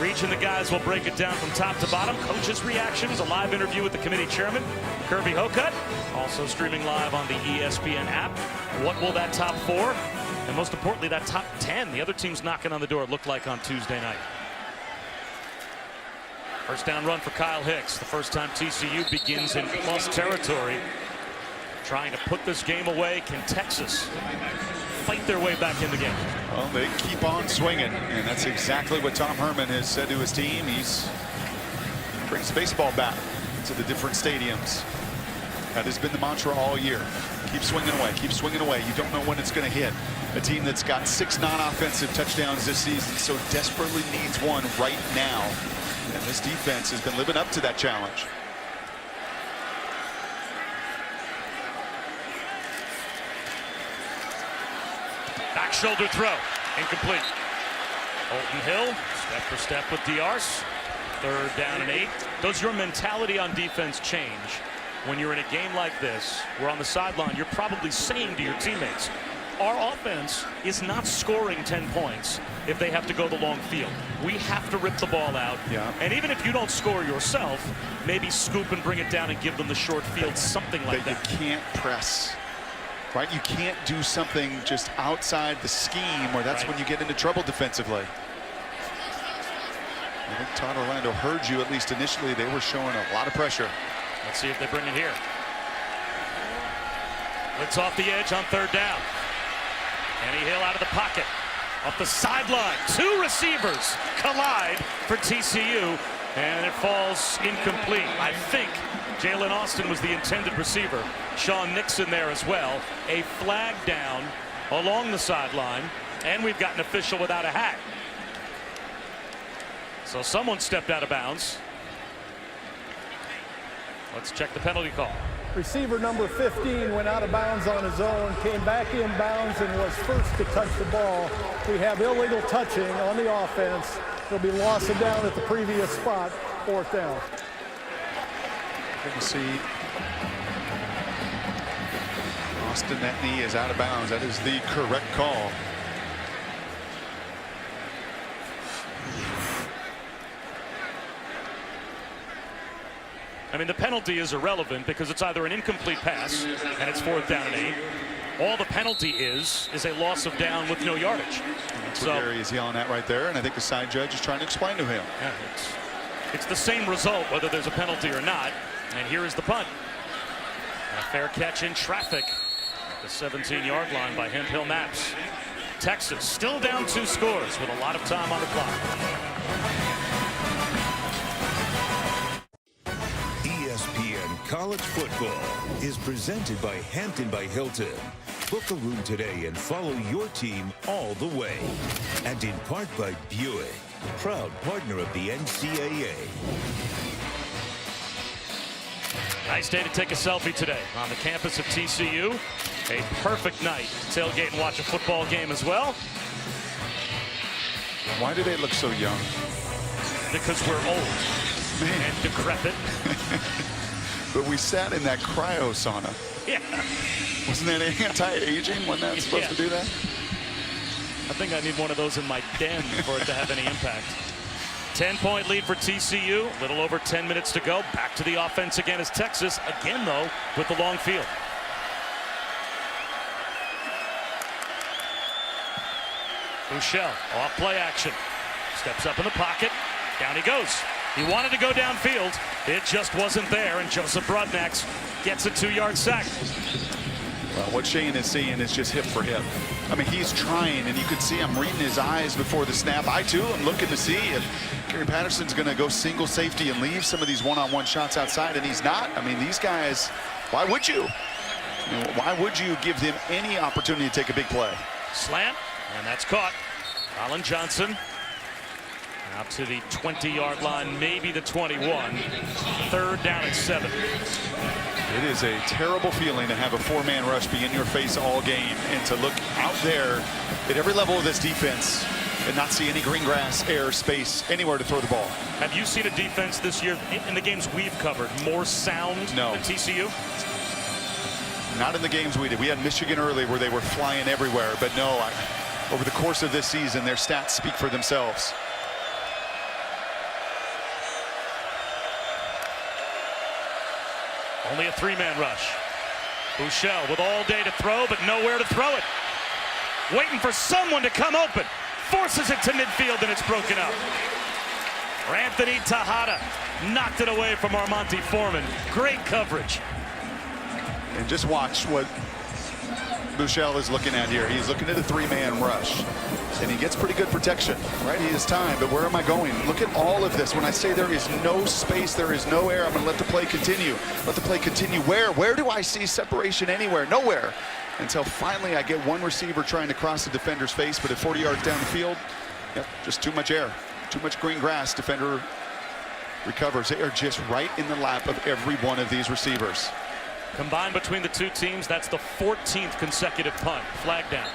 Reach and the guys will break it down from top to bottom. Coaches' reactions, a live interview with the committee chairman, Kirby Hocutt, also streaming live on the ESPN app. What will that top 4, and most importantly, that top 10, the other teams knocking on the door, look like on Tuesday night? First down run for Kyle Hicks. The first time TCU begins in plus territory. Trying to put this game away. Can Texas fight their way back in the game? Well, they keep on swinging, and that's exactly what Tom Herman has said to his team. He's brings the baseball bat to the different stadiums. That has been the mantra all year. Keep swinging away, keep swinging away. You don't know when it's going to hit. A team that's got 6 non-offensive touchdowns this season so desperately needs one right now. And this defense has been living up to that challenge. Back shoulder throw, incomplete. Holton Hill, step for step with Diarce. 3rd down and 8. Does your mentality on defense change when you're in a game like this, where on the sideline you're probably saying to your teammates, our offense is not scoring 10 points if they have to go the long field. We have to rip the ball out. Yeah. And even if you don't score yourself, maybe scoop and bring it down and give them the short field, something like that. You can't press. Right, you can't do something just outside the scheme, or that's when you get into trouble defensively. I think Todd Orlando heard you, at least initially. They were showing a lot of pressure. Let's see if they bring it here. Blitz off the edge on 3rd down. Kenny Hill out of the pocket. Up the sideline. 2 receivers collide for TCU, and it falls incomplete. I think Jalen Austin was the intended receiver. Sean Nixon there as well. A flag down along the sideline, and we've got an official without a hat. So someone stepped out of bounds. Let's check the penalty call. Receiver number 15 went out of bounds on his own, came back in bounds, and was first to touch the ball. We have illegal touching on the offense. There'll be loss of down at the previous spot, 4th down. Good to see Austin, that knee is out of bounds. That is the correct call. I mean, the penalty is irrelevant because it's either an incomplete pass and it's 4th down and 8. All the penalty is a loss of down with no yardage. That's what Gary is yelling at right there, and I think the side judge is trying to explain to him. Yeah, it's the same result whether there's a penalty or not. And here is the punt. A fair catch in traffic at the 17-yard line by Hemp Hill Maps. Texas still down 2 scores with a lot of time on the clock. ESPN College Football is presented by Hampton by Hilton. Book a room today and follow your team all the way. And in part by Buick, proud partner of the NCAA. Nice day to take a selfie today on the campus of TCU. A perfect night to tailgate and watch a football game as well. Why do they look so young? Because we're old and decrepit. But we sat in that cryo sauna. Yeah. Wasn't that anti-aging? Wasn't that supposed to do that? I think I need one of those in my den for it to have any impact. 10-point lead for TCU. A little over 10 minutes to go. Back to the offense again as Texas. Again, though, with the long field. Bouchel off play action. Steps up in the pocket. Down he goes. He wanted to go downfield. It just wasn't there, and Joseph Broadnax gets a 2-yard sack. Well, what Shane is seeing is just hip for hip. I mean, he's trying, and you could see him reading his eyes before the snap. I, too, am looking to see if Gary Patterson's going to go single safety and leave some of these one-on-one shots outside, and he's not. I mean, these guys, why would you? Why would you give them any opportunity to take a big play? Slant, and that's caught. Colin Johnson out to the 20-yard line, maybe the 21. 3rd down and 7. It is a terrible feeling to have a 4-man rush be in your face all game and to look out there at every level of this defense and not see any green grass, air, space, anywhere to throw the ball. Have you seen a defense this year in the games we've covered more sound than TCU? Not in the games we did. We had Michigan early where they were flying everywhere, but no, over the course of this season, their stats speak for themselves. Only a 3-man rush. Bouchel with all day to throw, but nowhere to throw it. Waiting for someone to come open. Forces it to midfield, and it's broken up. Anthony Tejada knocked it away from Armonte Foreman. Great coverage. And just watch what Bouchel is looking at here. He's looking at a 3-man rush, and he gets pretty good protection, right? He has time, but where am I going? Look at all of this. When I say there is no space, there is no air, I'm going to let the play continue. Let the play continue. Where do I see separation anywhere? Nowhere. Until finally I get one receiver trying to cross the defender's face, but at 40 yards down the field, just too much air, too much green grass. Defender recovers. They are just right in the lap of every one of these receivers. Combined between the two teams, that's the 14th consecutive punt. Flag down.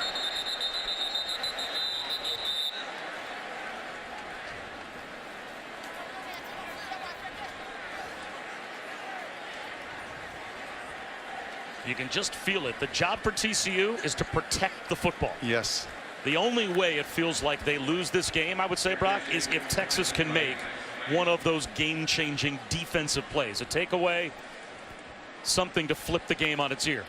You can just feel it. The job for TCU is to protect the football. Yes. The only way it feels like they lose this game, I would say, Brock, is if Texas can make one of those game-changing defensive plays. A takeaway, something to flip the game on its ear.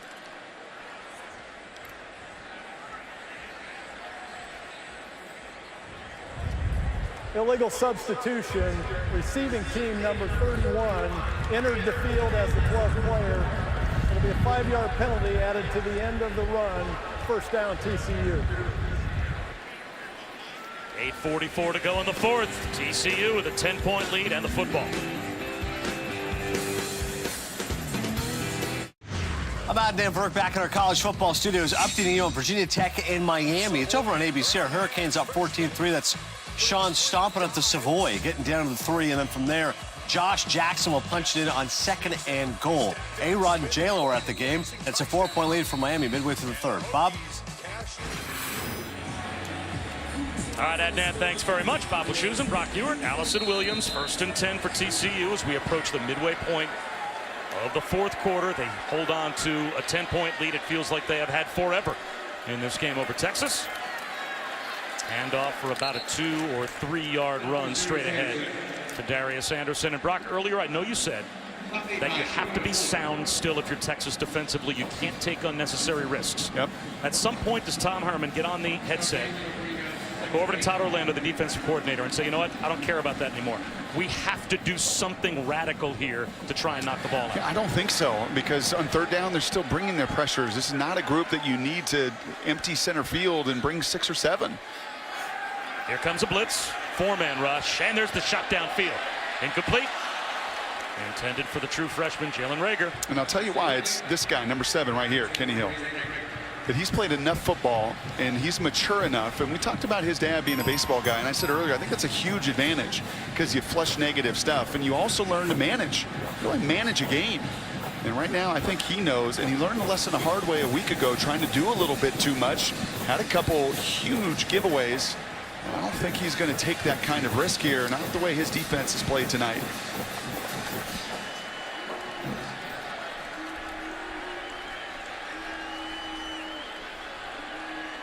illegal substitution. Receiving team number 31 entered the field as the 12th player. It'll be a 5-yard penalty added to the end of the run. First down, TCU. 8:44 to go in the fourth. TCU with a 10-point lead and the football. I'm Adnan Burke back in our college football studios, updating you on Virginia Tech and Miami. It's over on ABC. Our Hurricanes up 14-3. That's Sean stomping up the Savoy, getting down to the 3, and then from there, Josh Jackson will punch it in on 2nd and goal. A-Rod and J-Lo are at the game. It's a 4-point lead for Miami midway through the third. Bob? All right, Adnan, thanks very much. Bob Wischusen, Brock Ewert, Allison Williams, 1st and 10 for TCU as we approach the midway point of the fourth quarter. They hold on to a 10-point lead. It feels like they have had forever in this game over Texas. Hand off for about a 2 or 3 yard run straight ahead to Darius Anderson. And Brock, earlier I know you said that you have to be sound still if you're Texas defensively. You can't take unnecessary risks. Yep. At some point does Tom Herman get on the headset, go over to Todd Orlando, the defensive coordinator, and say, you know what, I don't care about that anymore. We have to do something radical here to try and knock the ball out. Yeah, I don't think so, because on 3rd down, they're still bringing their pressures. This is not a group that you need to empty center field and bring 6 or 7. Here comes a blitz, 4-man rush, and there's the shot downfield. Incomplete. Intended for the true freshman, Jalen Reagor. And I'll tell you why. It's this guy, number 7 right here, Kenny Hill. That he's played enough football and he's mature enough. And we talked about his dad being a baseball guy, and I said earlier, I think that's a huge advantage because you flush negative stuff and you also learn to manage, really manage a game. And right now, I think he knows, and he learned the lesson the hard way a week ago, trying to do a little bit too much. Had a couple huge giveaways. I don't think he's going to take that kind of risk here, not the way his defense has played tonight.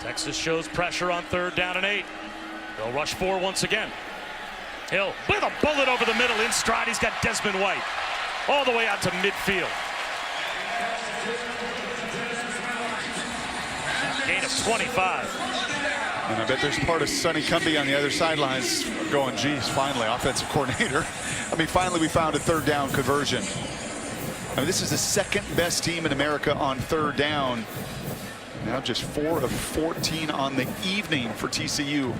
Texas shows pressure on 3rd down and 8. They'll rush 4 once again. Hill with a bullet over the middle in stride. He's got Desmond White all the way out to midfield. Gain of 25. And I bet there's part of Sonny Cumbie on the other sidelines going, geez, finally, offensive coordinator. I mean, finally we found a 3rd down conversion. I mean, this is the 2nd best team in America on 3rd down. Now just 4 of 14 on the evening for TCU.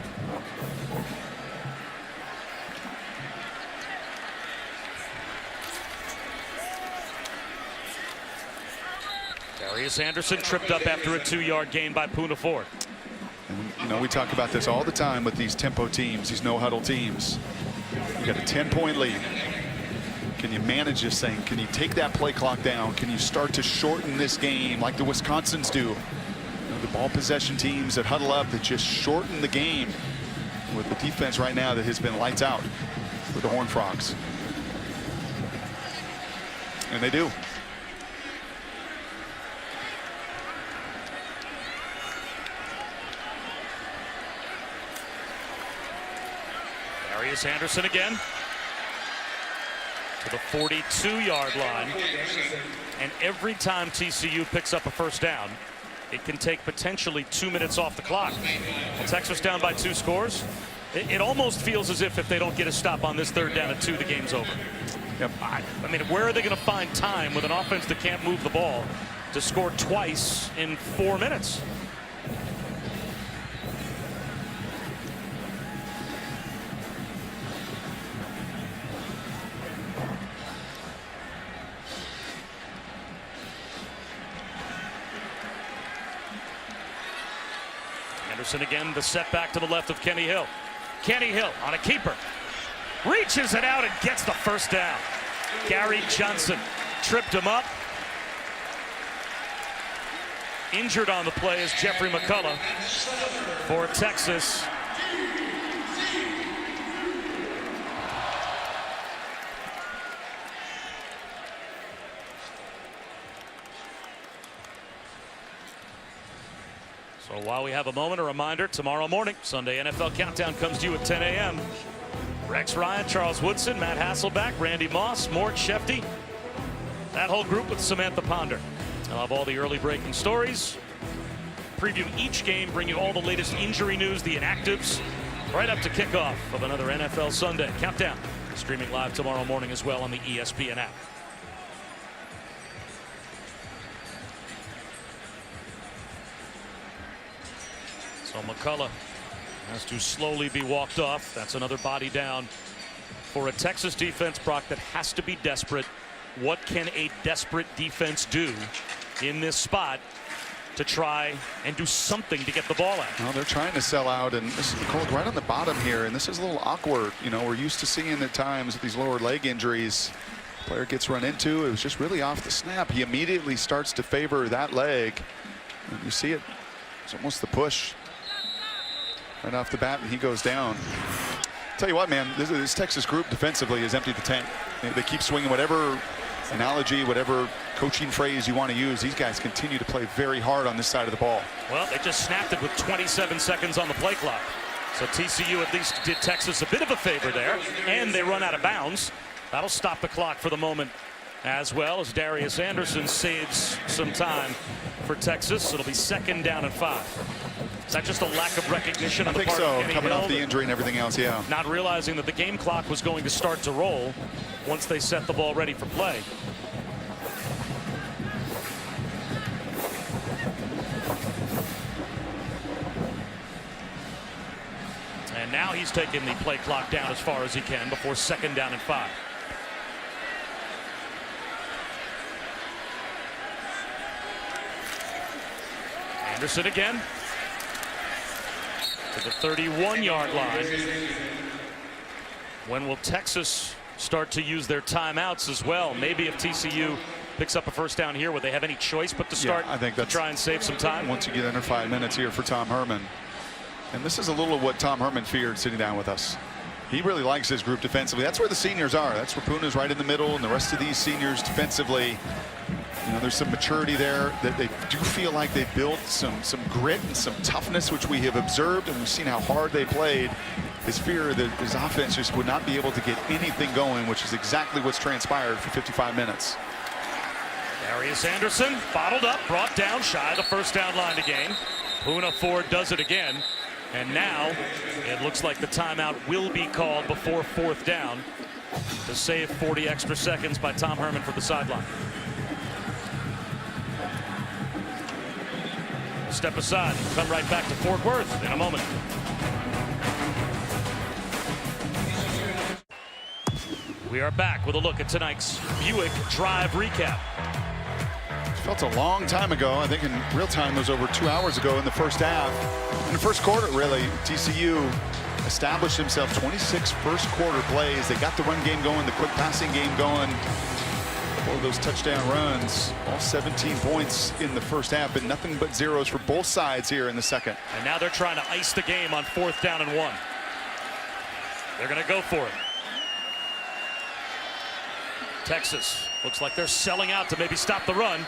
Darius Anderson tripped up after a 2-yard gain by Poona Ford. And, you know, we talk about this all the time with these tempo teams, these no-huddle teams. You got a 10-point lead. Can you manage this thing? Can you take that play clock down? Can you start to shorten this game like the Wisconsins do? You know, the ball possession teams that huddle up, that just shorten the game with the defense right now that has been lights out for the Horned Frogs. And they do. Darius Anderson again to the 42-yard line. And every time TCU picks up a 1st down, it can take potentially 2 minutes off the clock. Well, Texas down by 2 scores. It almost feels as if they don't get a stop on this 3rd down at 2, the game's over. Yep. I mean, where are they going to find time with an offense that can't move the ball to score twice in 4 minutes? Anderson again, the setback to the left of Kenny Hill. Kenny Hill on a keeper. Reaches it out and gets the 1st down. Gary Johnson tripped him up. Injured on the play is Jeffrey McCullough for Texas. So while we have a moment, a reminder, tomorrow morning, Sunday NFL Countdown comes to you at 10 a.m. Rex Ryan, Charles Woodson, Matt Hasselback, Randy Moss, Mort Shefty. That whole group with Samantha Ponder. I'll have all the early breaking stories. Preview each game, bring you all the latest injury news, the inactives, right up to kickoff of another NFL Sunday. Countdown. Streaming live tomorrow morning as well on the ESPN app. So McCullough has to slowly be walked off. That's another body down for a Texas defense, Brock, that has to be desperate. What can a desperate defense do in this spot to try and do something to get the ball out? Well, they're trying to sell out, and this is cold right on the bottom here, and this is a little awkward. You know, we're used to seeing at times these lower leg injuries. Player gets run into. It was just really off the snap. He immediately starts to favor that leg. And you see it. It's almost the push right off the bat, and he goes down. Tell you what, man, this Texas group defensively has emptied the tank. They keep swinging whatever analogy, whatever coaching phrase you want to use. These guys continue to play very hard on this side of the ball. Well, they just snapped it with 27 seconds on the play clock. So TCU at least did Texas a bit of a favor there, and they run out of bounds. That'll stop the clock for the moment as well as Darius Anderson saves some time for Texas. It'll be 2nd down and 5. Is that just a lack of recognition on the part of Kenny Hill? Coming off the injury and everything else, yeah. Not realizing that the game clock was going to start to roll once they set the ball ready for play. And now he's taking the play clock down as far as he can before 2nd down and 5. Anderson again to the 31-yard line. When will Texas start to use their timeouts as well? Maybe if TCU picks up a 1st down here, would they have any choice but to start? I think that's, to try and save some time. Once you get under 5 minutes here for Tom Herman. And this is a little of what Tom Herman feared sitting down with us. He really likes his group defensively. That's where the seniors are. That's where Puna's right in the middle, and the rest of these seniors defensively, you know, there's some maturity there that they do feel like they built some grit and some toughness, which we have observed, and we've seen how hard they played. His fear that his offense just would not be able to get anything going, which is exactly what's transpired for 55 minutes. Darius Anderson bottled up, brought down, shy of the 1st down line to gain. Puna Ford does it again. And now it looks like the timeout will be called before 4th down to save 40 extra seconds by Tom Herman for the sideline. Step aside, come right back to Fort Worth in a moment. We are back with a look at tonight's Buick Drive recap. Felt a long time ago. I think in real time it was over 2 hours ago in the 1st half. In the 1st quarter, really, TCU established himself 26 1st-quarter plays. They got the run game going, the quick passing game going. All of those touchdown runs, all 17 points in the 1st half, and nothing but zeros for both sides here in the 2nd. And now they're trying to ice the game on 4th down and 1. They're going to go for it. Texas looks like they're selling out to maybe stop the run.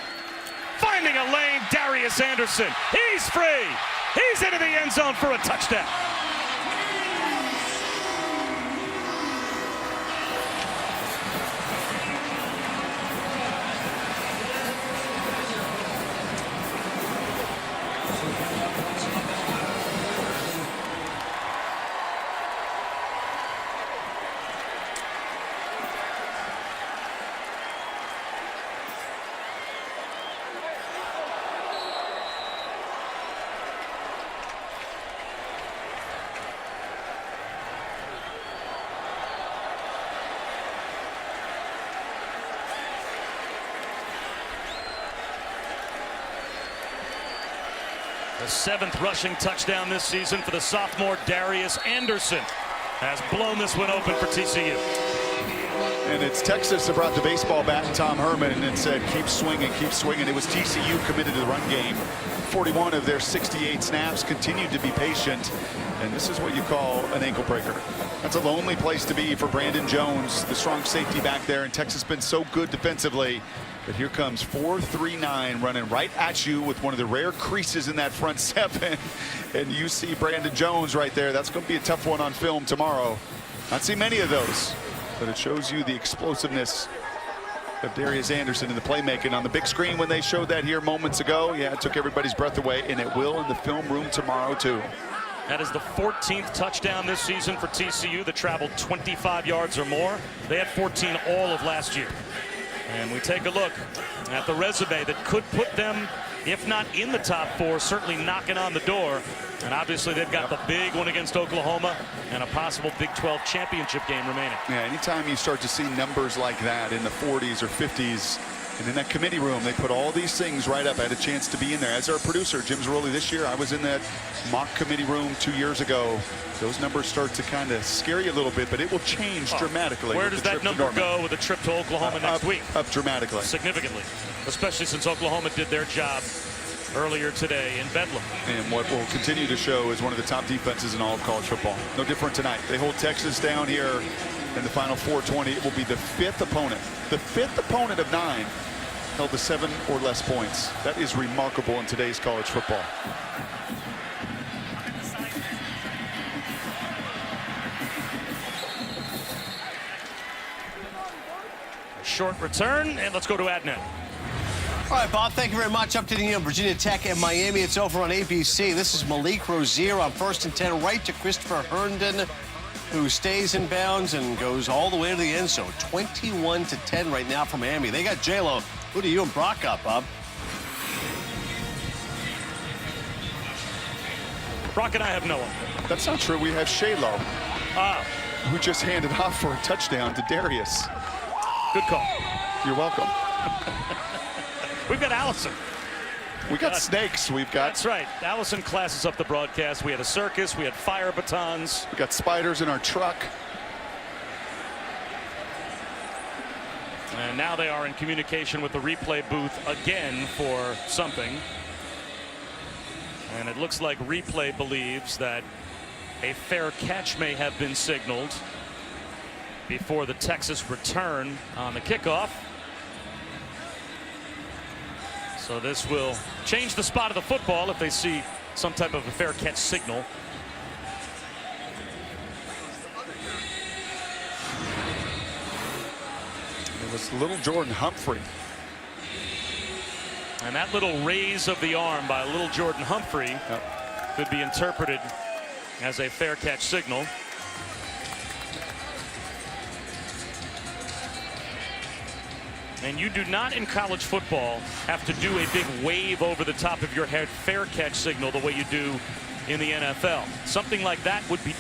Finding a lane, Darius Anderson. He's free. He's into the end zone for a touchdown. The 7th rushing touchdown this season for the sophomore Darius Anderson has blown this one open for TCU. And it's Texas that brought the baseball bat to Tom Herman and said, keep swinging, keep swinging. It was TCU committed to the run game. 41 of their 68 snaps, continued to be patient. And this is what you call an ankle breaker. That's a lonely place to be for Brandon Jones, the strong safety back there. And Texas has been so good defensively. But here comes 4-3-9 running right at you with one of the rare creases in that front 7. And you see Brandon Jones right there. That's going to be a tough one on film tomorrow. Not seen many of those, but it shows you the explosiveness of Darius Anderson in the playmaking. On the big screen when they showed that here moments ago, yeah, it took everybody's breath away, and it will in the film room tomorrow too. That is the 14th touchdown this season for TCU that traveled 25 yards or more. They had 14 all of last year. And we take a look at the resume that could put them, if not in the top 4, certainly knocking on the door. And obviously they've got the big one against Oklahoma and a possible Big 12 championship game remaining. Yeah, anytime you start to see numbers like that in the 40s or 50s, and in that committee room, they put all these things right up. I had a chance to be in there. As our producer, Jim Zaroli, this year, I was in that mock committee room 2 years ago. Those numbers start to kind of scare you a little bit, but it will change dramatically. Where does that number go with a trip to Oklahoma next week? Up dramatically. Significantly, especially since Oklahoma did their job earlier today in Bedlam. And what will continue to show is one of the top defenses in all of college football. No different tonight. They hold Texas down here in the final 420. It will be the 5th opponent. The 5th opponent of 9 held to 7 or less points. That is remarkable in today's college football. Short return, and let's go to Adnan. All right, Bob, thank you very much. Updating on Virginia Tech and Miami. It's over on ABC. This is Malik Rozier on 1st and 10, right to Christopher Herndon, who stays in bounds and goes all the way to the end zone. 21-10 right now for Miami. They got J-Lo. Who do you and Brock got, Bob? Brock and I have no one. That's not true. We have Shaylo, who just handed off for a touchdown to Darius. Good call. You're welcome. We've got Allison. We got snakes. We've got. That's right. Allison classes up the broadcast. We had a circus. We had fire batons. We got spiders in our truck. And now they are in communication with the replay booth again for something. And it looks like replay believes that a fair catch may have been signaled before the Texas return on the kickoff. So this will change the spot of the football if they see some type of a fair catch signal. It was little Jordan Humphrey. And that little raise of the arm by little Jordan Humphrey could be interpreted as a fair catch signal. And you do not in college football have to do a big wave over the top of your head fair catch signal the way you do in the NFL. Something like that would be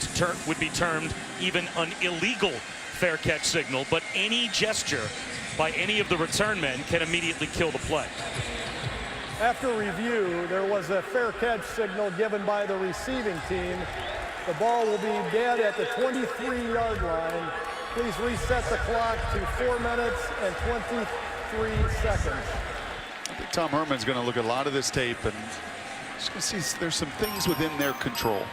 termed even an illegal fair catch signal, but any gesture by any of the return men can immediately kill the play. After review, there was a fair catch signal given by the receiving team. The ball will be dead at the 23-yard line. Please reset the clock to 4 minutes and 23 seconds. I think Tom Herman's going to look at a lot of this tape and just going to see there's some things within their control.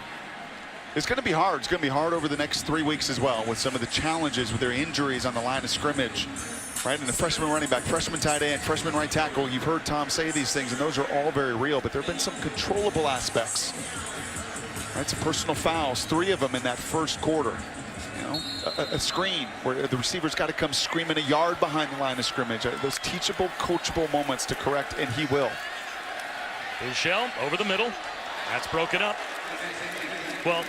It's going to be hard. It's going to be hard over the next 3 weeks as well with some of the challenges with their injuries on the line of scrimmage. Right, and the freshman running back, freshman tight end, freshman right tackle. You've heard Tom say these things, and those are all very real, but there have been some controllable aspects. Right, some personal fouls, 3 of them in that first quarter. You know, a screen where the receiver's got to come screaming a yard behind the line of scrimmage. Those teachable, coachable moments to correct, and he will. Bouchel over the middle. That's broken up. Well,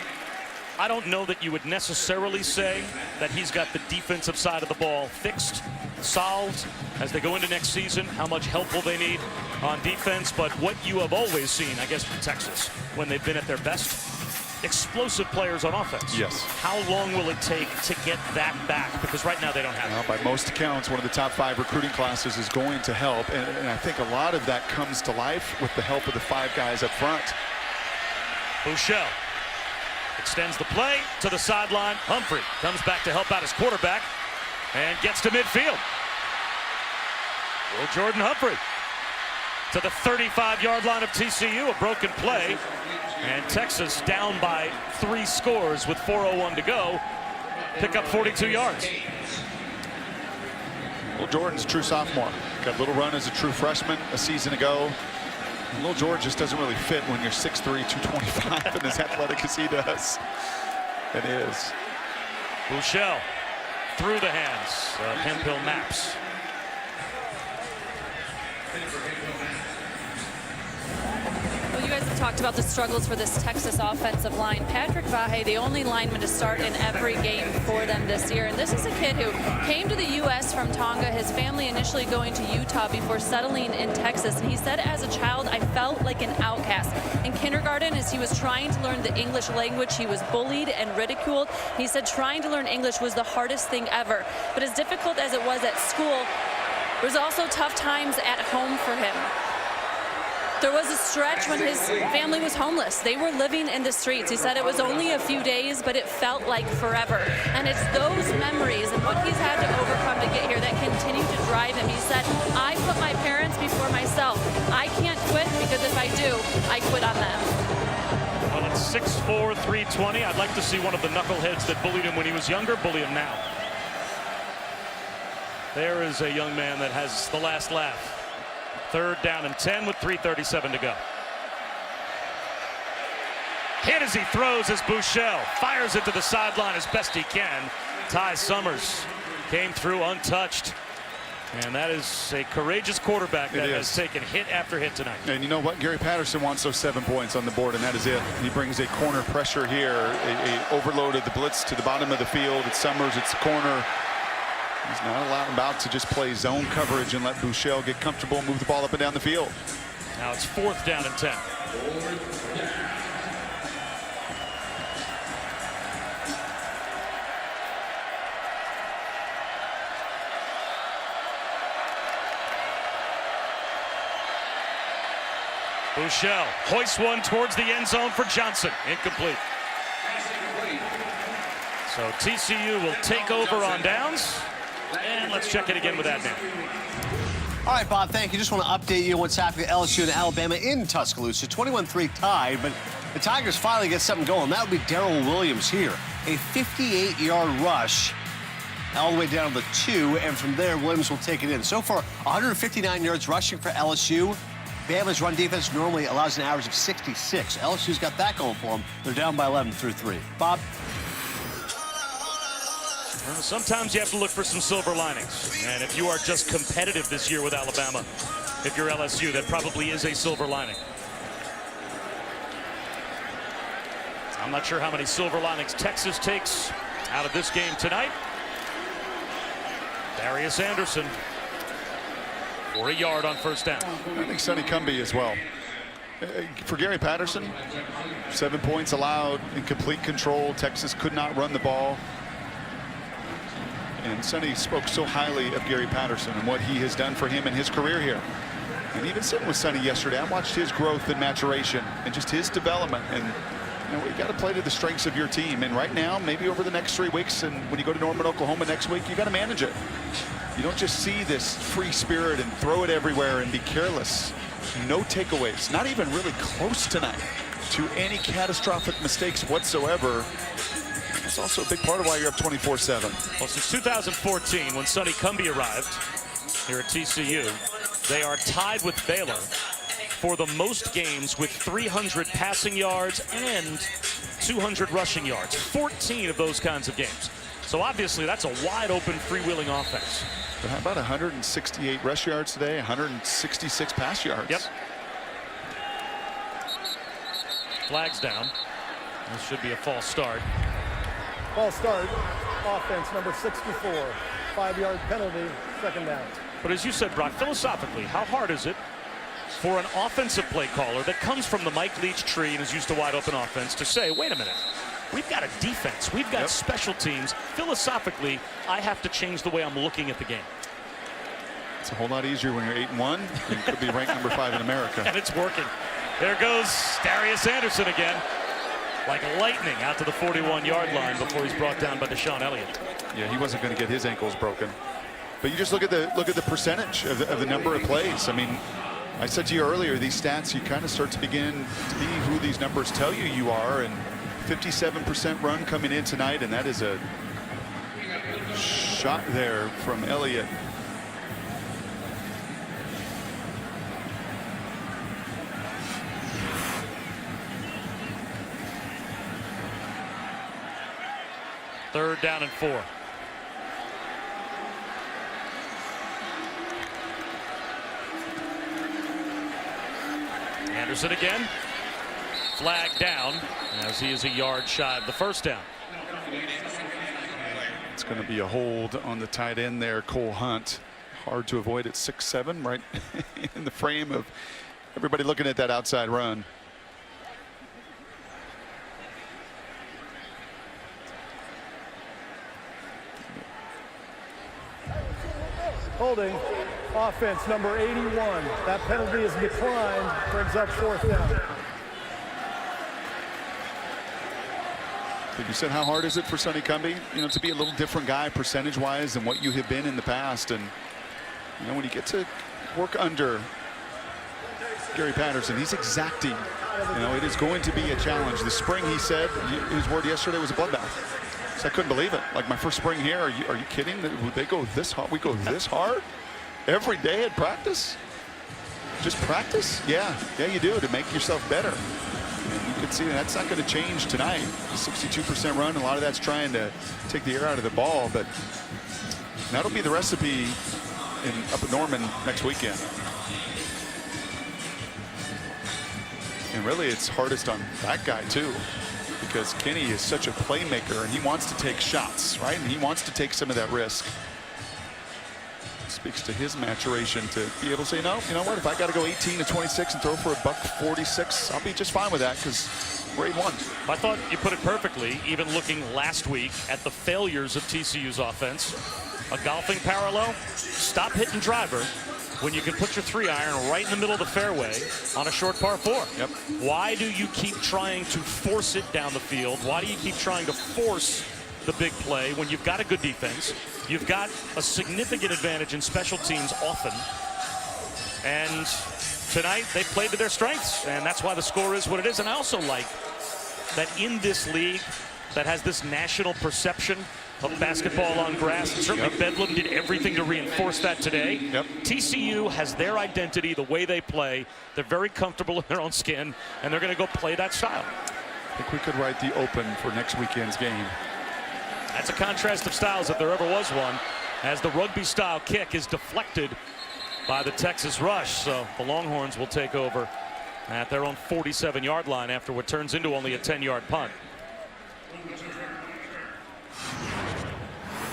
I don't know that you would necessarily say that he's got the defensive side of the ball fixed, solved as they go into next season. How much help will they need on defense? But what you have always seen, I guess, from Texas when they've been at their best, explosive players on offense. Yes. How long will it take to get that back? Because right now they don't have it. By most accounts, one of the top 5 recruiting classes is going to help. And I think a lot of that comes to life with the help of the 5 guys up front. Bouchel extends the play to the sideline. Humphrey comes back to help out his quarterback and gets to midfield. Will Jordan Humphrey to the 35-yard line of TCU. A broken play. And Texas down by 3 scores with 4:01 to go. Pick up 42 yards. Well, Jordan's a true sophomore. Got a little run as a true freshman a season ago. Little George just doesn't really fit when you're 6'3", 225 and as athletic as he does. It is. Bouchel through the hands of Hemphill Maps. Well, you guys guys have talked about the struggles for this Texas offensive line. Patrick Vahe, the only lineman to start in every game for them this year. And this is a kid who came to the U.S. from Tonga, his family initially going to Utah before settling in Texas. And he said, as a child, I felt like an outcast. In kindergarten, as he was trying to learn the English language, he was bullied and ridiculed. He said trying to learn English was the hardest thing ever. But as difficult as it was at school, there was also tough times at home for him. There was a stretch when his family was homeless. They were living in the streets. He said it was only a few days, but it felt like forever. And it's those memories and what he's had to overcome to get here that continue to drive him. He said, I put my parents before myself. I can't quit because if I do, I quit on them. Well, it's 6'4", 320. I'd like to see one of the knuckleheads that bullied him when he was younger bully him now. There is a young man that has the last laugh. 3rd down and 10 with 3:37 to go. Hit as he throws as Buechele fires it to the sideline as best he can. Ty Summers came through untouched. And that is a courageous quarterback that has taken hit after hit tonight. And you know what? Gary Patterson wants those 7 points on the board, and that is it. He brings a corner pressure here, a overload of the blitz to the bottom of the field. It's Summers, it's the corner. He's not about to just play zone coverage and let Buechele get comfortable and move the ball up and down the field. Now it's 4th down and 10. Buechele hoists one towards the end zone for Johnson. Incomplete. So TCU will take over on downs. And let's check it again with Adnan. All right, Bob, thank you. Just want to update you on what's happening at LSU and Alabama in Tuscaloosa. 21-3 tied, but the Tigers finally get something going. That would be Darrell Williams here. A 58-yard rush all the way down to the 2, and from there, Williams will take it in. So far, 159 yards rushing for LSU. Bama's run defense normally allows an average of 66. LSU's got that going for them. They're down by 11 through 3. Bob? Sometimes you have to look for some silver linings. And if you are just competitive this year with Alabama, if you're LSU, that probably is a silver lining. I'm not sure how many silver linings Texas takes out of this game tonight. Darius Anderson for a yard on 1st down. I think Sonny Cumbie as well. For Gary Patterson, 7 points allowed in complete control. Texas could not run the ball. And Sonny spoke so highly of Gary Patterson and what he has done for him in his career here. And even sitting with Sonny yesterday, I watched his growth and maturation and just his development. And you know, you got to play to the strengths of your team. And right now, maybe over the next 3 weeks, and when you go to Norman, Oklahoma next week, you got to manage it. You don't just see this free spirit and throw it everywhere and be careless. No takeaways, not even really close tonight to any catastrophic mistakes whatsoever. It's also a big part of why you're up 24-7. Well, since 2014, when Sonny Cumbie arrived here at TCU, they are tied with Baylor for the most games with 300 passing yards and 200 rushing yards. 14 of those kinds of games. So obviously that's a wide open freewheeling offense. But how about 168 rush yards today, 166 pass yards? Yep. Flags down. This should be a false start. False start, offense number 64. 5-yard penalty, 2nd down. But as you said, Brock, philosophically, how hard is it for an offensive play caller that comes from the Mike Leach tree and is used to wide open offense to say, wait a minute, we've got a defense, we've got special teams. Philosophically, I have to change the way I'm looking at the game. It's a whole lot easier when you're 8-1. You could be ranked number 5 in America. And it's working. There goes Darius Anderson again. Like lightning out to the 41-yard line before he's brought down by Deshaun Elliott. Yeah, he wasn't going to get his ankles broken. But you just look at the percentage of the number of plays. I mean, I said to you earlier, these stats, you kind of start to begin to be who these numbers tell you you are. And 57% run coming in tonight, and that is a shot there from Elliott. Third down and 4. Anderson again. flag down as he is a yard shy of the first down. It's going to be a hold on the tight end there, Cole Hunt. Hard to avoid at 6'7", right in the frame of everybody looking at that outside run. Holding, offense number 81. That penalty is declined, brings up 4th down. You said how hard is it for Sonny Cumbie, to be a little different guy percentage-wise than what you have been in the past. And when you get to work under Gary Patterson, he's exacting. It is going to be a challenge. The spring, he said, his word yesterday was a bloodbath. So I couldn't believe it. Like, my first spring here, are you kidding? They go this hard? We go this hard every day at practice? Just practice? Yeah, you do, to make yourself better. And you can see that's not going to change tonight. 62% run, a lot of that's trying to take the air out of the ball, but that'll be the recipe up at Norman next weekend. And really, it's hardest on that guy too, because Kenny is such a playmaker and he wants to take shots, right? And he wants to take some of that risk. Speaks to his maturation to be able to say, no, you know what, if I got to go 18 to 26 and throw for $146, I'll be just fine with that, because we're 8-1. I thought you put it perfectly, even looking last week at the failures of TCU's offense. A golfing parallel, stop hitting driver when you can put your 3-iron right in the middle of the fairway on a short par 4. Yep. Why do you keep trying to force it down the field? Why do you keep trying to force the big play when you've got a good defense? You've got a significant advantage in special teams often. And tonight they played to their strengths, and that's why the score is what it is. And I also like that in this league that has this national perception of basketball on grass, and certainly Bedlam did everything to reinforce that today. Yep. TCU has their identity, the way they play. They're very comfortable in their own skin, and they're going to go play that style. I think we could write the open for next weekend's game. That's a contrast of styles if there ever was one, as the rugby style kick is deflected by the Texas rush. So the Longhorns will take over at their own 47-yard line after what turns into only a 10-yard punt.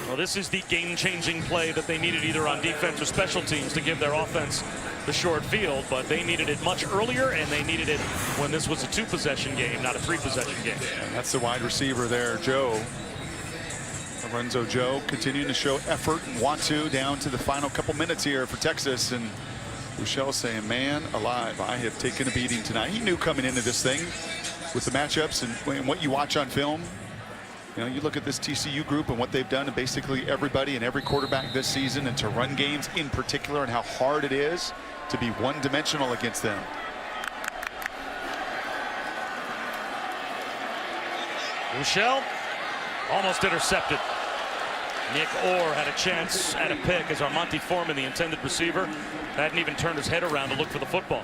Well, this is the game-changing play that they needed either on defense or special teams to give their offense the short field, but they needed it much earlier, and they needed it when this was a 2-possession game, not a 3-possession game. And that's the wide receiver there, Joe. Lorenzo Joe continuing to show effort and want to down to the final couple minutes here for Texas. And Bouchel saying, man alive, I have taken a beating tonight. He knew coming into this thing with the matchups and what you watch on film. You look at this TCU group and what they've done to basically everybody and every quarterback this season, and to run games in particular, and how hard it is to be one-dimensional against them. Bouchel almost intercepted. Nick Orr had a chance at a pick as Armonte Foreman, the intended receiver, hadn't even turned his head around to look for the football.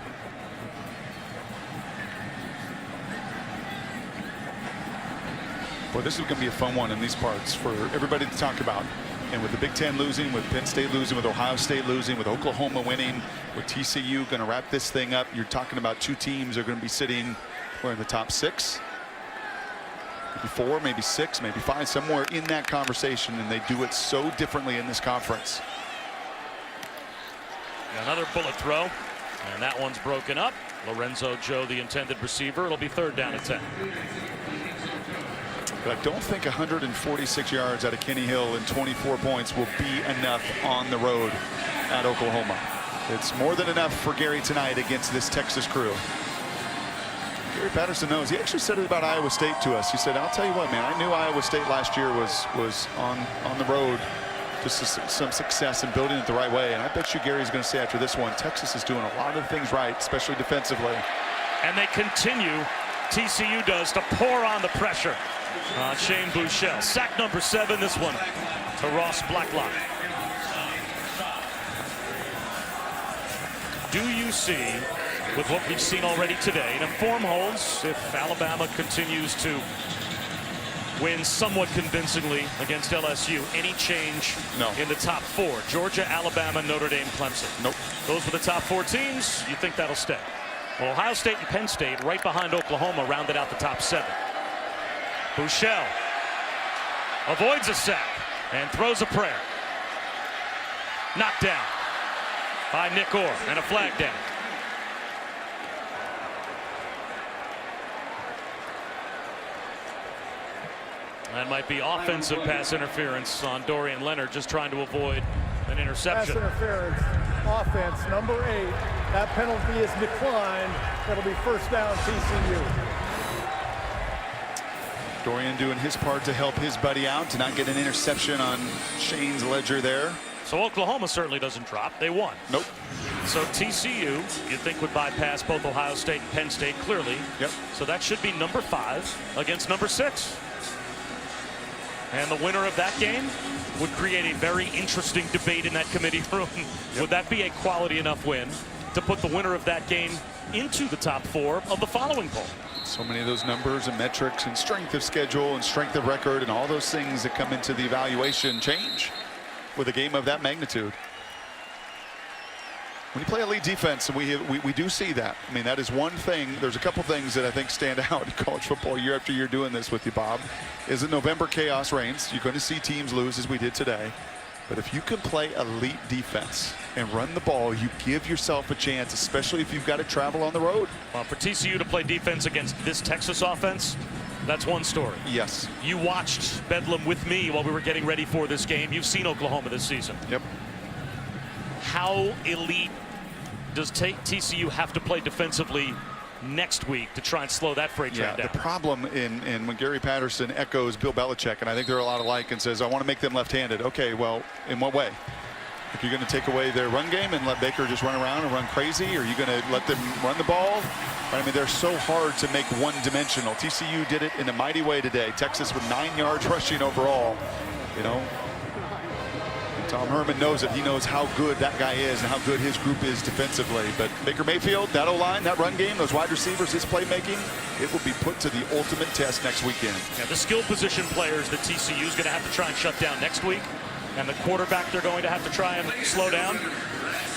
Boy, this is going to be a fun one in these parts for everybody to talk about. And with the Big Ten losing, with Penn State losing, with Ohio State losing, with Oklahoma winning, with TCU going to wrap this thing up, you're talking about two teams that are going to be sitting, we're in the top 6. Maybe 4, maybe 6, maybe 5, somewhere in that conversation, and they do it so differently in this conference. Another bullet throw, and that one's broken up. Lorenzo Joe, the intended receiver. It'll be 3rd down and 10. But I don't think 146 yards out of Kenny Hill and 24 points will be enough on the road at Oklahoma. It's more than enough for Gary tonight against this Texas crew. Gary Patterson knows. He actually said it about Iowa State to us. He said, I'll tell you what, man, I knew Iowa State last year was on the road to some success and building it the right way. And I bet you Gary's going to say after this one, Texas is doing a lot of things right, especially defensively. And they continue, TCU does, to pour on the pressure on Shane Bouchel. Sack number 7, this one to Ross Blacklock. Do you see, with what we've seen already today, and if form holds, if Alabama continues to win somewhat convincingly against LSU, any change in the top 4? Georgia, Alabama, Notre Dame, Clemson. Nope. Those were the top 4 teams. You think that'll stay? Well, Ohio State and Penn State, right behind Oklahoma, rounded out the top 7. Bouchel avoids a sack and throws a prayer. Knocked down by Nick Orr, and a flag down. That might be offensive pass interference on Dorian Leonard, just trying to avoid an interception. Pass interference, offense, number 8. That penalty is declined. That'll be first down, TCU. Dorian doing his part to help his buddy out, to not get an interception on Shane's ledger there. So Oklahoma certainly doesn't drop. They won. Nope. So TCU, you'd think, would bypass both Ohio State and Penn State clearly. Yep. So that should be number 5 against number 6. And the winner of that game would create a very interesting debate in that committee room. Yep. Would that be a quality enough win to put the winner of that game into the top 4 of the following poll? So many of those numbers and metrics and strength of schedule and strength of record and all those things that come into the evaluation change with a game of that magnitude. When you play elite defense, and we do see that. I mean, that is one thing. There's a couple things that I think stand out in college football year after year doing this with you, Bob, is that November chaos reigns. You're going to see teams lose as we did today. But if you can play elite defense and run the ball, you give yourself a chance, especially if you've got to travel on the road. Well, for TCU to play defense against this Texas offense, that's one story. Yes. You watched Bedlam with me while we were getting ready for this game. You've seen Oklahoma this season. Yep. How elite does TCU have to play defensively next week to try and slow that freight train down? The problem in when Gary Patterson echoes Bill Belichick, and I think they're a lot alike, and says, I want to make them left-handed. Okay, well, in what way? If you're going to take away their run game and let Baker just run around and run crazy, or are you going to let them run the ball? I mean, they're so hard to make one-dimensional. TCU did it in a mighty way today. Texas with 9 yards rushing overall, you know. Tom Herman knows it. He knows how good that guy is and how good his group is defensively. But Baker Mayfield, that O-line, that run game, those wide receivers, his playmaking, it will be put to the ultimate test next weekend. Yeah, the skill position players that TCU is going to have to try and shut down next week, and the quarterback they're going to have to try and slow down,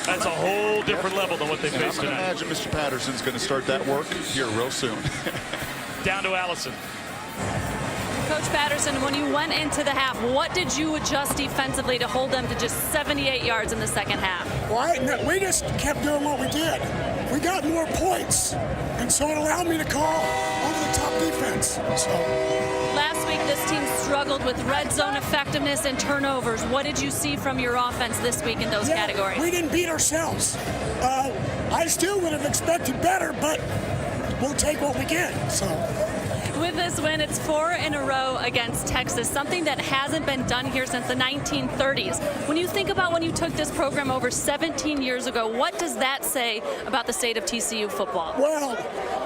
that's a whole different level than what they faced tonight. I imagine Mr. Patterson's going to start that work here real soon. Down to Allison. Coach Patterson, when you went into the half, what did you adjust defensively to hold them to just 78 yards in the second half? Well, we just kept doing what we did. We got more points, and so it allowed me to call over-the-top defense. So. Last week, this team struggled with red zone effectiveness and turnovers. What did you see from your offense this week in those categories? We didn't beat ourselves. I still would have expected better, but we'll take what we get. So. With this win, it's 4 in a row against Texas, something that hasn't been done here since the 1930s. When you think about when you took this program over 17 years ago, what does that say about the state of TCU football? Well,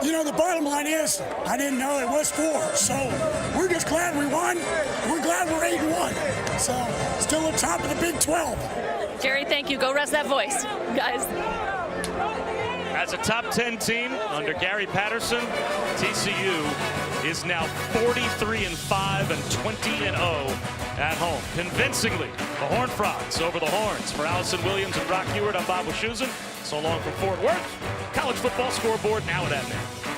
you know, the bottom line is I didn't know it was 4. So we're just glad we won. We're glad we're 8-1. So still on top of the Big 12. Gary, thank you. Go rest that voice, guys. As a top 10 team under Gary Patterson, TCU is now 43-5 and 20-0 at home. Convincingly, the Horned Frogs over the Horns. For Allison Williams and Brock Ewart, I'm Bob Wischusen. So long from Fort Worth. College football scoreboard now at Adnan.